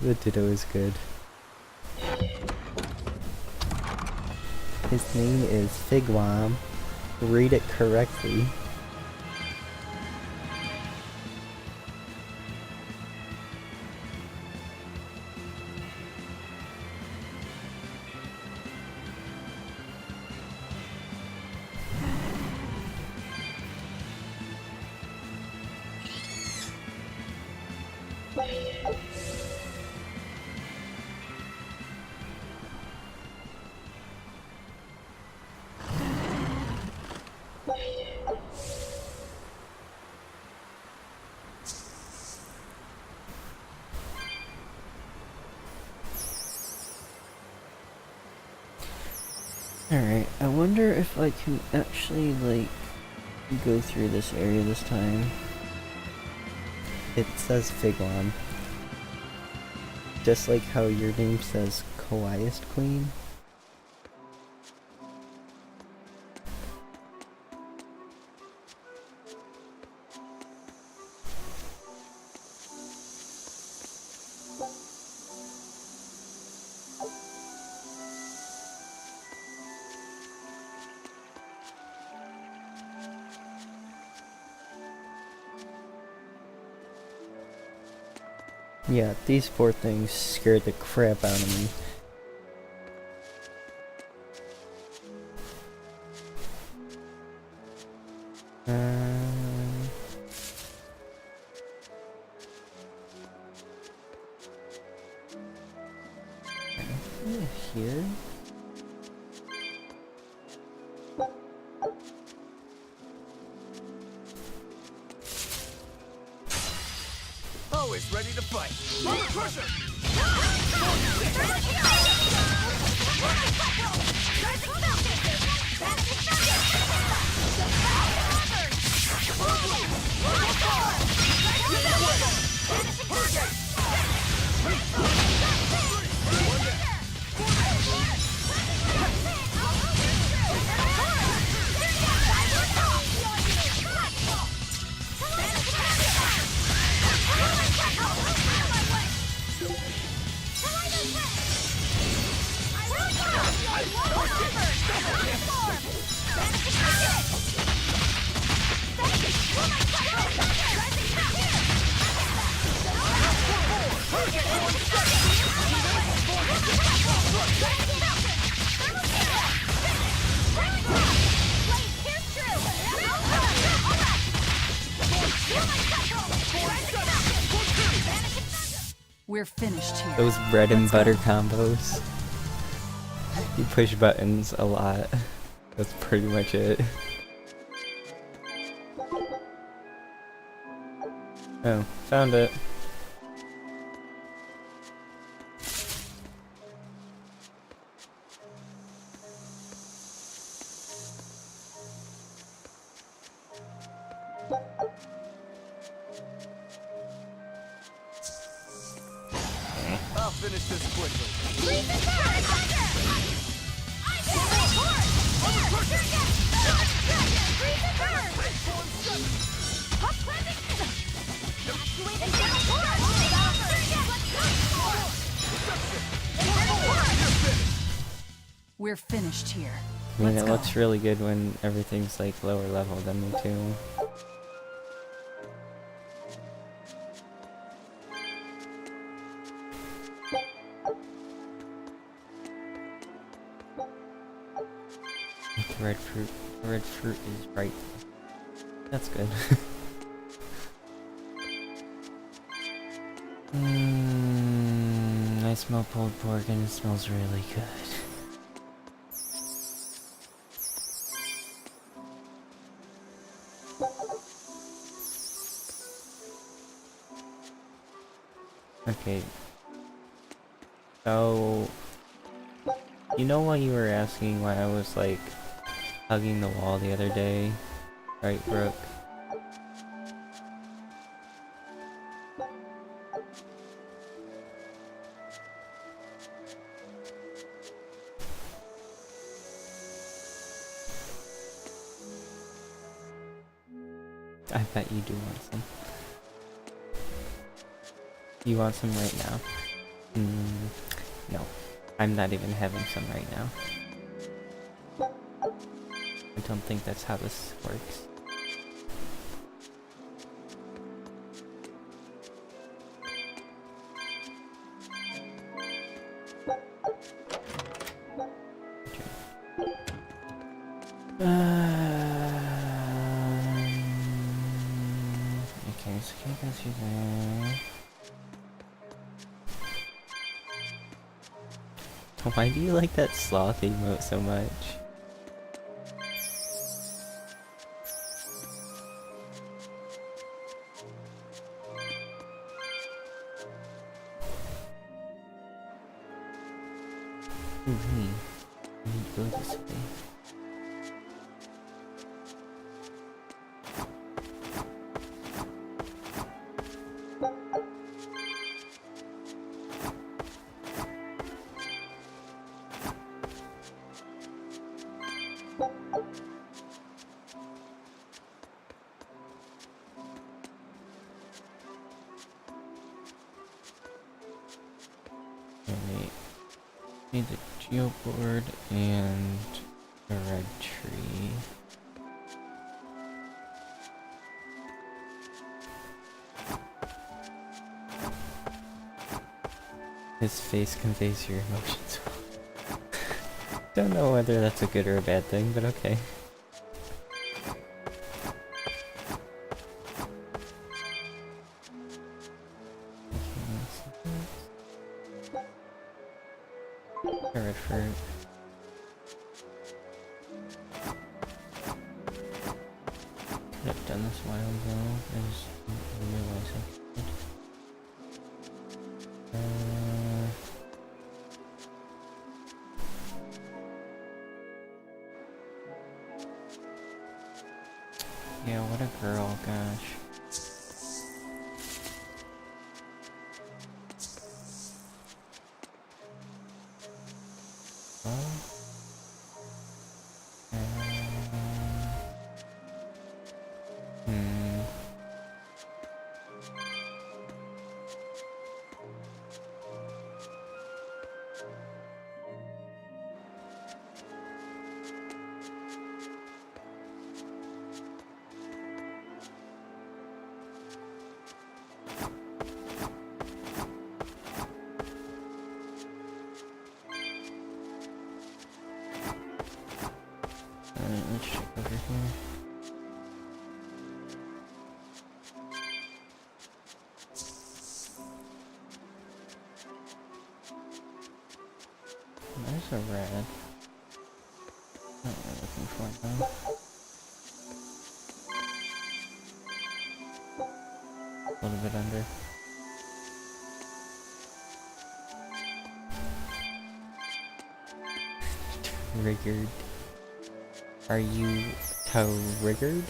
The Ditto is good. His name is Figwam. Read it correctly. Alright, I wonder if I can actually, like, go through this area this time. It says Figwam. Just like how your name says Kawaiist Queen. Yeah, these 4 things scared the crap out of me. Here? Always ready to fight. Under pressure! We're finished here. Those bread and butter combos. You push buttons a lot. That's pretty much it. Oh, found it. I'll finish this quickly. We're finished here. I mean, Let's it go. looks really good when everything's like lower level than me too. The red fruit is ripe. That's good. I smell pulled pork and it smells really good. Okay. So, you know why you were asking why I was like hugging the wall the other day, right, Brooke? I bet you do want some. You want some right now? No. I'm not even having some right now. I don't think that's how this works. Okay, so can't go through there. Why do you like that sloth emote so much? Ooh, hey. I need to go this way. Need the geoboard and a red tree. His face conveys your emotions well. Don't know whether that's a good or a bad thing, but okay. Red fruit. Could have done this a while ago. I just didn't realize I could. Yeah, what a girl, gosh. Let's check over here. There's a red. Not what we're looking for though. A little bit under. Triggered. Are you triggered?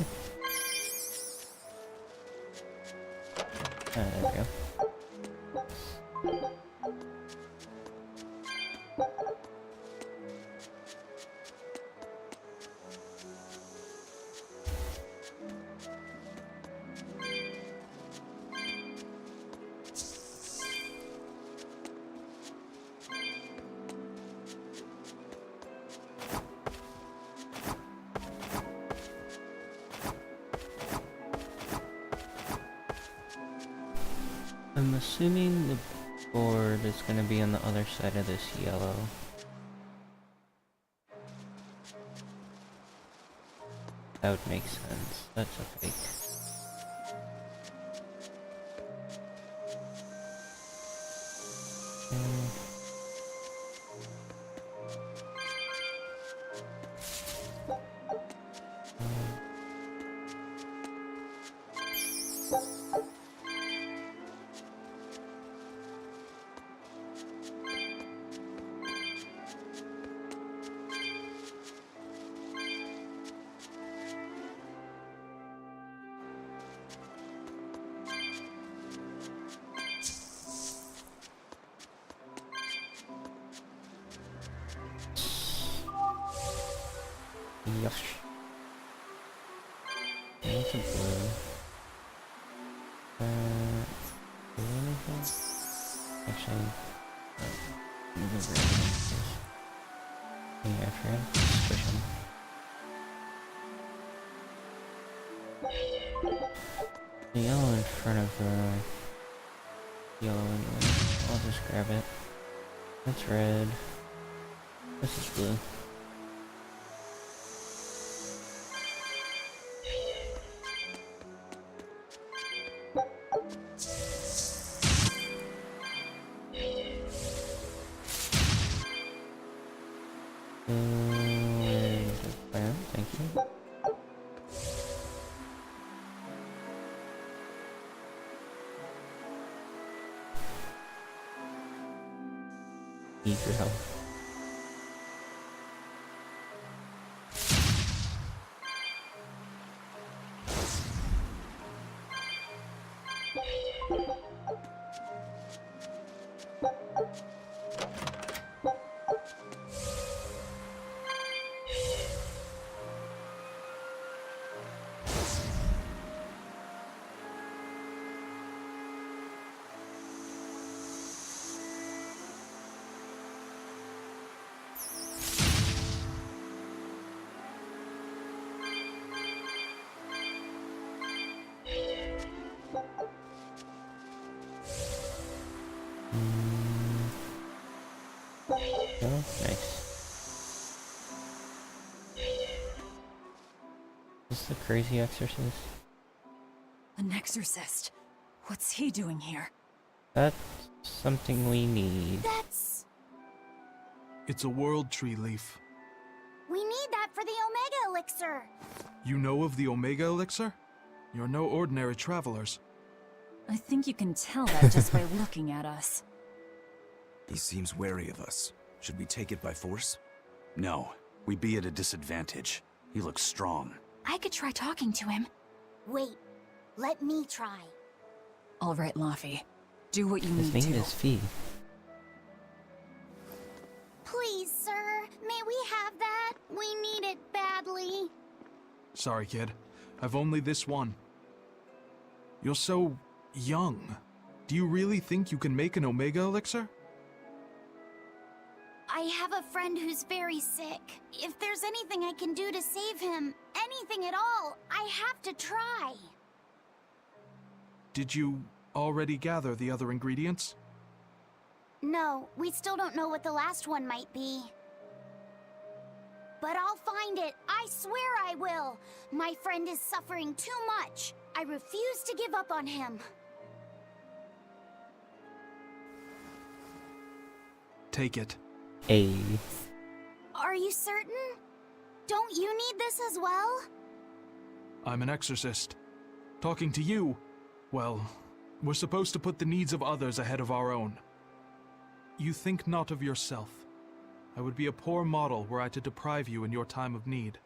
There we go. I'm assuming the board is going to be on the other side of this yellow. That would make sense. That's okay. Yosh. That's a blue. Do anything? Actually, yeah, I forgot to squish him. The yellow in front of yellow anyway. I'll just grab it. That's red. This is blue. Thank you. Eat your health. Oh, nice. Is this the crazy exorcist? An exorcist? What's he doing here? That's something we need. That's... It's a world tree leaf. We need that for the Omega Elixir. You know of the Omega Elixir? You're no ordinary travelers. I think you can tell that just by looking at us. He seems wary of us. Should we take it by force? No, we'd be at a disadvantage. He looks strong. I could try talking to him. Wait, let me try. All right, Laffy. Do what you His need to. name is Fee. Please, sir, may we have that? We need it badly. Sorry, kid. I've only this one. You're so young. Do you really think you can make an Omega Elixir? I have a friend who's very sick. If there's anything I can do to save him, anything at all, I have to try. Did you already gather the other ingredients? No, we still don't know what the last one might be. But I'll find it. I swear I will. My friend is suffering too much. I refuse to give up on him. Take it. Are you certain? Don't you need this as well? I'm an exorcist. Talking to you, well, we're supposed to put the needs of others ahead of our own. You think not of yourself. I would be a poor model were I to deprive you in your time of need.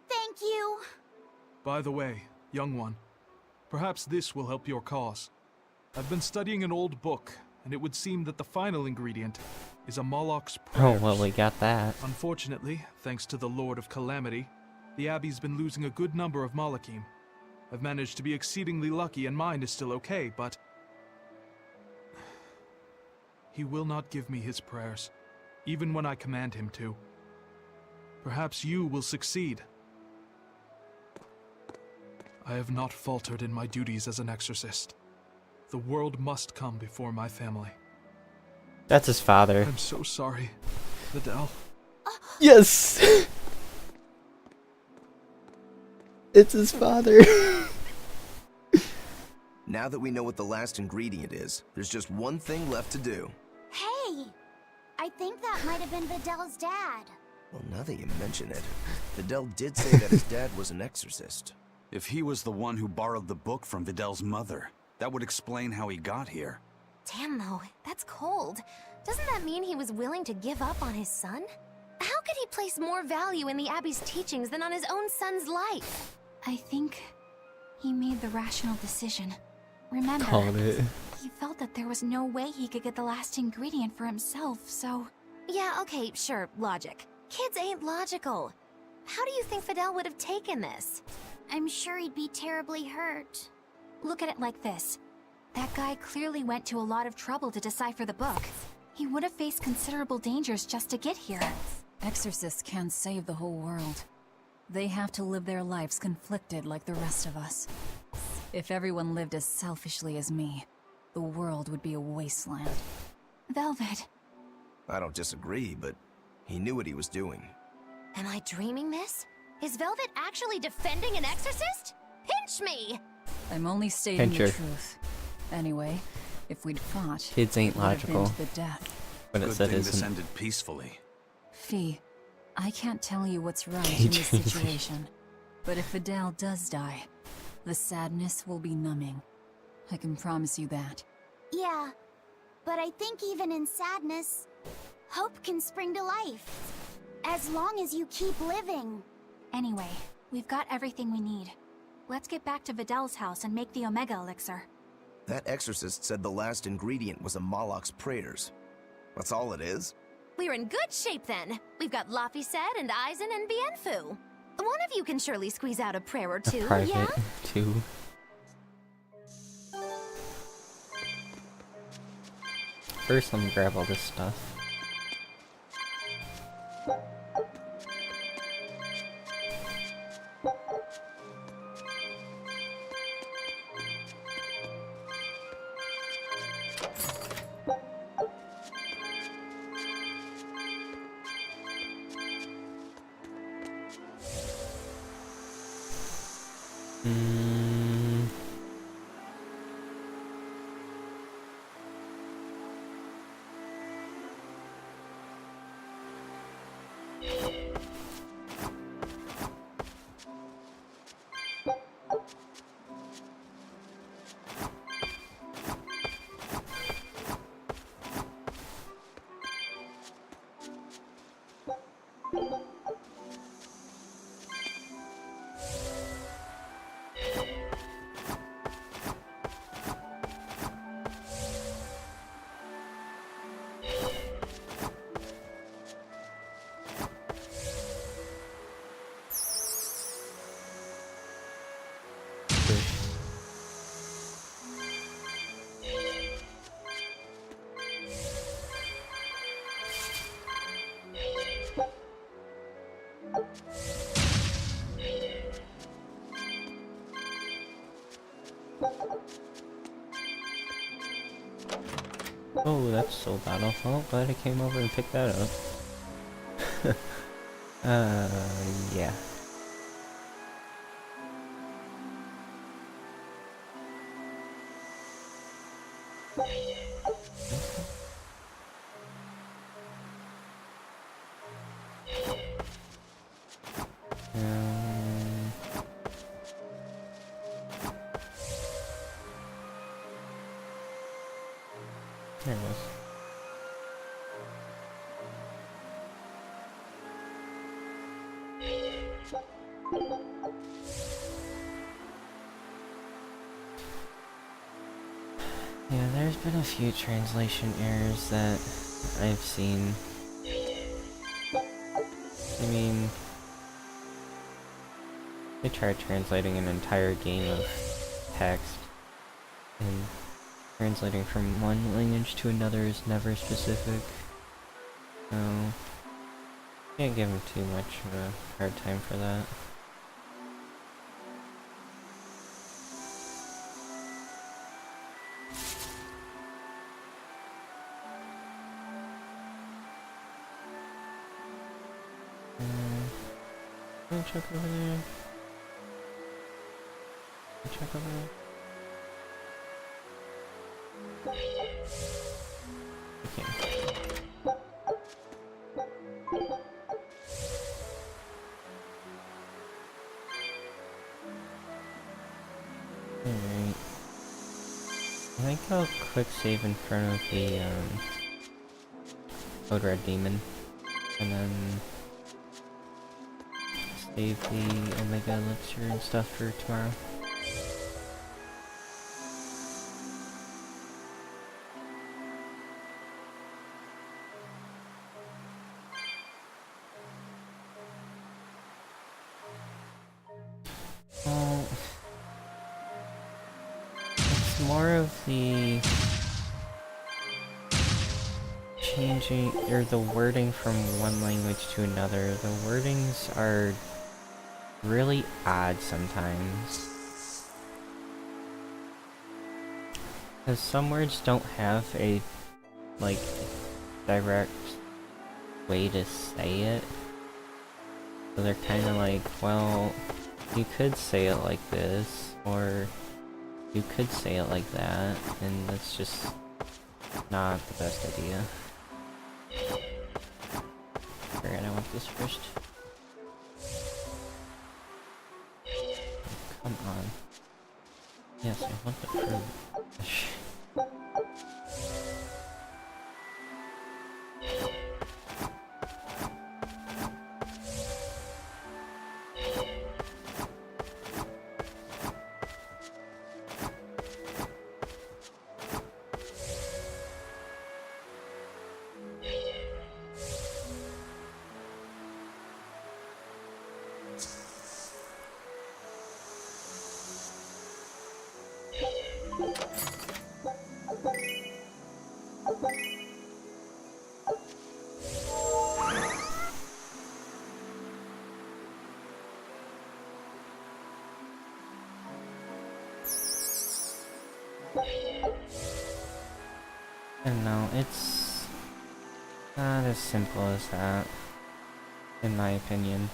Thank you. By the way, young one, perhaps this will help your cause. I've been studying an old book, and it would seem that the final ingredient is a Moloch's prayers. Oh, well, we got that. Unfortunately, thanks to the Lord of Calamity, the Abbey's been losing a good number of Malachim. I've managed to be exceedingly lucky and mine is still okay, but... he will not give me his prayers, even when I command him to. Perhaps you will succeed. I have not faltered in my duties as an exorcist. The world must come before my family. That's his father. I'm so sorry, Vidal. Yes! It's his father. Now that we know what the last ingredient is, there's just one thing left to do. Hey! I think that might have been Vidal's dad. Well, now that you mention it, Vidal did say that his dad was an exorcist. If he was the one who borrowed the book from Vidal's mother, that would explain how he got here. Damn though, that's cold. Doesn't that mean he was willing to give up on his son? How could he place more value in the Abbey's teachings than on his own son's life? I think he made the rational decision. Remember, Called it. he felt that there was no way he could get the last ingredient for himself, so Yeah, okay, sure, logic. Kids ain't logical. How do you think Fidel would have taken this? I'm sure he'd be terribly hurt. Look at it like this. That guy clearly went to a lot of trouble to decipher the book. He would have faced considerable dangers just to get here. Exorcists can't save the whole world. They have to live their lives conflicted like the rest of us. If everyone lived as selfishly as me, the world would be a wasteland. Velvet. I don't disagree, but he knew what he was doing. Am I dreaming this? Is Velvet actually defending an exorcist? Pinch me! I'm only stating Pincher. the truth. Anyway, if we'd fought, Kids ain't it would have been logical. to the death. But it Good said thing isn't. this ended peacefully. Fee, I can't tell you what's right Okay, in this Jamie. situation, but if Fidel does die, the sadness will be numbing. I can promise you that. Yeah, but I think even in sadness, hope can spring to life. As long as you keep living. Anyway, we've got everything we need. Let's get back to Vidal's house and make the Omega Elixir. That exorcist said the last ingredient was a Moloch's prayers. That's all it is? We're in good shape then. We've got Laphicet and Eisen and Bienfu. One of you can surely squeeze out a prayer or two, A private yeah? too. First, let me grab all this stuff. Oh, that's so battle. Oh, glad I came over and picked that up. Yeah. There it was. Yeah, there's been a few translation errors that I've seen. I mean, they tried translating an entire game of text, and translating from one language to another is never specific. So, can't give them too much of a hard time for that. Can I check over there? Can I check over there? Okay. Alright. I think I'll quick save in front of the Code Red Demon. And then save the Omega Elixir and stuff for tomorrow. more of the changing, or the wording from one language to another. The wordings are really odd sometimes. Because some words don't have a, like, direct way to say it. So they're kind of like, well, you could say it like this, or you could say it like that, and that's just not the best idea. Alright, I want this first. Oh, come on. Yes, I want the fruit. I don't know, it's not as simple as that, in my opinion.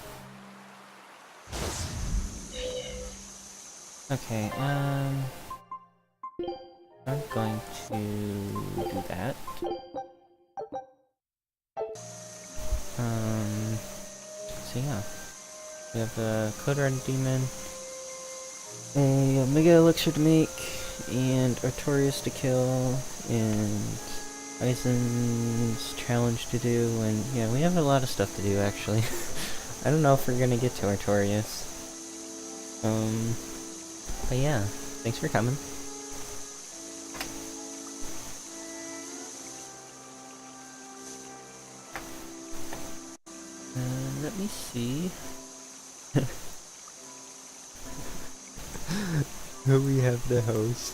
Okay, I'm going to do that. So yeah, we have the Code Red Demon, a Omega Elixir to make, and Artorias to kill, and Eisen's challenge to do, and yeah, we have a lot of stuff to do actually. I don't know if we're gonna get to Artorias. But yeah, thanks for coming. Let me see. We have the host.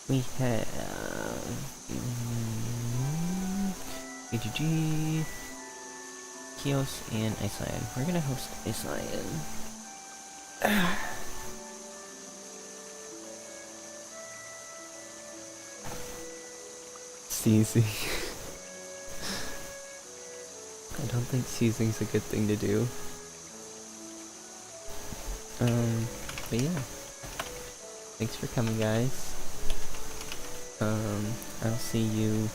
We have AGG, Kios, and Iceland. We're gonna host Iceland. Seizing. I don't think seizing's a good thing to do. But yeah. Thanks for coming, guys. I'll see you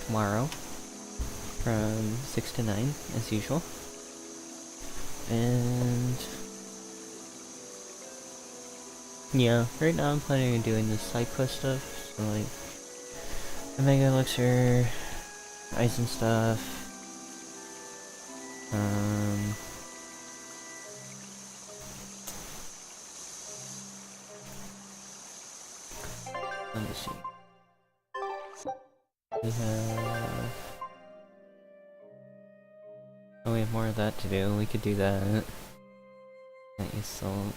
tomorrow from 6 to 9, as usual. And yeah, right now I'm planning on doing the side quest stuff, so like Omega Elixir, Eisen stuff. Let me see. We have... Oh, we have more of that to do. We could do that. That is salt.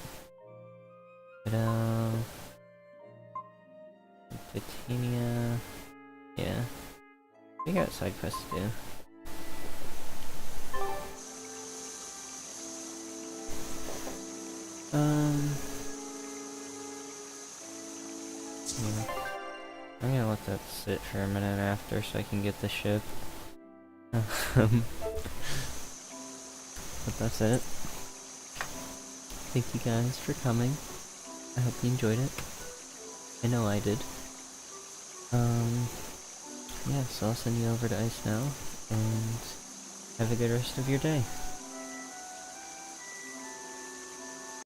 Titania. Yeah. We got side quests to do. Yeah. I'm gonna let that sit for a minute after so I can get the ship. But that's it. Thank you guys for coming. I hope you enjoyed it. I know I did. Yeah, so I'll send you over to Ice now, and have a good rest of your day.